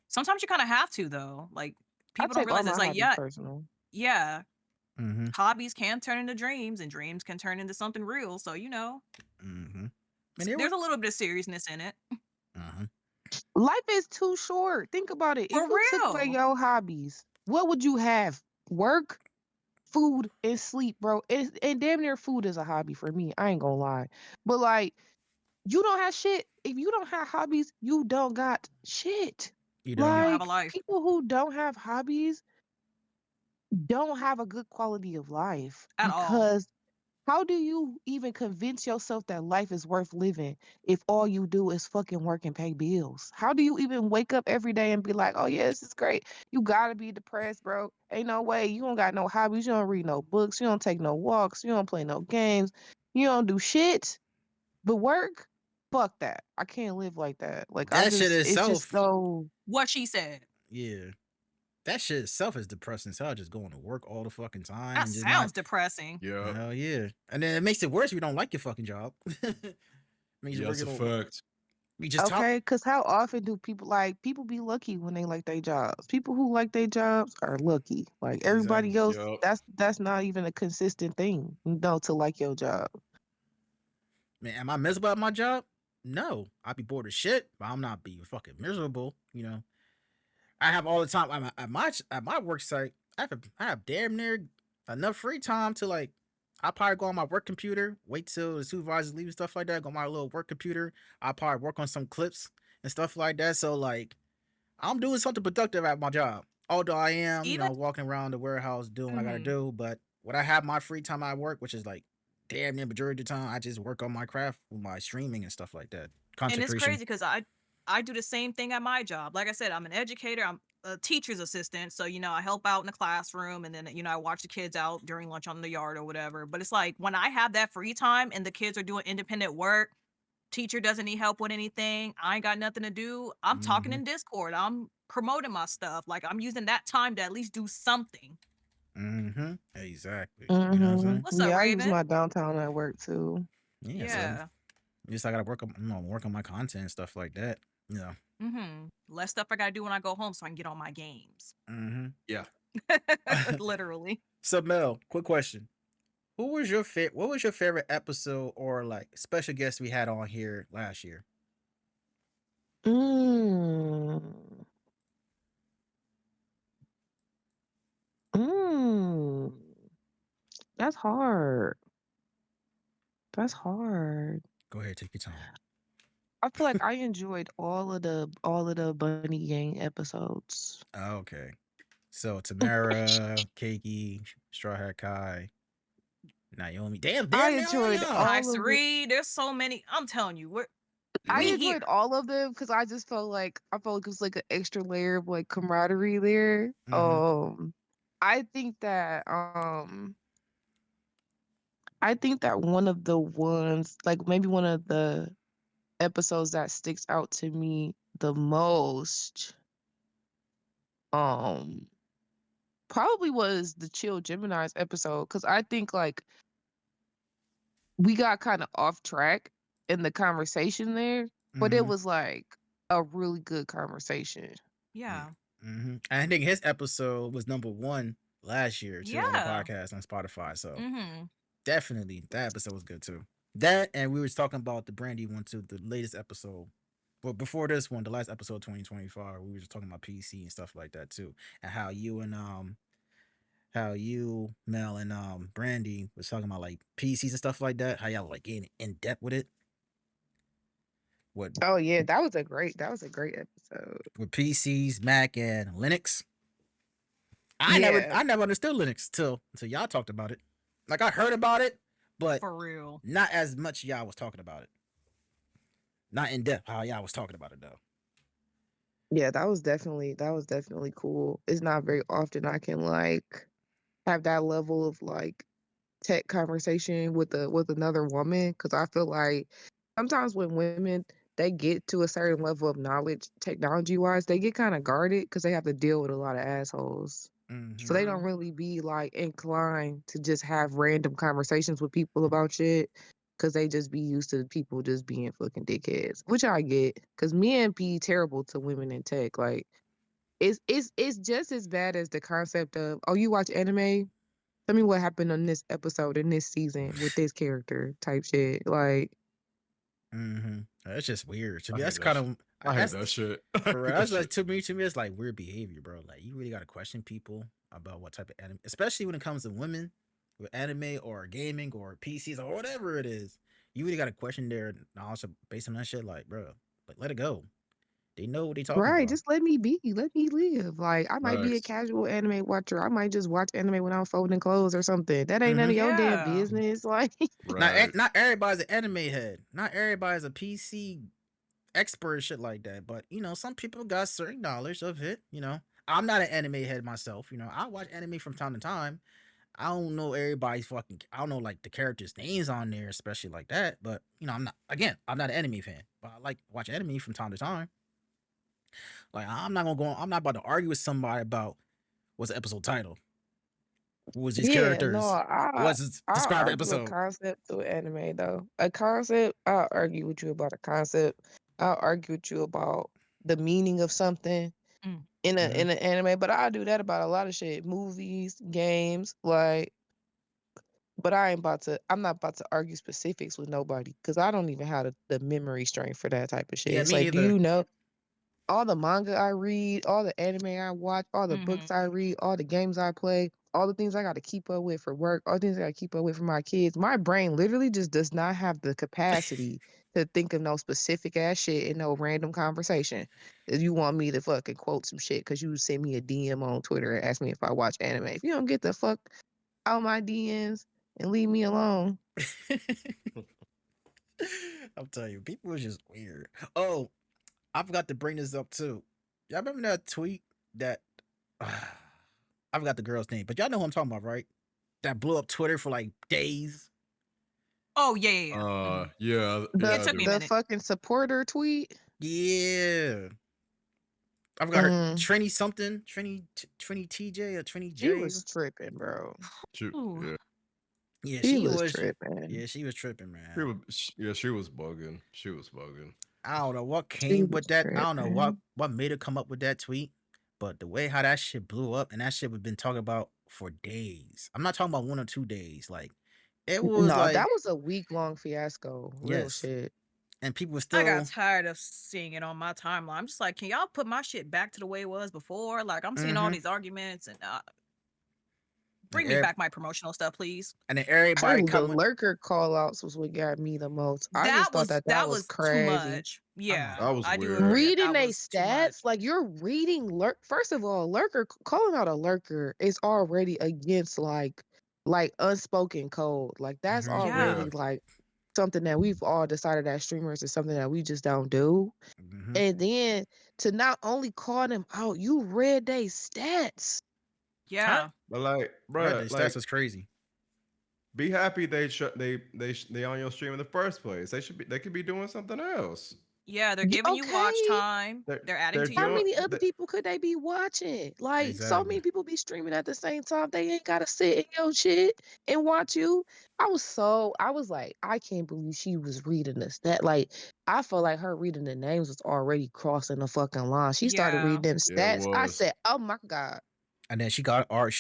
Sometimes you kind of have to though. Like I people don't take all realize it's my like, hobbies personal. yeah, Mm-hmm. hobbies can turn into dreams, and dreams can turn into something real. So Mm-hmm. there's a little bit of seriousness in it. Uh-huh. Life is too short. Think about it. For If you took away real. your hobbies, what would you have? Work? food and sleep, bro. And damn near food is a hobby for me. I ain't gonna lie. But like, you don't have shit. If you don't have hobbies, you don't got shit. You You don't. don't have a Like, life people who don't have hobbies don't have a good quality of life, at all. because how do you even convince yourself that life is worth living if all you do is fucking work and pay bills? How do you even wake up every day and be like, oh yeah, this is great? You gotta be depressed, bro. Ain't no way. You don't got no hobbies. You don't read no books. You don't take no walks. You don't play no games. You don't do shit but work. Fuck that. I can't live like that. Like, That shit it's just itself, so. What she said. yeah. That shit itself is depressing as hell. Just going to work all the fucking time That and just sounds not. depressing. Yeah, Hell yeah. And then it makes it worse if you don't like your fucking job. Makes you yeah, work that's a it all. fact. We just talk. Okay, because how often do people be lucky when they like their jobs? People who like their jobs are lucky. Like Exactly. everybody else, Yep. that's not even a consistent thing, to like your job. Man, am I miserable at my job? No. I'd be bored as shit, but I'm not being fucking miserable, you know. I have all the time at my work site. I have damn near enough free time to like. I probably go on my work computer, wait till the supervisors leave and stuff like that. Go on my little work computer. I probably work on some clips and stuff like that. So like, I'm doing something productive at my job. Although I am, Even walking around the warehouse doing what I gotta hmm do. But when I have my free time at work, which is like damn near majority of the time, I just work on my craft with my streaming and stuff like that. and Content it's creation. crazy because I do the same thing at my job. Like I said, I'm an educator. I'm a teacher's assistant. So, I help out in the classroom and then, I watch the kids out during lunch on the yard or whatever. But it's like when I have that free time and the kids are doing independent work, teacher doesn't need help with anything. I ain't got nothing to do. I'm talking Mm-hmm. in Discord. I'm promoting my stuff. Like I'm using that time to at least do something. Mm-hmm. Exactly. You know what I'm Hmm. saying? What's up, Yeah, I use Raven? my downtown at work too. Yeah. So Yeah. just I gotta work on work on my content and stuff like that. You know. Less stuff I gotta do when I go home so I can get on my games. Mm-hmm. Yeah. Literally. So Mel, quick question. What was your favorite episode or like special guest we had on here last year? Mm. Mm. That's hard. That's hard. Go ahead, take your time. I feel like I enjoyed all of the Bunny Gang episodes. Okay. So Tamara, Keiki, Straw Hat Kai, Naomi. I Damn near all enjoyed y'all. Nice all to of it. read. There's so many. I'm telling you, I we Yep. here. enjoyed all of them because I felt like it was like an extra layer of like camaraderie there. Mm-hmm. I think that one of the ones, like maybe one of the episodes that sticks out to me the most um probably was the Chill Gemini's episode, because I think like we got kind of off track in the conversation there, but it Mm-hmm. was like a really good conversation. Yeah. Yeah. Mm-hmm. I think his episode was number 1 last year too on the Yeah. podcast on Spotify. So Mm-hmm. definitely that episode was good too. That and we was talking about the Brandy one too, the latest episode. But before this one, the last episode 2025, we were just talking about PC and stuff like that too. And how you, Mel, and Brandy was talking about like PCs and stuff like that. How y'all like in depth with it. What Oh yeah, that was a great episode. with PCs, Mac, and Linux. Yeah. I never understood Linux till y'all talked about it. Like I heard about it, but For real. not as much y'all was talking about it. Not in depth how y'all was talking about it though. Yeah, that was definitely cool. It's not very often I can like have that level of like tech conversation with another woman, because I feel like sometimes when women they get to a certain level of knowledge technology wise, they get kind of guarded because they have to deal with a lot of assholes. So Mm-hmm. they don't True. really be like inclined to just have random conversations with people about shit, because they just be used to people just being fucking dickheads, which I get, because men be terrible to women in tech. Like it's just as bad as the concept of, oh, you watch anime? Tell me what happened on this episode in this season with this character type shit. Like, Mm-hmm. That's just weird to I me. hate That's that kind shit. of I hate That's that shit. for real. That's like to me, it's like weird behavior, bro. Like you really gotta question people about what type of anime, especially when it comes to women with anime or gaming or PCs or whatever it is. You really gotta question their knowledge based on that shit. Like, bro, like let it go. They know what they talking Right, about. just let me be. Let me live. Like I might be a Facts. casual anime watcher. I might just watch anime when I'm folding clothes or something. That ain't none Mm-hmm. of your damn Yeah. business. Like Right. Not everybody's an anime head. Not everybody's a PC expert and shit like that. But some people got certain knowledge of it. I'm not an anime head myself. I watch anime from time to time. I don't know everybody's fucking. I don't know like the characters' names on there, especially like that. But I'm not. Again, I'm not an anime fan, but I like watch anime from time to time. Like I'm not gonna go. I'm not about to argue with somebody about what's the episode title. Who was these yeah, no, characters? What's it I describe the argue a episode? concept through anime though. A concept, I'll argue with you about a concept. I'll argue with you about the meaning of something Mm. Mm-hmm. in an anime, but I do that about a lot of shit. Movies, games, like but I'm not about to argue specifics with nobody because I don't even have the memory strength for that type of shit. Yeah, It's me like, do either. you know all the manga I read, all the anime I watch, all the Mm-hmm. books I read, all the games I play, all the things I got to keep up with for work, all the things I got to keep up with for my kids? My brain literally just does not have the capacity to think of no specific ass shit in no random conversation. If you want me to fucking quote some shit because you send me a DM on Twitter and ask me if I watch anime. If you don't get the fuck out my DMs and leave me alone. I'm telling you, people are just weird. Oh, I forgot to bring this up too. Y'all remember that tweet that I forgot the girl's name, but y'all know who I'm talking about, right? That blew up Twitter for like days. Oh yeah. Mhm. Yeah, It yeah, I took me a do. The minute. fucking supporter tweet. Yeah. I forgot her Mm, Trini something. Trini TJ or Trini she J. was tripping, bro. Shoot, Ooh. yeah. Yeah, She she was was. tripping. Yeah, she was tripping, She man. was, yeah, she was bugging. She was bugging. I don't know what She came was with that. I don't know tripping. what made her come up with that tweet, but the way how that shit blew up and that shit we've been talking about for days. I'm not talking about 1 or 2 days. Like it was No, that like was a week-long fiasco. Real yes, shit. and people were I got still. tired of seeing it on my timeline. I'm just like, can y'all put my shit back to the way it was before? Like, I'm seeing all Mm-hmm. these arguments and And, bring me back my promotional stuff, please. and then I everybody think the coming. lurker call-outs was what got me the most. I That just thought was that that was was too crazy. much. I'm like, Yeah, That was I do weird. agree that Reading that they was too much. stats, like you're reading first of all, calling out a lurker is already against like unspoken code. Like that's mm-hmm, Yeah, Yeah. already like something that we've all decided as streamers is something that we just don't do. mm-hmm. And then to not only call them out, you read they stats. Huh? yeah, But like, Right, bruh, the stats like, was crazy. be happy they on your stream in the first place. They could be doing something else. yeah. They're giving you watch Okay. time. They're adding They're to How your. doing many other the, people could they be watching? Like, so many Exactly. people be streaming at the same time. They ain't gotta sit in your shit and watch you. I was like, I can't believe she was reading this. That like, I felt like her reading the names was already crossing the fucking line. She started Yeah, reading them yeah, it stats. I was. said, oh my God. And then she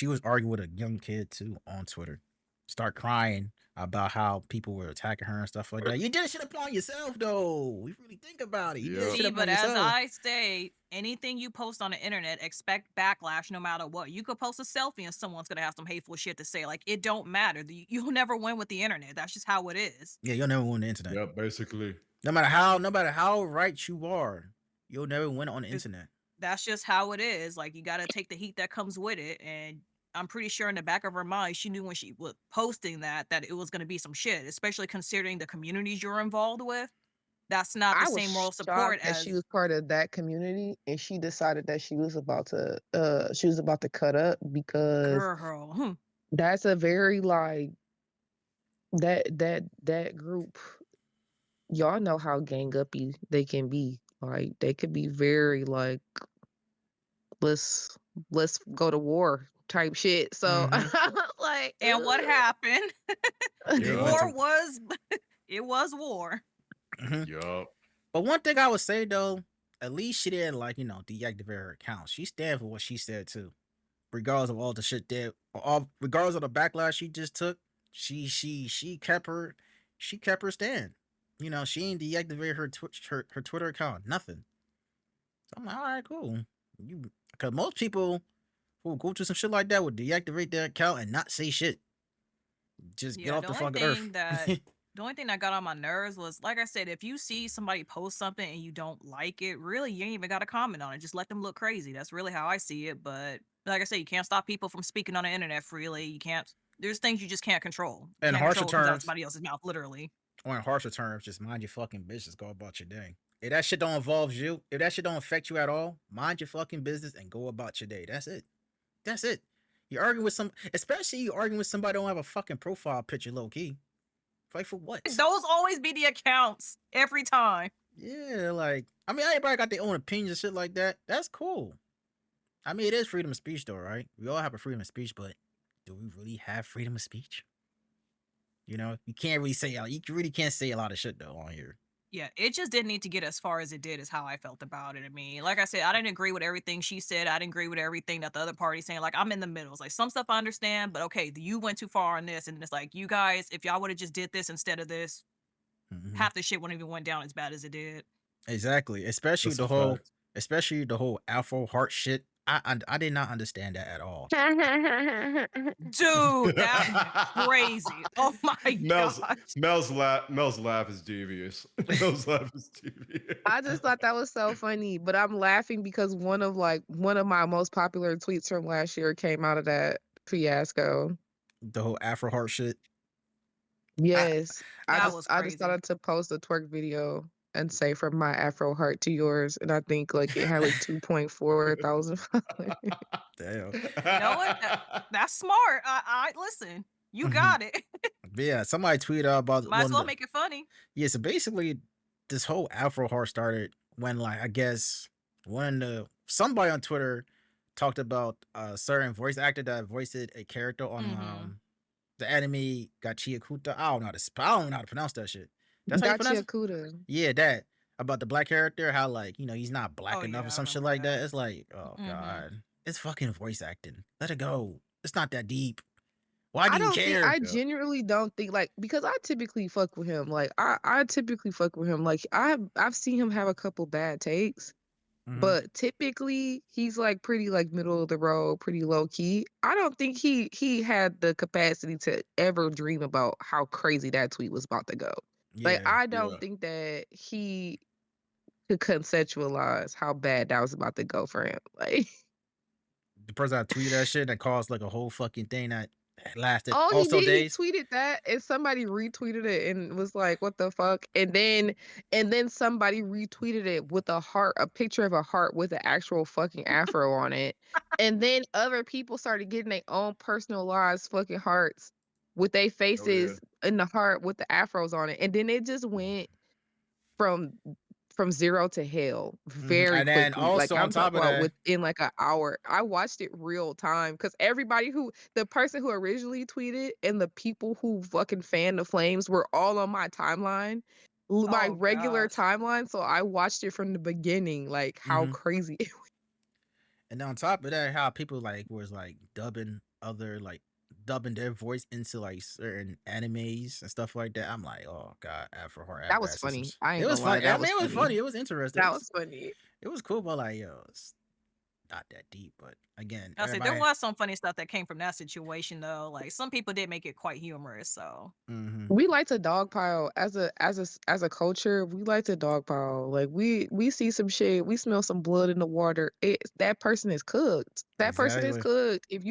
was arguing with a young kid too on Twitter. Start crying about how people were attacking her and stuff like that. You did shit upon yourself though. If you really think about it. You did Yep. shit see, upon but as yourself. I say, anything you post on the internet, expect backlash no matter what. You could post a selfie and someone's gonna have some hateful shit to say. Like it don't matter. You'll never win with the internet. That's just how it is. Yeah, you'll never win the internet. Yep, basically. No matter how right you are, you'll never win on the It- internet. That's just how it is. Like you got to take the heat that comes with it. And I'm pretty sure in the back of her mind, she knew when she was posting that it was going to be some shit, especially considering the communities you're involved with. That's not the I was same moral shocked support that she as was part of that community and she decided that she was about to cut up because girl. that's a very like that group. Y'all know how gang uppy they can be. Like they could be very like let's let's go to war type shit. So Mm-hmm. like And what happened? They went Yep. War to. was it was war. Mhm. Yup. But one thing I would say though, at least she didn't deactivate her account. She stand for what she said too, regardless of all the shit that, regardless of the backlash she just took. She kept her stand. She ain't deactivated her Twitch her Twitter account. Nothing. So I'm like, all right, cool. Because most people who go through some shit like that would deactivate their account and not say shit. Just get Yeah, off the the only fucking earth. thing that the only thing that got on my nerves was, like I said, if you see somebody post something and you don't like it, really, you ain't even got to comment on it. Just let them look crazy. That's really how I see it. But like I said, you can't stop people from speaking on the internet freely. You can't. There's things you just can't control. You In can't harsher control what comes out of terms, somebody else's mouth, literally. or in harsher terms, just mind your fucking business. Go about your day. If that shit don't involve you, if that shit don't affect you at all, mind your fucking business and go about your day. That's it. That's it. You're arguing with especially you arguing with somebody who don't have a fucking profile picture, low key. Like for what? Those always be the accounts every time. Yeah, like I mean, everybody got their own opinions and shit like that. That's cool. I mean, it is freedom of speech, though, right? We all have a freedom of speech, but do we really have freedom of speech? You know, you can't really say you really can't say a lot of shit though on here. Yeah, it just didn't need to get as far as it did, is how I felt about it. I mean, like I said, I didn't agree with everything she said. I didn't agree with everything that the other party's saying. Like, I'm in the middle. It's like some stuff I understand, but okay, you went too far on this. And it's like, you guys, if y'all would have just did this instead of this, Mhm. half the shit wouldn't even went down as bad as it did. Exactly, especially That's the a whole, fact. especially the whole Afro heart shit. I did not understand that at all. Dude, that went crazy. Oh my Mel's gosh. Mel's laugh is devious. Mel's laugh is devious. I just thought that was so funny, but I'm laughing because one of my most popular tweets from last year came out of that fiasco. The whole Afro heart shit. Yes. That was I just crazy. started to post a twerk video and say from my Afro heart to yours. And I think like it had like 2.4 thousand followers. Damn. You know what? That's smart. I listen. You got it. But yeah, somebody tweeted out about Might as well make it funny. Yeah, so basically, this whole Afro heart started when, like, I guess somebody on Twitter talked about a certain voice actor that voiced a character on Mm-hmm. the anime Gachiakuta. I don't know I don't know how to pronounce that shit. That's how you pronounce Gotcha it? Kuda. Yeah, that about the black character, how like, he's not black Oh enough or yeah, I some shit remember like that. that. It's like, oh Mm-hmm. god. It's fucking voice acting. Let it go. It's not that deep. Why do I you don't think care? I genuinely don't think like because I typically fuck with him. Like I typically fuck with him. Like I've seen him have a couple bad takes. Mhm. But typically he's like pretty like middle of the road, pretty low key. I don't think he had the capacity to ever dream about how crazy that tweet was about to go. Like Yeah. I Yeah. don't think that he could conceptualize how bad that was about to go for him. Like The person that tweeted that shit that caused like a whole fucking thing that lasted oh, he also did. He days. tweeted that, and somebody retweeted it, and was like, "What the fuck?" And then somebody retweeted it with a picture of a heart with an actual fucking afro on it. And then other people started getting their own personalized fucking hearts with their Oh yeah. faces in the heart with the afros on it. And then it just went from from zero to hell very And then quickly. Like also on I'm top talking of about that, within like an hour. I watched it real time because the person who originally tweeted and the people who fucking fanned the flames were all on my timeline, my Oh regular gosh. timeline. So I watched it from the beginning, like how Mhm. crazy it was. and then on top of that, how people like was like dubbing their voice into like certain animes and stuff like that. I'm like, oh god, Afro Heart That have was bad funny. systems. I It ain't was gonna lie, funny. I that mean, was it was funny. funny. It was interesting. That was funny. It was cool, but like, it's not that deep. But again, I said there everybody. was some funny stuff that came from that situation though. Like some people did make it quite humorous. So Mm-hmm. We like to dogpile as a culture. We like to dogpile. Like we see some shit, we smell some blood in the water. That person is cooked. That person is Exactly. cooked. If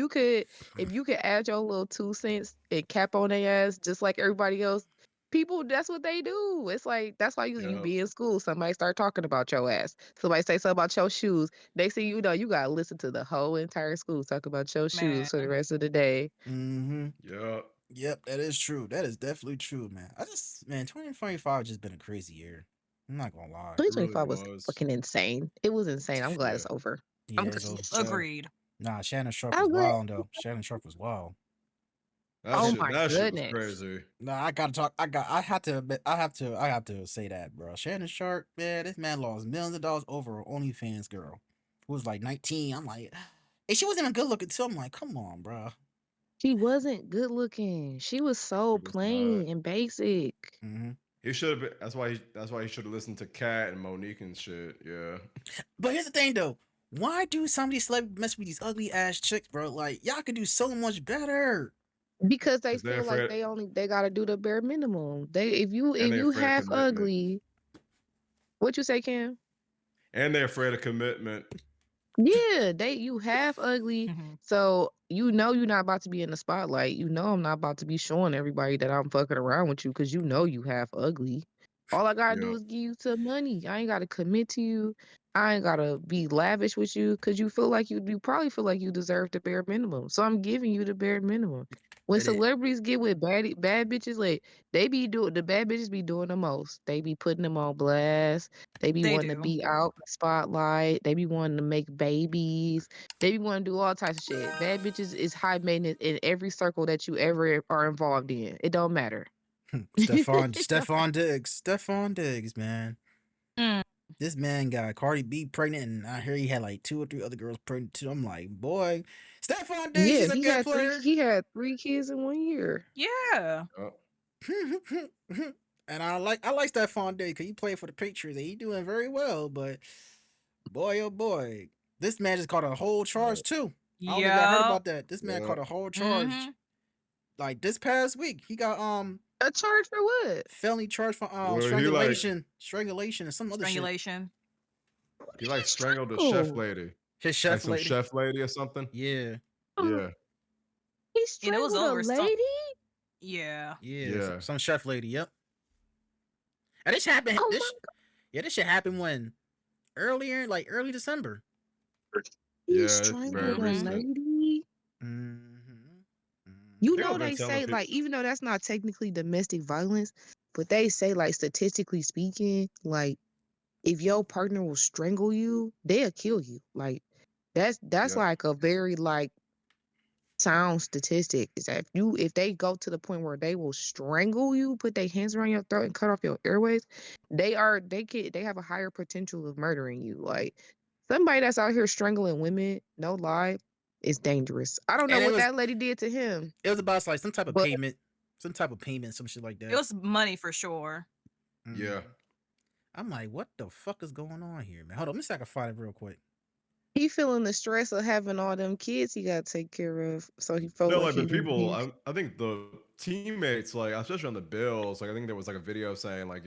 you could add your little 2 cents and cap on their ass just like everybody else, people that's what they do. It's like that's why you Yeah. be in school. Somebody start talking about your ass. Somebody say something about your shoes. They say you gotta listen to the whole entire school talk about your man, shoes for the rest of the day. Mm-hmm. Yeah. Yep, that is true. That is definitely true, man. 2025 just been a crazy year. I'm not gonna lie. It really 2025 was was. fucking insane. It was insane. I'm glad Yeah. it's over. Yeah, I'm it's glad. over. Yeah. agreed. Nah, Shannon Sharp was I'm glad. wild though. Shannon Sharp was wild. That Oh Shan- shit. my That shit was goodness. crazy. Nah, I gotta talk. I had to admit, I have to say that, bro. Shannon Sharp, man, this man lost millions of dollars over an OnlyFans girl who was like 19. I'm like, and she wasn't even good looking too. I'm like, come on, bro. She wasn't good looking. She was so It was not. plain and basic. Mm-hmm. He should have been. That's why he should have listened to Kat and Monique and shit. Yeah. But here's the thing, though. Why do some of these celebrities mess with these ugly ass chicks, bro? Like, y'all could do so much better. Because they 'Cause they're feel like afraid, they gotta do the bare minimum. They if and they're you afraid of half commitment, ugly, what you say, Cam? and they're afraid of commitment. Yeah, you half ugly, Mhm. so you know you're not about to be in the spotlight. You know I'm not about to be showing everybody that I'm fucking around with you because you know you half ugly. All I gotta do Yeah. is give you some money. I ain't gotta commit to you. I ain't gotta be lavish with you because you feel like you probably feel like you deserve the bare minimum. So I'm giving you the bare minimum. When It is. celebrities get with bad bitches, like they be doing the bad bitches be doing the most. They be putting them on blast. They be They wanting to do. be out in the spotlight. They be wanting to make babies. They be wanting to do all types of shit. Bad bitches is high maintenance in every circle that you ever are involved in. It don't matter. Stefan Diggs, man. Mm. This man got Cardi B pregnant, and I hear he had like 2 or 3 other girls pregnant too. I'm like, boy, Stefan Diggs, Yeah, he's a good player. he had 3 kids in 1 year. Yeah. And I like Stefan Diggs because he played for the Patriots and he doing very well. But boy, oh boy, this man just caught a whole charge too. I don't know if y'all heard Yep. about that. This man Yeah. caught a whole charge Mhm. like this past week. He got A charge for what? felony charge for Well, strangulation, and some other shit. Strangulation. What he did like he strangled a chef strangle? lady, His like chef some lady. chef lady or something. Yeah, Oh, Yeah. he And it was strangled a over some. lady? Yeah. Yeah. some chef lady. Yep. And this happened. Oh my This shit happened when early December. He Yeah. It's very strangled a Mhm. recent. lady. Mm-hmm. You People know have been they telling say people. like even though that's not technically domestic violence, but they say like statistically speaking, like if your partner will strangle you, they'll kill you. Like that's Yeah. like a very like sound statistic is that if they go to the point where they will strangle you, put their hands around your throat and cut off your airways, they have a higher potential of murdering you. Like somebody that's out here strangling women, no lie, is dangerous. I don't know And what that lady did to him, it was about like some type of but payment, some shit like It that. was money for sure. Yeah. I'm like, what the fuck is going on here, man? Hold on, let me see if I can find it real quick. he feeling the stress of having all them kids he got to take care of, so he felt No, like like he the didn't people. give. I think the teammates, like especially on the Bills, like I think there was like a video saying like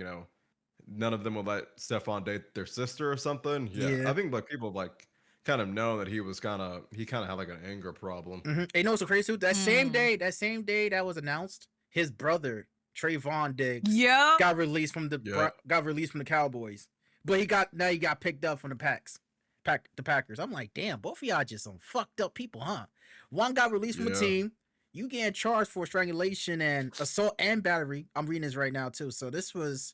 none of them would let Stefan date their sister or something. Yeah, Yeah. I think like people like kind of know that he kind of had like an anger problem. Mm-hmm. You know what's so crazy too? That same Mm. day that was announced, his brother Trayvon Diggs Yep. got released from Yeah. the Cowboys, but he got picked up from the Packers. I'm like, damn, both of y'all just some fucked up people, huh? One got released from a Yeah. team. You getting charged for strangulation and assault and battery. I'm reading this right now too. So this was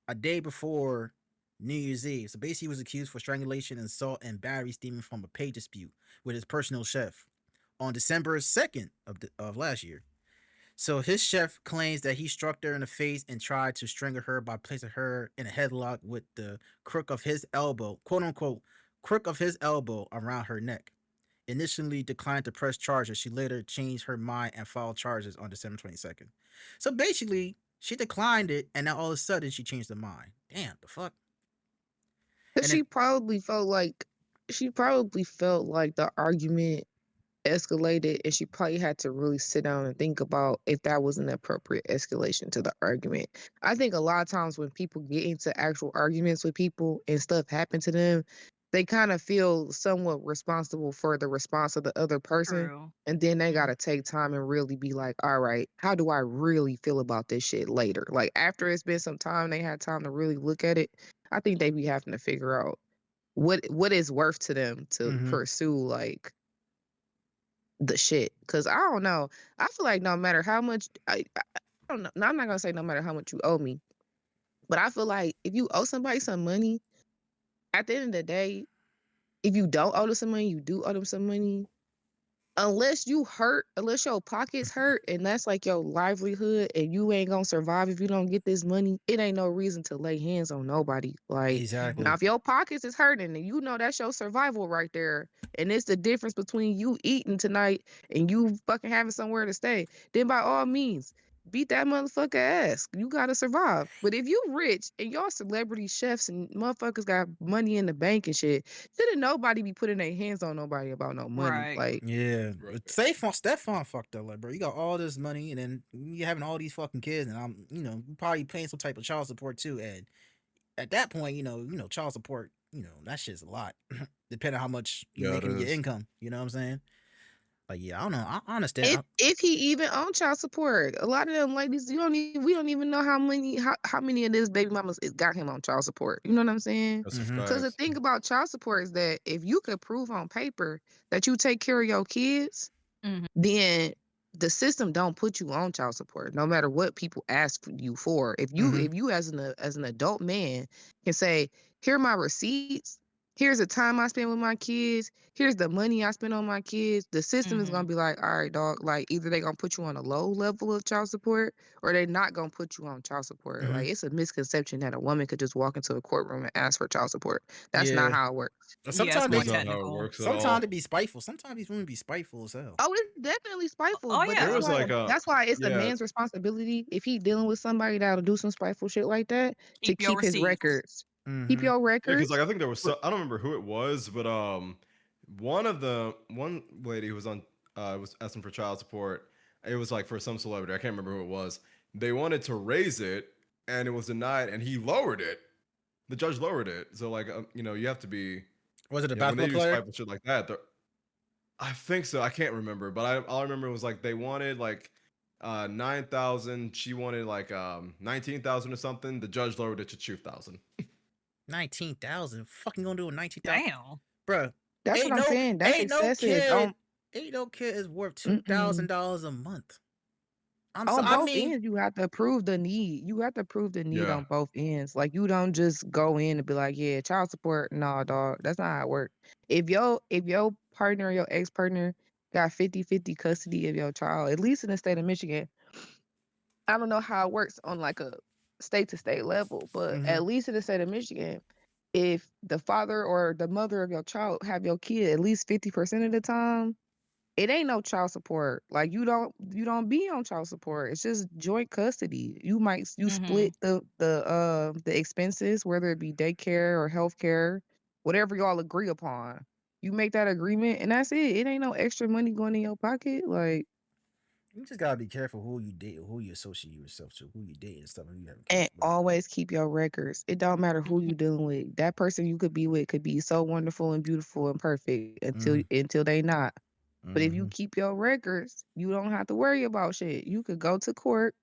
a day before New Year's Eve. So basically, he was accused for strangulation, assault, and battery stemming from a pay dispute with his personal chef on December 2nd of last year. So his chef claims that he struck her in the face and tried to strangle her by placing her in a headlock with the crook of his elbow, quote unquote, crook of his elbow around her neck. Initially declined to press charges. She later changed her mind and filed charges on December 22nd. So basically, she declined it, and now all of a sudden she changed her mind. Damn, the fuck? Cause And it, she probably felt like the argument escalated and she probably had to really sit down and think about if that was an appropriate escalation to the argument. I think a lot of times when people get into actual arguments with people and stuff happen to them, they kind of feel somewhat responsible for the response of the other person. True. And then they Mhm. gotta take time and really be like, all right, how do I really feel about this shit later? Like after it's been some time, they had time to really look at it. I think they be having to figure out what is worth to them to mm-hmm. pursue like the shit. Cause I don't know. I feel like no matter how much I don't know. No, I'm not gonna say no matter how much you owe me, but I feel like if you owe somebody some money, at the end of the day, if you don't owe them some money, you do owe them some money. Unless your pockets hurt and that's like your livelihood and you ain't gonna survive if you don't get this money, it ain't no reason to lay hands on nobody. Like now Exactly. if your pockets is hurting and you know that's your survival right there, and it's the difference between you eating tonight and you fucking having somewhere to stay, then by all means, beat that motherfucker ass. You gotta survive. But if you rich and y'all celebrity chefs and motherfuckers got money in the bank and shit, shouldn't nobody be putting their hands on nobody about no money. Right. Like, Yeah, Right. but Stefan fucked up, like, bro. You got all this money, and then you having all these fucking kids, and you probably paying some type of child support too. And at that point, child support, that shit's a lot, depending on how much you Yeah, make it in your is. income. You know what I'm saying? Like, yeah, I don't know. I understand. if he even on child support, a lot of them ladies, we don't even know how many of this baby mamas got him on child support. You know what I'm saying? That's a Mhm. Because the fact. thing about child support is that if you could prove on paper that you take care of your kids, Mhm. then the system don't put you on child support no matter what people ask you for. If you Mhm. if you as an adult man can say, here are my receipts, here's the time I spend with my kids, here's the money I spend on my kids, the system is gonna Mhm. be like, all right, dog, like either they gonna put you on a low level of child support or they not gonna put you on child support. Mhm. Like, it's a misconception that a woman could just walk into a courtroom and ask for child support. That's not Yeah. how it works. Yeah, it's Sometimes more That's they, not how it technical. works at sometimes all. they be spiteful. Sometimes these women be spiteful as hell. Oh, it's definitely spiteful, Oh but There yeah. was like that's why it's the yeah, man's responsibility if he dealing with somebody that'll do some spiteful shit like that to Keep your keep his receipts. records. Keep Mm-hmm. your yeah, because like records. I think there was I don't remember who it was, but one lady who was on was asking for child support. It was like for some celebrity. I can't remember who it was. They wanted to raise it, and it was denied, and he lowered it. The judge lowered it. So like you have to be Was it a when they basketball do player? spiteful shit like that. I think so. I can't remember, but all I remember was like they wanted like 9,000. She wanted like 19,000 or something. The judge lowered it to 2,000. 19,000. Fucking gonna do a 19,000, Damn. bro. That's what Ain't I'm no, saying. That's ain't no excessive. kid, ain't no kid is worth Mm-mm. $2,000 a month. On I both mean, ends, you have to prove the need. You have to prove the need Yeah, on both ends. Like, you don't just go in and be like, yeah, child support. Nah, dog. That's not how it works. If your partner or your ex partner got 50-50 custody of your child, at least in the state of Michigan, I don't know how it works on like a state to state level, but mm-hmm. at least in the state of Michigan, if the father or the mother of your child have your kid at least 50% of the time, it ain't no child support. Like, you don't be on child support. It's just joint custody. You Mhm. split the expenses, whether it be daycare or healthcare, whatever y'all agree upon. You make that agreement and that's it. It ain't no extra money going in your pocket. Like, You just gotta be careful who you date, who you associate yourself to, who you date and stuff. And you having and kids with. always keep your records. It don't matter who you dealing with. That person you could be with could be so wonderful and beautiful and perfect until they not. But if you Mm-hmm. keep your records, you don't have to worry about shit. You could go to court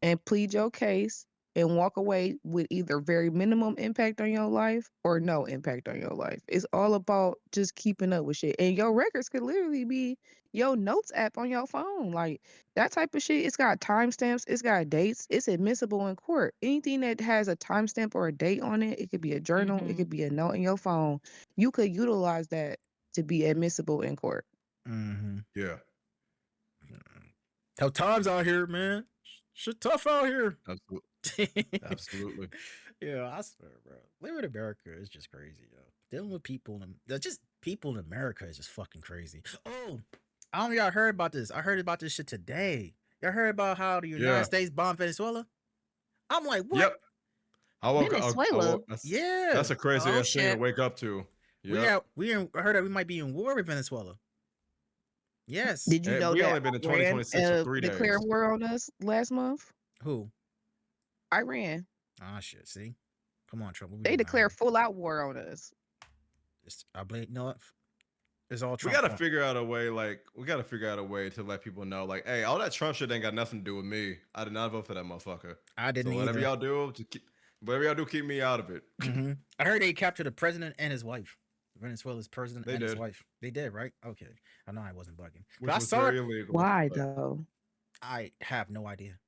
and plead your case and walk away with either very minimum impact on your life or no impact on your life. It's all about just keeping up with shit. And your records could literally be your notes app on your phone. Like, that type of shit, it's got timestamps, it's got dates, it's admissible in court. Anything that has a timestamp or a date on it, it could be a journal, it Mhm. could be a note in your phone. You could utilize that to be admissible in court. Mm-hmm. yeah, How times out here, man. Shit tough out here. absolutely, absolutely. Yeah, I swear, bro. Living in America is just crazy, yo. Dealing with people just people in America is just fucking crazy. Oh, I don't know y'all heard about this. I heard about this shit today. Y'all heard about how the United Yeah, States bombed Venezuela? I'm like, what? yep. I woke up. Venezuela. Yeah. That's a crazy Oh ass thing to shit. wake up to. We Yep. are I heard that we might be in war with Venezuela. Yes. Did you know We that only been in Iran 2026 for 3 days. declared war on us last month? Who? Iran. Ah, shit. See? Come on, Trump. What we They doing out declared here? full out war on us. I blame, you know what? It's all We Trump gotta fault. figure out a way. Like, we gotta figure out a way to let people know. Like, hey, all that Trump shit ain't got nothing to do with me. I did not vote for that motherfucker. I didn't So whatever either. y'all do, whatever y'all do, keep me out of it. Mm-hmm. I heard they captured the president and his wife. Venezuela's president They and his did, wife. They did, right? Okay. I know I wasn't bugging. But which I was saw it. very illegal. Why But though? I have no idea.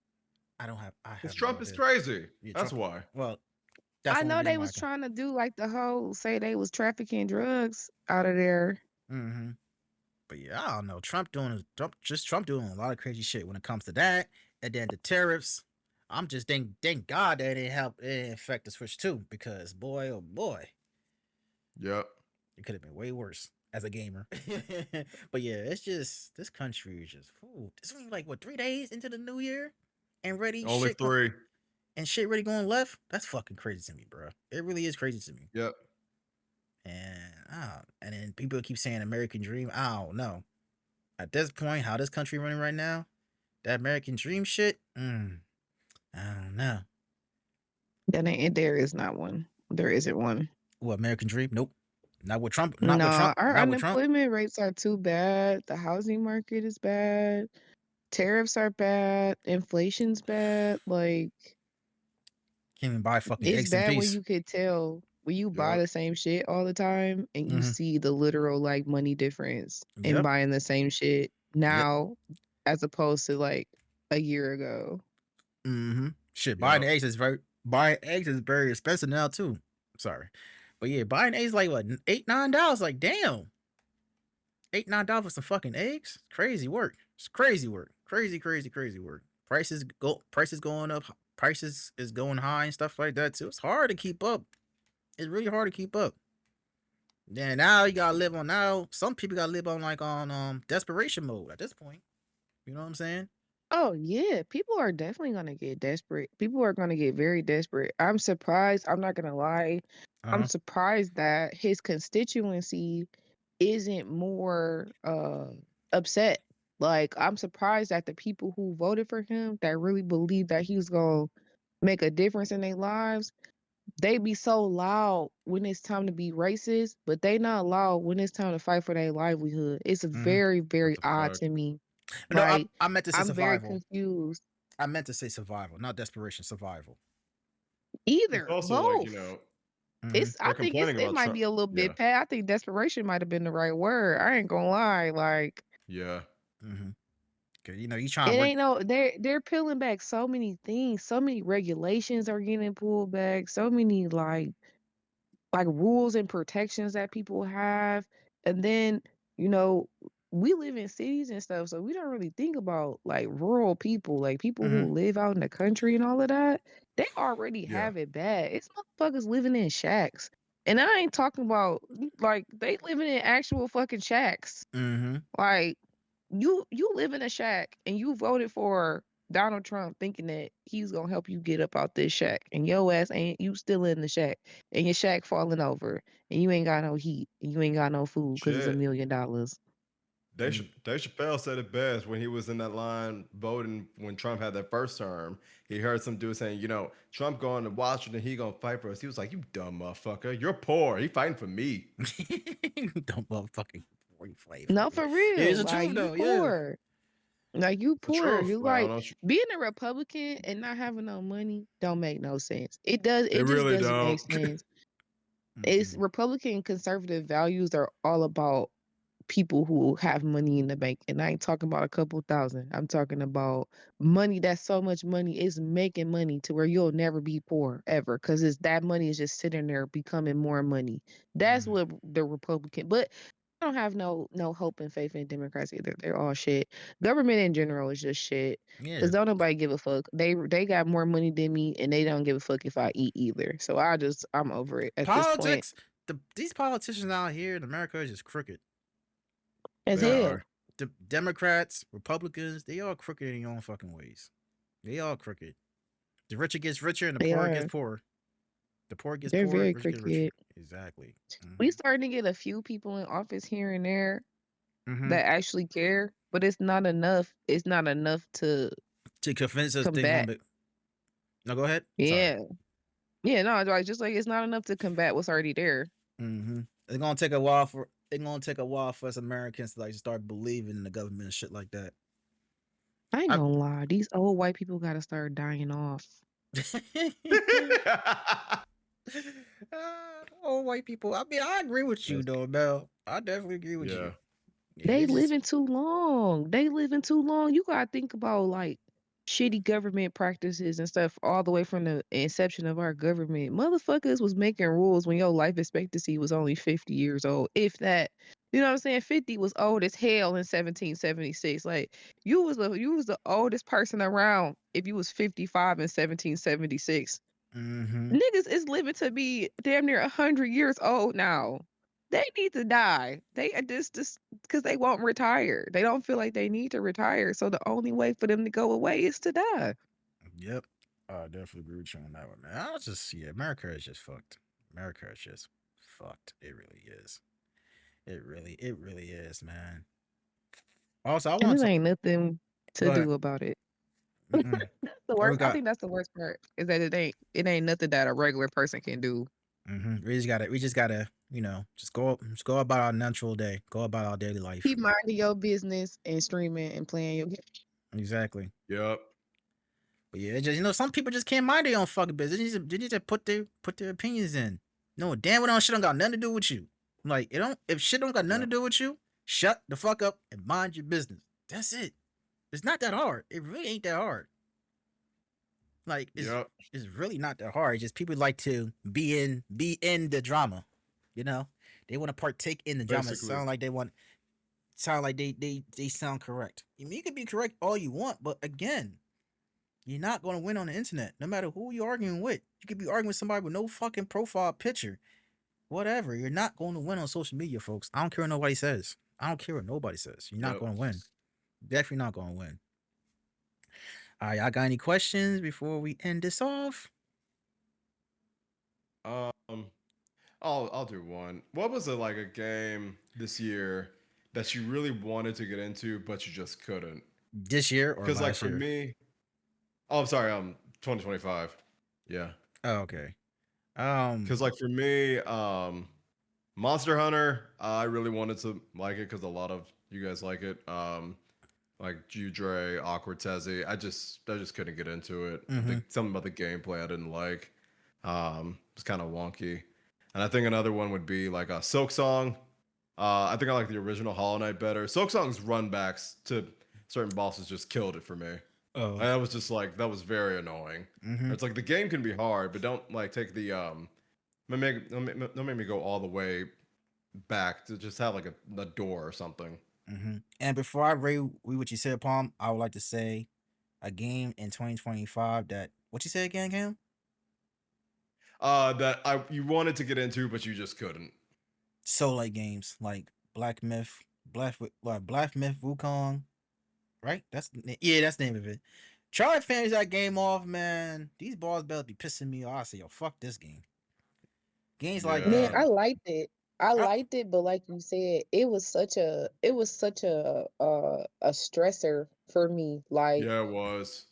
I because have no Trump is idea. crazy. Yeah, That's Trump. why. Well, that's I the only know reason they why I was can. trying to do like the whole say they was trafficking drugs out of there. Mm-hmm. But yeah, I don't know. Trump doing a lot of crazy shit when it comes to that. And then the tariffs. I'm just thank God that it didn't affect the Switch too, because boy, oh boy, Yep. it could have been way worse as a gamer. But yeah, it's just this country is just. Ooh, it's only like what 3 days into the new year. and ready Only shit go, 3. and shit really going left. That's fucking crazy to me, bro. It really is crazy to me. Yep. And then people keep saying American Dream. I don't know. At this point, how this country running right now, that American Dream shit. I don't know. There is not one. There isn't one. What American Dream? Nope. Not with Trump. Not No, with Trump. our Not with Trump. unemployment rates are too bad. The housing market is bad. Tariffs are bad. Inflation's bad. Like, Can't even buy fucking it's eggs in bad when peace. you could tell when you buy Yep. the same shit all the time and you Mhm. see the literal like money difference in Yep. buying the same shit Yep. now as opposed to like a year ago. Shit, Yep. buying eggs is very expensive now too. Sorry, but yeah, buying eggs like what $8-9. Like damn, $8-9 for some fucking eggs. Crazy work. It's crazy work. Crazy work. Prices going up. Prices is going high and stuff like that too. It's hard to keep up. It's really hard to keep up. Then now you gotta live on now. Some people gotta live on like on desperation mode at this point. You know what I'm saying? Oh yeah, people are definitely gonna get desperate. People are gonna get very desperate. I'm surprised. I'm not gonna lie. I'm Uh-huh. surprised that his constituency isn't more upset. Like I'm surprised that the people who voted for him that really believe that he was gonna make a difference in their lives, they be so loud when it's time to be racist, but they not loud when it's time to fight for their livelihood. It's very, very That's a odd fact. to me. No, Like I meant to say I'm very survival. confused. I meant to say survival, not desperation. Survival. It's Either, also like, both. Mm-hmm. It's I they're think complaining it about might Trump. be a little Yeah. bit I think desperation might have been the right word. I ain't gonna lie. Like Yeah. Mm-hmm. Cause you it trying to work. ain't no they're peeling back so many things, so many regulations are getting pulled back, so many like rules and protections that people have. And then, you know, we live in cities and stuff, so we don't really think about like rural people, like people Mm-hmm. who live out in the country and all of that. They already Yeah. have it bad. It's motherfuckers living in shacks. And I ain't talking about like they living in actual fucking shacks. Mm-hmm. Like you live in a shack and you voted for Donald Trump thinking that he's gonna help you get up out this shack, and your ass ain't you still in the shack, and your shack falling over, and you ain't got no heat, and you ain't got no food because it's $1 Shit. million. Dave Chappelle said it best when he was in that line voting when Trump had that first term. He heard some dude saying, Trump going to Washington, he gonna fight for us. He was like, "You dumb motherfucker, you're poor. He fighting for me." Don't motherfucking flavor. No, for Yeah, it's real. the truth Like you though. Yeah, poor. Like you It's the poor. truth. You Like, I don't like know. being a Republican and not having no money don't make no sense. It does. They It just really doesn't don't. make sense. It's Mm-mm. Republican conservative values are all about people who have money in the bank. And I ain't talking about a couple thousand. I'm talking about money that's so much money is making money to where you'll never be poor ever. Cause it's that money is just sitting there becoming more money. That's Mhm. what the Republican but I don't have no hope and faith in Democrats either. They're all shit. Government in general is just shit. Yeah, Cause don't nobody give a fuck. They got more money than me and they don't give a fuck if I eat either. So I'm over it at this point. politics. These politicians out here in America are just crooked. As They They are. hell. are. The Democrats, Republicans, they all crooked in their own fucking ways. They all crooked. The richer gets richer and the They poor gets are. poorer. The poor gets They're poorer, very rich gets richer. crooked. Exactly. We starting to get a few people in office here and there Mm-hmm. that actually care, but it's not enough. It's not enough to To convince us they're gonna combat. be. No, go ahead. Sorry. Yeah. Yeah, no, like just like it's not enough to combat what's already there. Mm-hmm. It's gonna take a while for. It's gonna take a while for us Americans to like start believing in the government and shit like that. I ain't I, gonna lie. These old white people gotta start dying off. oh, white people. I mean, I agree with you That's- though, Mel. I definitely agree with yeah. you. Yeah, They they just. living too long. They living too long. You gotta think about like shitty government practices and stuff all the way from the inception of our government. Motherfuckers was making rules when your life expectancy was only 50 years old. If that, you know what I'm saying? 50 was old as hell in 1776. Like you was the oldest person around if you was 55 in 1776. Mm-hmm. Niggas is living to be damn near 100 years old now. They need to die. They are just because they won't retire. They don't feel like they need to retire. So the only way for them to go away is to die. Yep. I definitely agree with you on that one, man. I was just America is just fucked. America is just fucked. It really is. It really is, man. Also, I And want it to ain't nothing go to ahead. do about it. Mm-mm. That's the What we worst. I got? think that's the worst part is that it ain't nothing that a regular person can do. We just gotta, just go about our natural day. Go about our daily life. Keep minding your business and streaming and playing your game. Exactly. Yep. But yeah, it just some people just can't mind their own fucking business. They need to put their opinions in. No, damn well, shit don't got nothing to do with you. Like it don't. If shit don't got nothing Yeah. to do with you, shut the fuck up and mind your business. That's it. It's not that hard. It really ain't that hard. Like Yep. it's really not that hard. It's just people like to be in the drama. You know, they want to partake in the drama. Basically. Sound like they sound correct. I mean, you can be correct all you want, but again, you're not going to win on the internet, no matter who you're arguing with. You could be arguing with somebody with no fucking profile picture. Whatever. You're not going to win on social media, folks. I don't care what nobody says. I don't care what nobody says. You're not Yep. going to win. Definitely not going to win. All right, y'all got any questions before we end this off? Um, I'll do one. What was a game this year that you really wanted to get into but you just couldn't? This year or Because last for year? me, oh, I'm sorry, 2025. Yeah. Oh, okay. Because for me, Monster Hunter, I really wanted to like it because a lot of you guys like it. Like Judre, Awkward Tezzy. I just couldn't get into it. Something about the gameplay I didn't like. It's kind of wonky. And I think another one would be like a Silk Song. I think I like the original Hollow Knight better. Silk Song's runbacks to certain bosses just killed it for me. Oh. And I was just like, that was very annoying. It's like the game can be hard, but don't like take the don't make me go all the way back to just have like a door or something. And before I read what you said, Palm, I would like to say a game in 2025 that what you say again, Cam? That you wanted to get into, but you just couldn't. Soul like games like Black Myth Wukong, right? That's the name of it. Try to finish that game off, man. These balls better be pissing me off. I say, yo, fuck this game. Games like Yeah. Man, that. I liked it. I I- liked it, but like you said, it was such a stressor for me. Like Yeah, it was.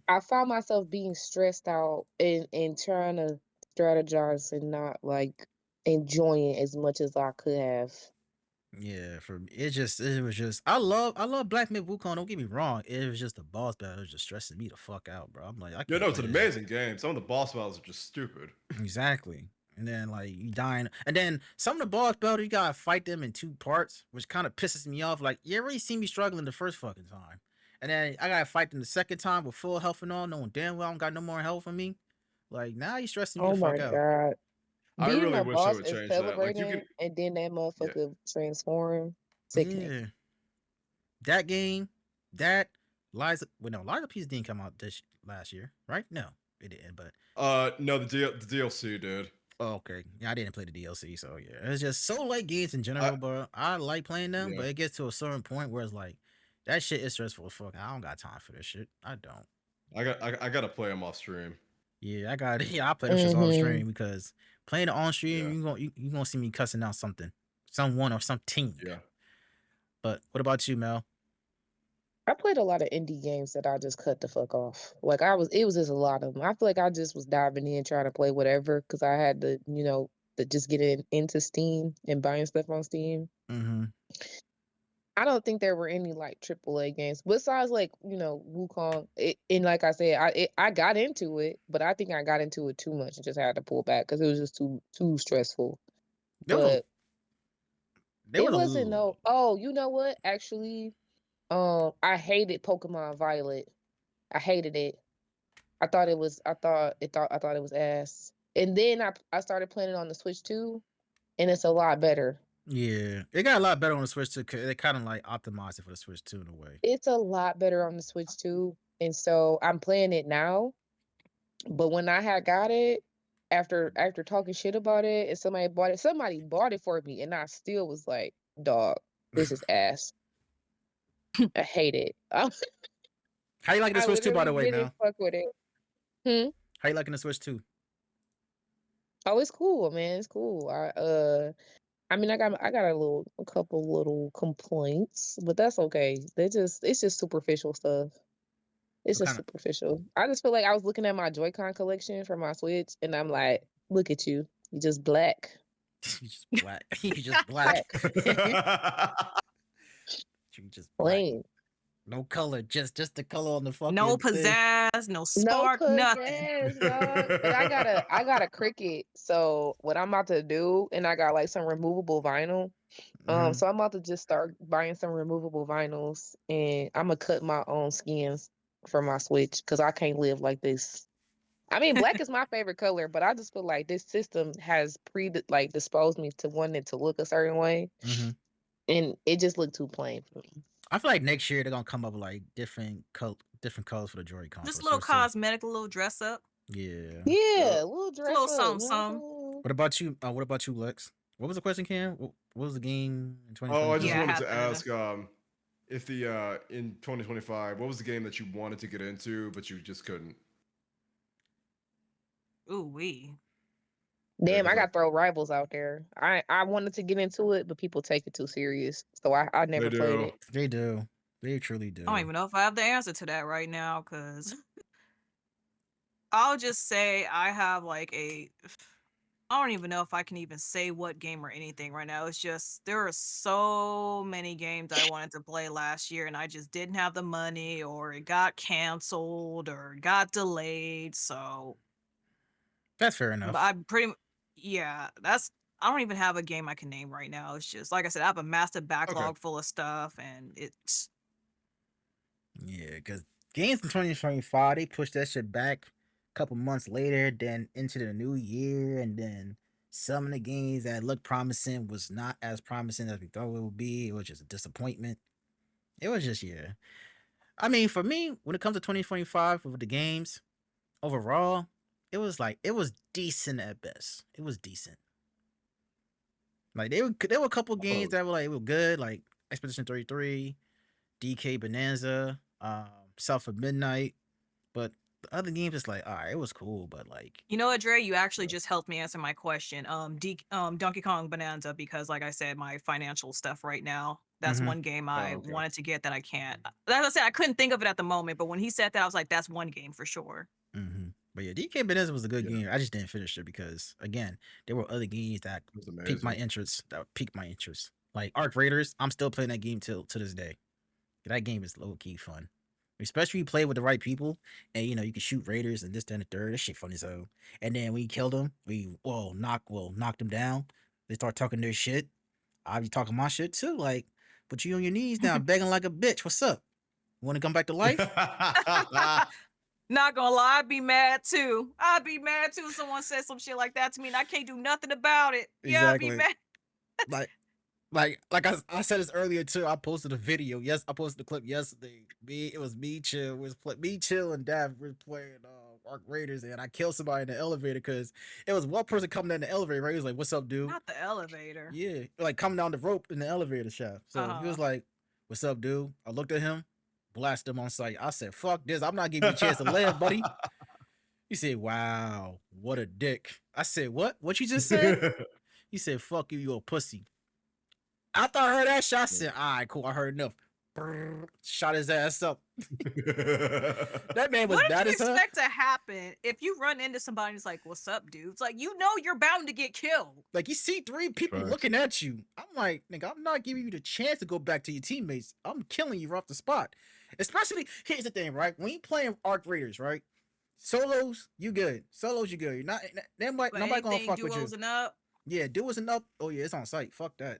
I found myself being stressed out and trying to strategize and not like enjoying as much as I could have. Yeah, for me, it was just I love Black Myth Wukong. Don't get me wrong. It was just the boss battle. It was just stressing me the fuck out, bro. I'm like, I Yeah, can't no, it's play an this. amazing game. Some of the boss battles are just stupid. Exactly. And then like you dying, and then some of the boss battles you gotta fight them in two parts, which kind of pisses me off. Like you already see me struggling the first fucking time, and then I gotta fight them the second time with full health and all, knowing damn well I don't got no more health on me. Like now you stressing me Oh the my fuck out. god. I Being really a wish they boss would change that. Like you accelerating can, and then that yeah, motherfucker transform. Sickening. Yeah, that game, that Liza Peace didn't come out this last year, right? No, it didn't. But no, the DLC did. oh, okay, yeah, I didn't play the DLC, so yeah, it's just so like games in general, bro. I like playing them, Yeah. but it gets to a certain point where it's like that shit is stressful as fuck. I don't got time for this shit. I don't. I gotta play them off stream. Yeah, I got it. Yeah, I play them shits on stream Mhm. because playing it on stream, Yeah. you gonna see me cussing out someone or something. Yeah. But what about you, Mel? I played a lot of indie games that I just cut the fuck off. Like it was just a lot of them. I feel like I just was diving in trying to play whatever because I had to just get into Steam and buying stuff on Steam. I don't think there were any like AAA games besides like Wukong. And like I said, I got into it, but I think I got into it too much and just had to pull back because it was just too stressful. There was But there it was a wasn't little. Oh, you know what? Actually, I hated Pokemon Violet. I hated it. I thought it was ass. And then I started playing it on the Switch too, and it's a lot better. Yeah, it got a lot better on the Switch too. 'Cause they kind of like optimized it for the Switch too in a way. It's a lot better on the Switch too. And so I'm playing it now. But when I had got it, after talking shit about it and somebody bought it for me, and I still was like, dog, this is ass. I hate it. How you like the I Switch too, by literally the way, didn't Mel? fuck with it. Hmm. How you liking the Switch 2? Oh, it's cool, man. It's cool. I mean, I got a couple little complaints, but that's okay. It's just superficial stuff. It's What just kind of superficial. I just feel like I was looking at my Joy-Con collection for my Switch, and I'm like, look at you. You just black. you just black. You just black. Black. You just black. Plain. No color, just the color on the fucking No thing. pizzazz, no No spark, nothing. pizzazz, dog. But I got a Cricut. So what I'm about to do, and I got like some removable vinyl. Mhm. So I'm about to just start buying some removable vinyls, and I'm gonna cut my own skins for my Switch because I can't live like this. I mean, black is my favorite color, but I just feel like this system has disposed me to wanting it to look a certain way, Mhm. and it just looked too plain for me. I feel like next year they're gonna come up with like different colors for the Joy-Con. Just for a little Switch 2. cosmetic, a little dress up. Yeah. Yeah, a little It's a dress little up. something, You know something. What about you? What about you, Lex? What was the question, Cam? What was the game in Oh, I 2025? just Yeah, I wanted had to to. ask if the in 2025, what was the game that you wanted to get into but you just couldn't? Ooh wee. Yeah, Damn, I 'cause got to throw Rivals out there. I wanted to get into it, but people take it too serious, so I they never played do. it. They do. They truly do. I don't even know if I have the answer to that right now, because I'll just say I have like I don't even know if I can even say what game or anything right now. It's just there are so many games I wanted to play last year and I just didn't have the money, or it got canceled or got delayed. So That's fair but enough. I'm pretty yeah, I don't even have a game I can name right now. It's just like I said, I have a massive backlog full of stuff and it's Yeah, because games in 2025, they pushed that shit back a couple months later, then into the new year, and then some of the games that looked promising was not as promising as we thought it would be. It was just a disappointment. It was just, yeah. I mean, for me, when it comes to 2025 with the games, overall, it was decent at best. It was decent. Like there were a couple games Oh, that were good, like Expedition 33, DK Bonanza, South of Midnight. But the other games, it's like, all right, it was cool, but like, you know what, Dre? You actually yeah. just helped me answer my question. Donkey Kong Bonanza, because like I said, my financial stuff right now. That's hmm one game Oh, I okay. wanted to get that I can't. Like I said, I couldn't think of it at the moment, but when he said that, I was like, that's one game for sure. But yeah, DK Bonanza was a good Yeah, game. I just didn't finish it because again, there were other games that it was piqued my amazing. interest. Like Arc Raiders. I'm still playing that game till to this day. That game is low key fun. Especially you play with the right people, and you know you can shoot raiders and this, that, and the third. That shit fun as hell. And then when you kill them, knock them down. They start talking their shit. I be talking my shit too. Like, but you on your knees now, begging like a bitch. What's up? Want to come back to life? Not gonna lie, I'd be mad too. I'd be mad too if someone said some shit like that to me and I can't do nothing about it. Yeah, I'd be Exactly. mad. Like, I said this earlier too. I posted a video. Yes, I posted the clip yesterday. It was me chill. Me chill and Dav was playing Arc Raiders, and I killed somebody in the elevator because it was one person coming down the elevator. Right, he was like, "What's up, dude?" Not the elevator. Yeah, like coming down the rope in the elevator shaft. So he was Uh-huh. like, "What's up, dude?" I looked at him, blasted him on sight. I said, "Fuck this! I'm not giving you a chance to live, buddy." He said, "Wow, what a dick." I said, "What? What you just said?" He said, "Fuck you, you a pussy." After I heard that shot, I said, "All right, cool. I heard enough." Brrr, shot his ass up. That man was What did bad you as hell. expect to happen if you run into somebody and it's like, "What's up, dude?" It's like, you know you're bound to get killed. Like you see three people Facts. looking at you. I'm like, nigga, I'm not giving you the chance to go back to your teammates. I'm killing you off the spot. Especially, here's the thing, right? When you playing Arc Raiders, right? Solos, you good. Solos, you good. You're not But nobody gonna anything fuck with you. duos and up, Yeah, duos and up. Oh yeah, it's on site. Fuck that.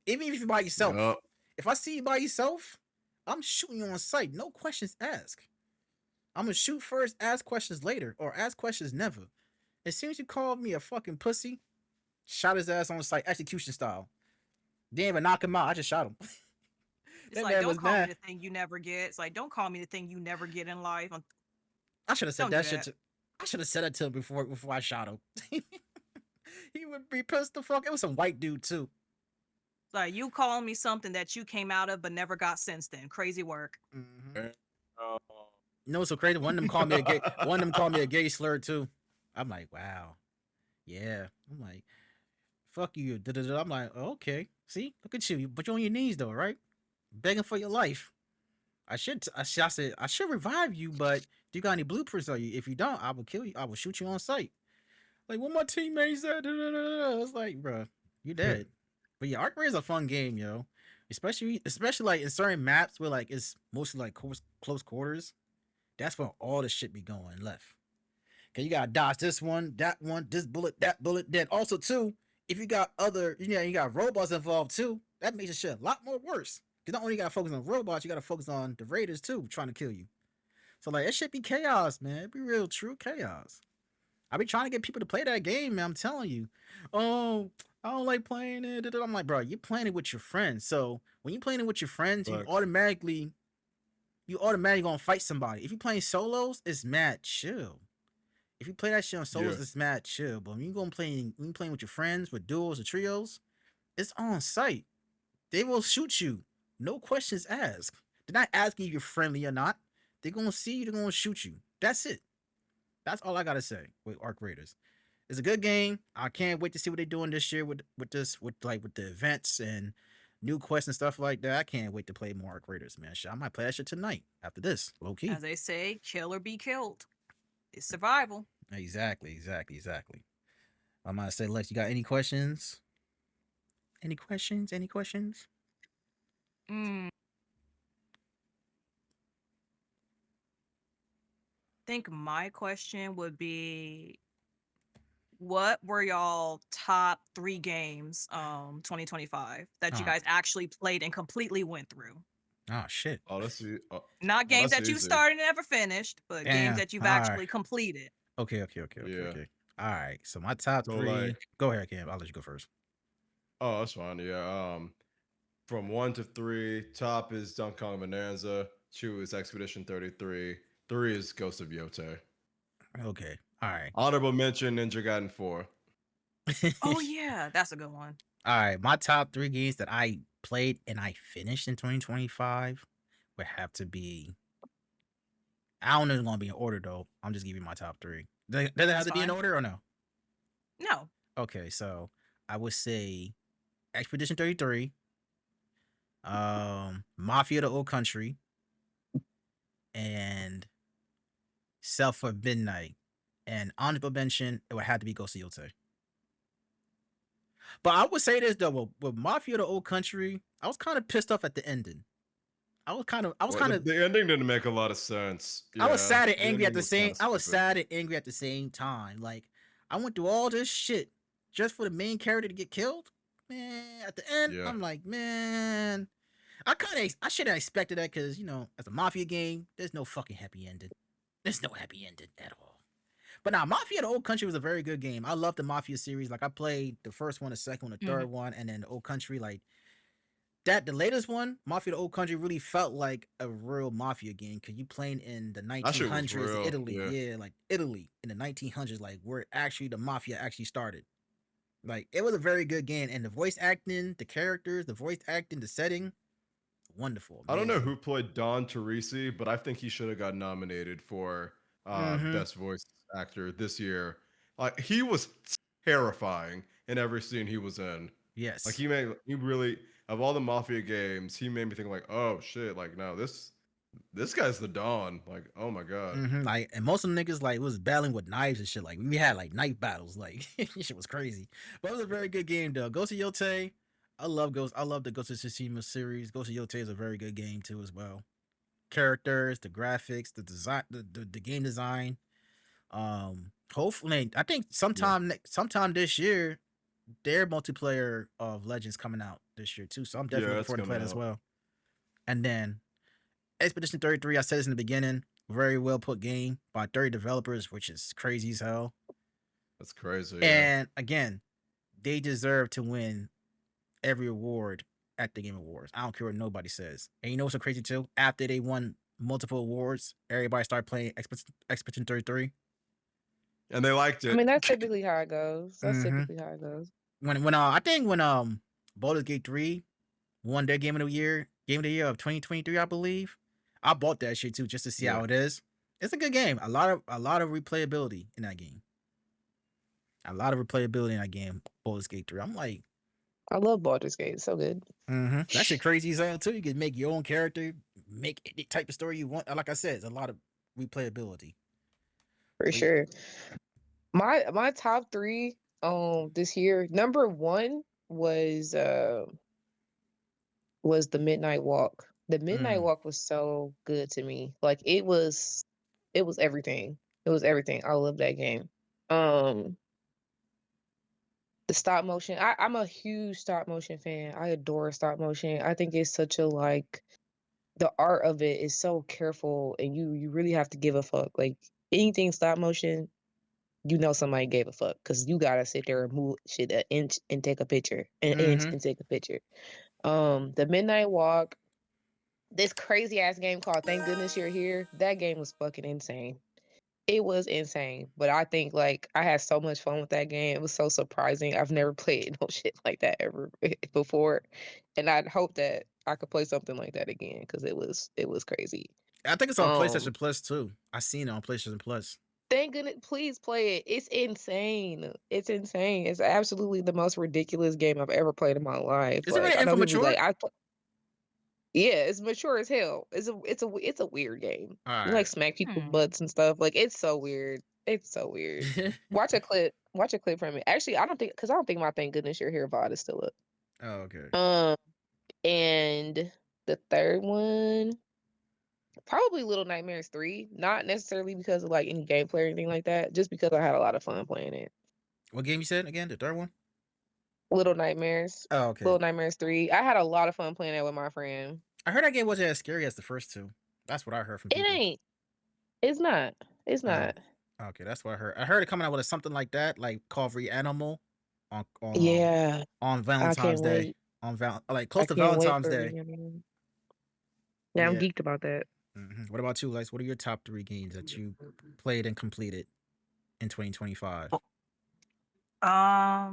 Even if you're by yourself. Yup. If I see you by yourself, I'm shooting you on sight. No questions asked. I'm gonna shoot first, ask questions later, or ask questions never. As soon as you called me a fucking pussy, shot his ass on sight, execution style. Didn't even knock him out. I just shot him. it's That like, man don't was call me mad. the thing you never get. It's like, don't call me the thing you never get in life. I should have said Don't do that shit that. to. I should have said it to him before I shot him. He would be pissed the fuck. It was some white dude too. It's like, you calling me something that you came out of but never got since then. Crazy work. Mhm. And, uh, You know what's so crazy? One of them called me a gay. One of them called me a gay slur too. I'm like, wow, yeah. I'm like, fuck you. Da-da-da. I'm like, oh, okay. See, look at you. But you're on your knees though, right? Begging for your life. I said I should revive you, but do you got any blueprints on you? If you don't, I will kill you. I will shoot you on sight. Like what my teammates said. It's like, bro, you dead. But yeah, Arc Raid is a fun game, yo. Especially like in certain maps where like it's mostly like close quarters. That's where all the shit be going left. Cause you gotta dodge this one, that one, this bullet, that bullet. Then also too, if you got other, you got robots involved too. That makes the shit a lot more worse. Cause not only you gotta focus on robots, you gotta focus on the raiders too, trying to kill you. So like it should be chaos, man. It be real true chaos. I be trying to get people to play that game, man. I'm telling you. Oh, I don't like playing it. I'm like, bro, you're playing it with your friends. So when you're playing it with your friends, you automatically gonna fight somebody. If you're playing solos, it's mad chill. If you play that shit on solos, it's mad chill. But when you're playing with your friends, with duos or trios, it's on site. They will shoot you. No questions asked. They're not asking if you're friendly or not. They're gonna see you, they're gonna shoot you. That's it. That's all I gotta say with Arc Raiders. It's a good game. I can't wait to see what they're doing this year with the events and new quests and stuff like that. I can't wait to play more Arc Raiders, man. Shit, I might play that shit tonight after this, low key. As they say, kill or be killed. It's survival. Exactly. I'm gonna say, Lex, you got any questions? Any questions? I think my question would be, what were y'all top 3 games 2025 that you guys actually played and completely went through? Oh shit. Oh, that's not games that you started and never finished, but games that you've actually completed. Okay. All right. So my top 3. Go ahead, Cam. I'll let you go first. Oh, that's fine. Yeah. From 1 to 3, top is Donkey Kong Bonanza. 2 is Expedition 33. 3 is Ghost of Yote. Okay. All right. Honorable mention Ninja Gaiden 4. Oh yeah, that's a good one. All right. My top 3 games that I played and I finished in 2025 would have to be. I don't know if it's gonna be in order though. I'm just giving you my top 3. Does it have to be in order or no? No. Okay, so I would say Expedition 33, Mafia the Old Country, and Self for Midnight. And honorable mention, it would have to be Ghost of Yote. But I would say this though, with Mafia the Old Country, I was kind of pissed off at the ending. The ending didn't make a lot of sense. I was sad and angry at the same. I was sad and angry at the same time. Like I went through all this shit just for the main character to get killed. Man, at the end, I'm like, man, I should have expected that because as a Mafia game, there's no fucking happy ending. There's no happy ending at all. But now, Mafia the Old Country was a very good game. I love the Mafia series. Like I played the first one, the second one, the third one, and then the Old Country. Like that, the latest one, Mafia the Old Country, really felt like a real Mafia game because you playing in the 1900s, Italy. Yeah, like Italy in the 1900s, like where actually the Mafia actually started. Like it was a very good game, and the voice acting, the characters, the voice acting, the setting, wonderful. Amazing. I don't know who played Don Teresi, but I think he should have got nominated for best voice actor this year. Like he was terrifying in every scene he was in. Yes, like he really, of all the Mafia games, he made me think like, oh shit, like no, this guy's the Don. Like, oh my god. Like, and most of the niggas like was battling with knives and shit. Like we had like knife battles. Like shit was crazy. But it was a very good game though. Ghost of Yote, I love the Ghost of Tsushima series. Ghost of Yote is a very good game too as well. Characters, the graphics, the design, the game design. Hopefully, I think sometime this year, their multiplayer of Legends coming out this year too. So I'm definitely looking forward to play it as well. And then Expedition 33, I said this in the beginning, very well put game by 30 developers, which is crazy as hell. That's crazy. And again, they deserve to win every award at the Game Awards. I don't care what nobody says. And you know what's so crazy too? After they won multiple awards, everybody started playing Expedition 33. And they liked it. I mean, that's typically how it goes. When I think when Baldur's Gate 3 won their game of the year of 2023, I believe. I bought that shit too just to see how it is. It's a good game. A lot of replayability in that game. A lot of replayability in that game. Baldur's Gate 3. I'm like, I love Baldur's Gate. It's so good. that shit crazy as hell too. You can make your own character, make any type of story you want. Like I said, it's a lot of replayability. For But sure. My top three this year, number one was the Midnight Walk. The Midnight Walk was so good to me. Like it was everything. It was everything. I love that game. The stop motion. I'm a huge stop motion fan. I adore stop motion. I think it's such a like the art of it is so careful and you really have to give a fuck. Like anything stop motion, you know somebody gave a fuck because you gotta sit there and move shit an inch and take a picture, an inch and take a picture. The Midnight Walk, this crazy ass game called Thank Goodness You're Here. That game was fucking insane. It was insane, but I think like I had so much fun with that game. It was so surprising. I've never played no shit like that ever before, and I'd hope that I could play something like that again because it was crazy. I think it's on Um, PlayStation Plus too. I seen it on PlayStation Plus. Thank goodness, please play it. It's insane. It's insane. It's absolutely the most ridiculous game I've ever played in my life. Is it Like really I know info people be mature? like yeah, it's mature as hell. It's a weird game. All You like smack people's butts and stuff. Like it's so weird. It's so weird. right. Watch a clip. Watch a clip from it. Actually, I don't think my Thank Goodness You're Here VOD is still up. Oh, okay. And the third one, probably Little Nightmares 3. Not necessarily because of like any gameplay or anything like that, just because I had a lot of fun playing it. What game you said again? The third one? Little Nightmares. Oh, okay. Little Nightmares 3. I had a lot of fun playing that with my friend. I heard that game wasn't as scary as the first two. That's what I heard from It people. ain't. It's not. It's not. Okay, that's what I heard. I heard it coming out with something like that, like called Reanimal Yeah. on I Valentine's can't Day. wait. Like close I to can't wait Valentine's for Day. Reunion. Yeah, I'm Yeah. geeked about that. What about you, Lex? What are your top 3 games that you played and completed in 2025? I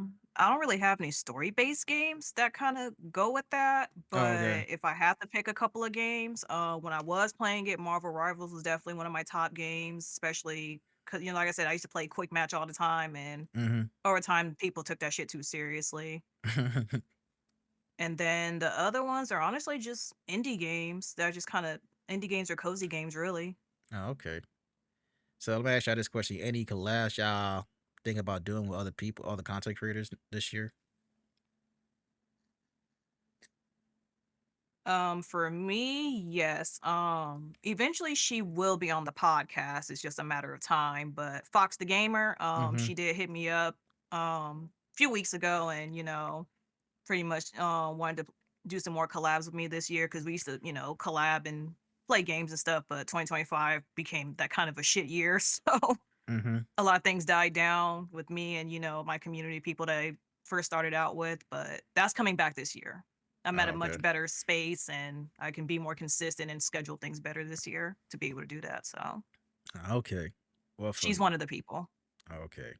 don't really have any story-based games that kind of go with that, Oh, okay. but if I have to pick a couple of games, when I was playing it, Marvel Rivals was definitely one of my top games, especially because, like I said, I used to play quick match all the time, and over time, people took that shit too seriously. And then the other ones are honestly just indie games. They're just kind of indie games or cozy games, really. Oh, okay. So let me ask y'all this question: any collabs y'all think about doing with other people, other content creators this year? For me, yes. Eventually she will be on the podcast. It's just a matter of time. But Fox the Gamer, she did hit me up a few weeks ago and, pretty much wanted to do some more collabs with me this year because we used to, collab and play games and stuff, but 2025 became that kind of a shit year. So a lot of things died down with me and, my community people that I first started out with, but that's coming back this year. I'm at Oh, a much okay. better space and I can be more consistent and schedule things better this year to be able to do that. So Okay. Well, for she's one of the people. okay.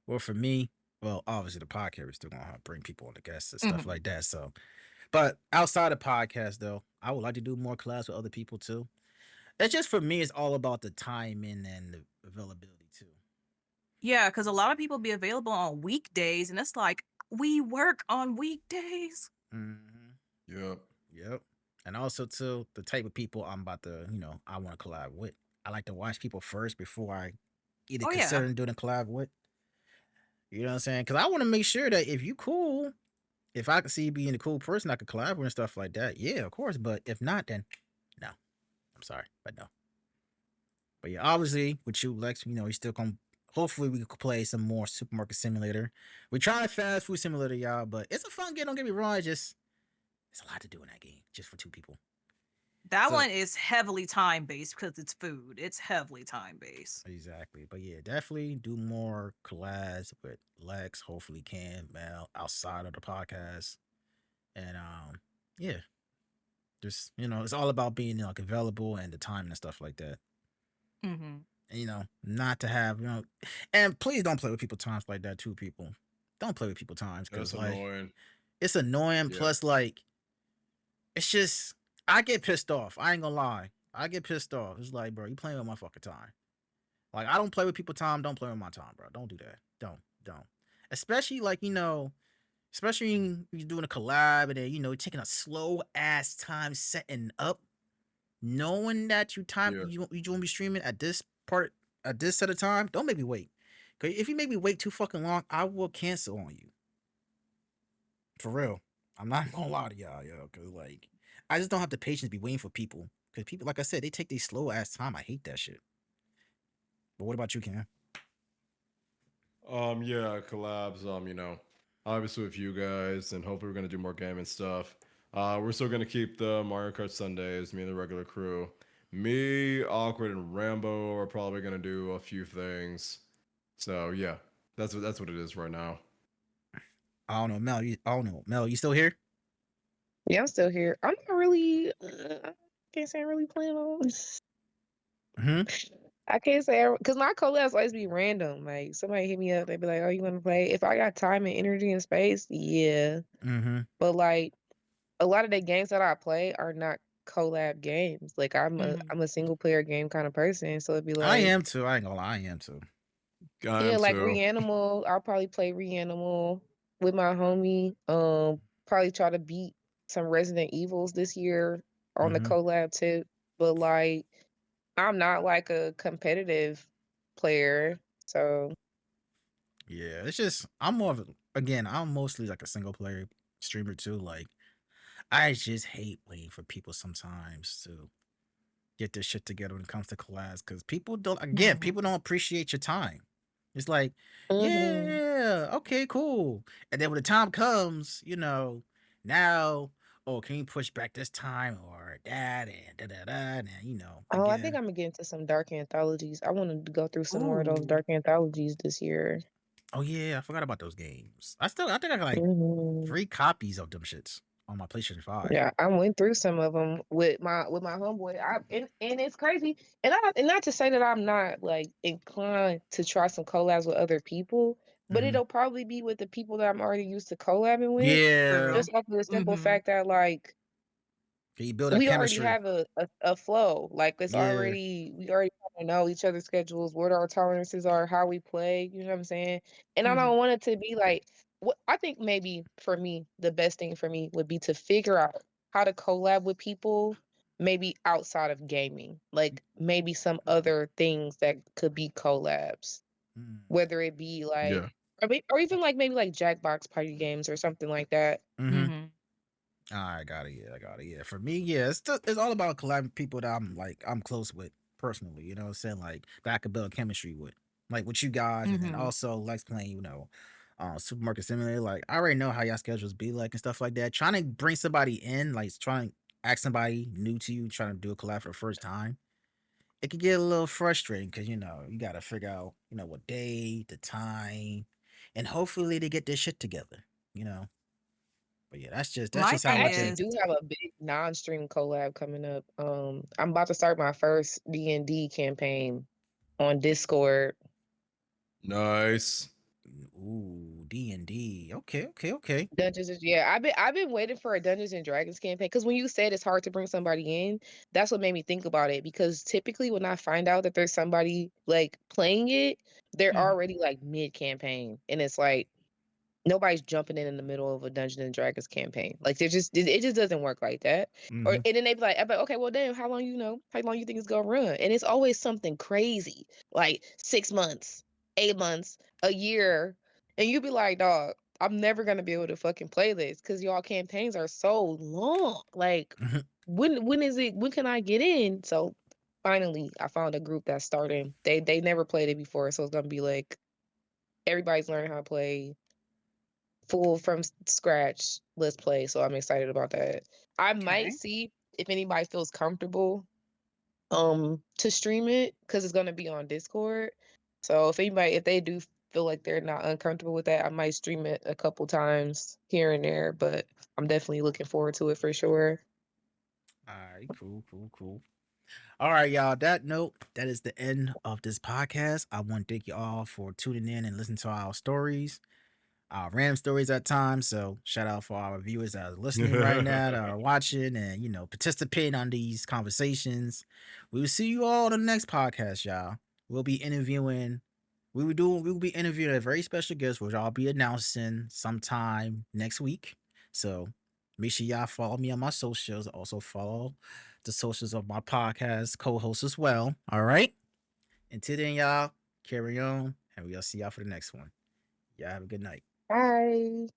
Well, for me, well, obviously the podcast is still gonna bring people on the guests and stuff like that. So, but outside of podcast though, I would like to do more collabs with other people too. It's just for me, it's all about the timing and the availability too. Yeah, because a lot of people be available on weekdays and it's like we work on weekdays. Yep. Yep. And also too, the type of people I'm about to, I want to collab with. I like to watch people first before I either Oh yeah. consider doing a collab with. You know what I'm saying? Because I want to make sure that if you cool, if I can see you being a cool person, I could collab with and stuff like that. Yeah, of course. But if not, then no. I'm sorry, but no. But yeah, obviously with you, Lex, you still gonna. Hopefully we could play some more Supermarket Simulator. We tried Fast Food Simulator, y'all, but it's a fun game. Don't get me wrong. It's a lot to do in that game just for 2 people. That So- one is heavily time based because it's food. It's heavily time based. Exactly. But yeah, definitely do more collabs with Lex, hopefully Cam, Mel, outside of the podcast. And yeah. Just, it's all about being like available and the time and stuff like that. Mm-hmm. And not to have, and please don't play with people times like that too, people. Don't play with people times because That's like annoying. it's annoying. Yeah. Plus, like, it's just I get pissed off. I ain't gonna lie. I get pissed off. It's like, bro, you playing with my fucking time. Like, I don't play with people time. Don't play with my time, bro. Don't do that. Don't. Especially like, especially when you're doing a collab and then, you're taking a slow ass time setting up, knowing that Yeah. you won't be streaming at this part at this set of time. Don't make me wait. Cause if you make me wait too fucking long, I will cancel on you. For real. I'm not gonna lie to y'all, yo. Cause like, I just don't have the patience to be waiting for people. Cause people, like I said, they take these slow ass time. I hate that shit. But what about you, Cam? Yeah, collabs. Obviously with you guys, and hopefully we're gonna do more gaming stuff. We're still gonna keep the Mario Kart Sundays. Me and the regular crew. Me, Awkward, and Rambo are probably gonna do a few things. So yeah, that's what it is right now. I don't know, Mel. I don't know, Mel. You still here? Yeah, I'm still here. I'm not really. I can't say I'm really playing on. Hmm. I can't say because my collabs always be random. Like somebody hit me up, they be like, "Oh, you want to play?" If I got time and energy and space, yeah. Mm-hmm. But like a lot of the games that I play are not collab games. Like Mhm. I'm a single player game kind of person, so it'd be I like, am too. I ain't gonna lie. I am too. I yeah, am like too. Reanimal. I'll probably play Reanimal with my homie. Probably try to beat some Resident Evils this year on the Mm-hmm. collab tip. But like, I'm not like a competitive player, so Yeah, it's just I'm more of again. I'm mostly like a single player streamer too. Like, I just hate waiting for people sometimes to get this shit together when it comes to collabs because people don't. Again, Mhm. people don't appreciate your time. It's like, hmm yeah, okay, cool. And then when the time comes, now, oh, can you push back this time or that and da da da, and Oh, I think again. I'm gonna get into some dark anthologies. I wanted to go through some more of those Ooh. dark anthologies this year. Oh yeah, I forgot about those games. I think I got like hmm 3 copies of them shits on my PlayStation 5. Yeah, I went through some of them with my homeboy. And it's crazy. And not to say that I'm not like inclined to try some collabs with other people, but Hmm. it'll probably be with the people that I'm already used to collabing with. For Yeah. real. Just off of the simple Mhm. fact that like Can you build that we already chemistry? have a flow. Like Yeah. we already kinda know each other's schedules, what our tolerances are, how we play, you know what I'm saying? And I Mhm. don't want it to be like what I think maybe for me, the best thing for me would be to figure out how to collab with people maybe outside of gaming. Like maybe some other things that could be collabs. Whether it be Yeah. like or even like maybe like Jackbox party games or something like that. Mm-hmm. Mhm. I got it. Yeah, I got it. Yeah. For me, yeah, it's all about collabing with people that I'm close with personally. You know what I'm saying? Like that I could build chemistry with. Like with you guys, and then Mhm. also Lex playing, Supermarket Simulator. Like I already know how y'all schedules be like and stuff like that. Trying to bring somebody in, like trying to ask somebody new to you, trying to do a collab for the first time, it could get a little frustrating because you gotta figure out, what day, the time, and hopefully they get this shit together. You know. But yeah, that's My just how I thing I actually think. is do have a big non-stream collab coming up. I'm about to start my first D&D campaign on Discord. Nice. Ooh, D&D. Okay, okay, okay. Yeah, I've been waiting for a Dungeons and Dragons campaign because when you said it's hard to bring somebody in, that's what made me think about it. Because typically when I find out that there's somebody like playing it, they're Mhm. already like mid-campaign, and it's like nobody's jumping in the middle of a Dungeons and Dragons campaign. Like it just doesn't work like that. Or Mm-hmm. and then they be like, I'm like, okay, well damn, how long you think it's gonna run? And it's always something crazy, like 6 months, 8 months, a year, and you be like, dog, I'm never gonna be able to fucking play this because y'all campaigns are so long. Like when is it? When can I get in? So finally, I found a group that's starting. They never played it before, so it's gonna be like everybody's learning how to play full from scratch. Let's play. So I'm excited about that. I might okay. see if anybody feels comfortable to stream it because it's gonna be on Discord. So if they do feel like they're not uncomfortable with that, I might stream it a couple times here and there, but I'm definitely looking forward to it for sure. All right, cool, cool, cool. All right, y'all. That note, that is the end of this podcast. I want to thank you all for tuning in and listening to our stories. our random stories at times. So shout out for our viewers that are listening right now, that are watching and participating on these conversations. We will see you all on the next podcast, y'all. We'll be interviewing. We will be interviewing a very special guest, which I'll be announcing sometime next week. So make sure y'all follow me on my socials. Also follow the socials of my podcast co-host as well. All right. Until then, y'all, carry on, and we'll see y'all for the next one. Y'all have a good night. Bye.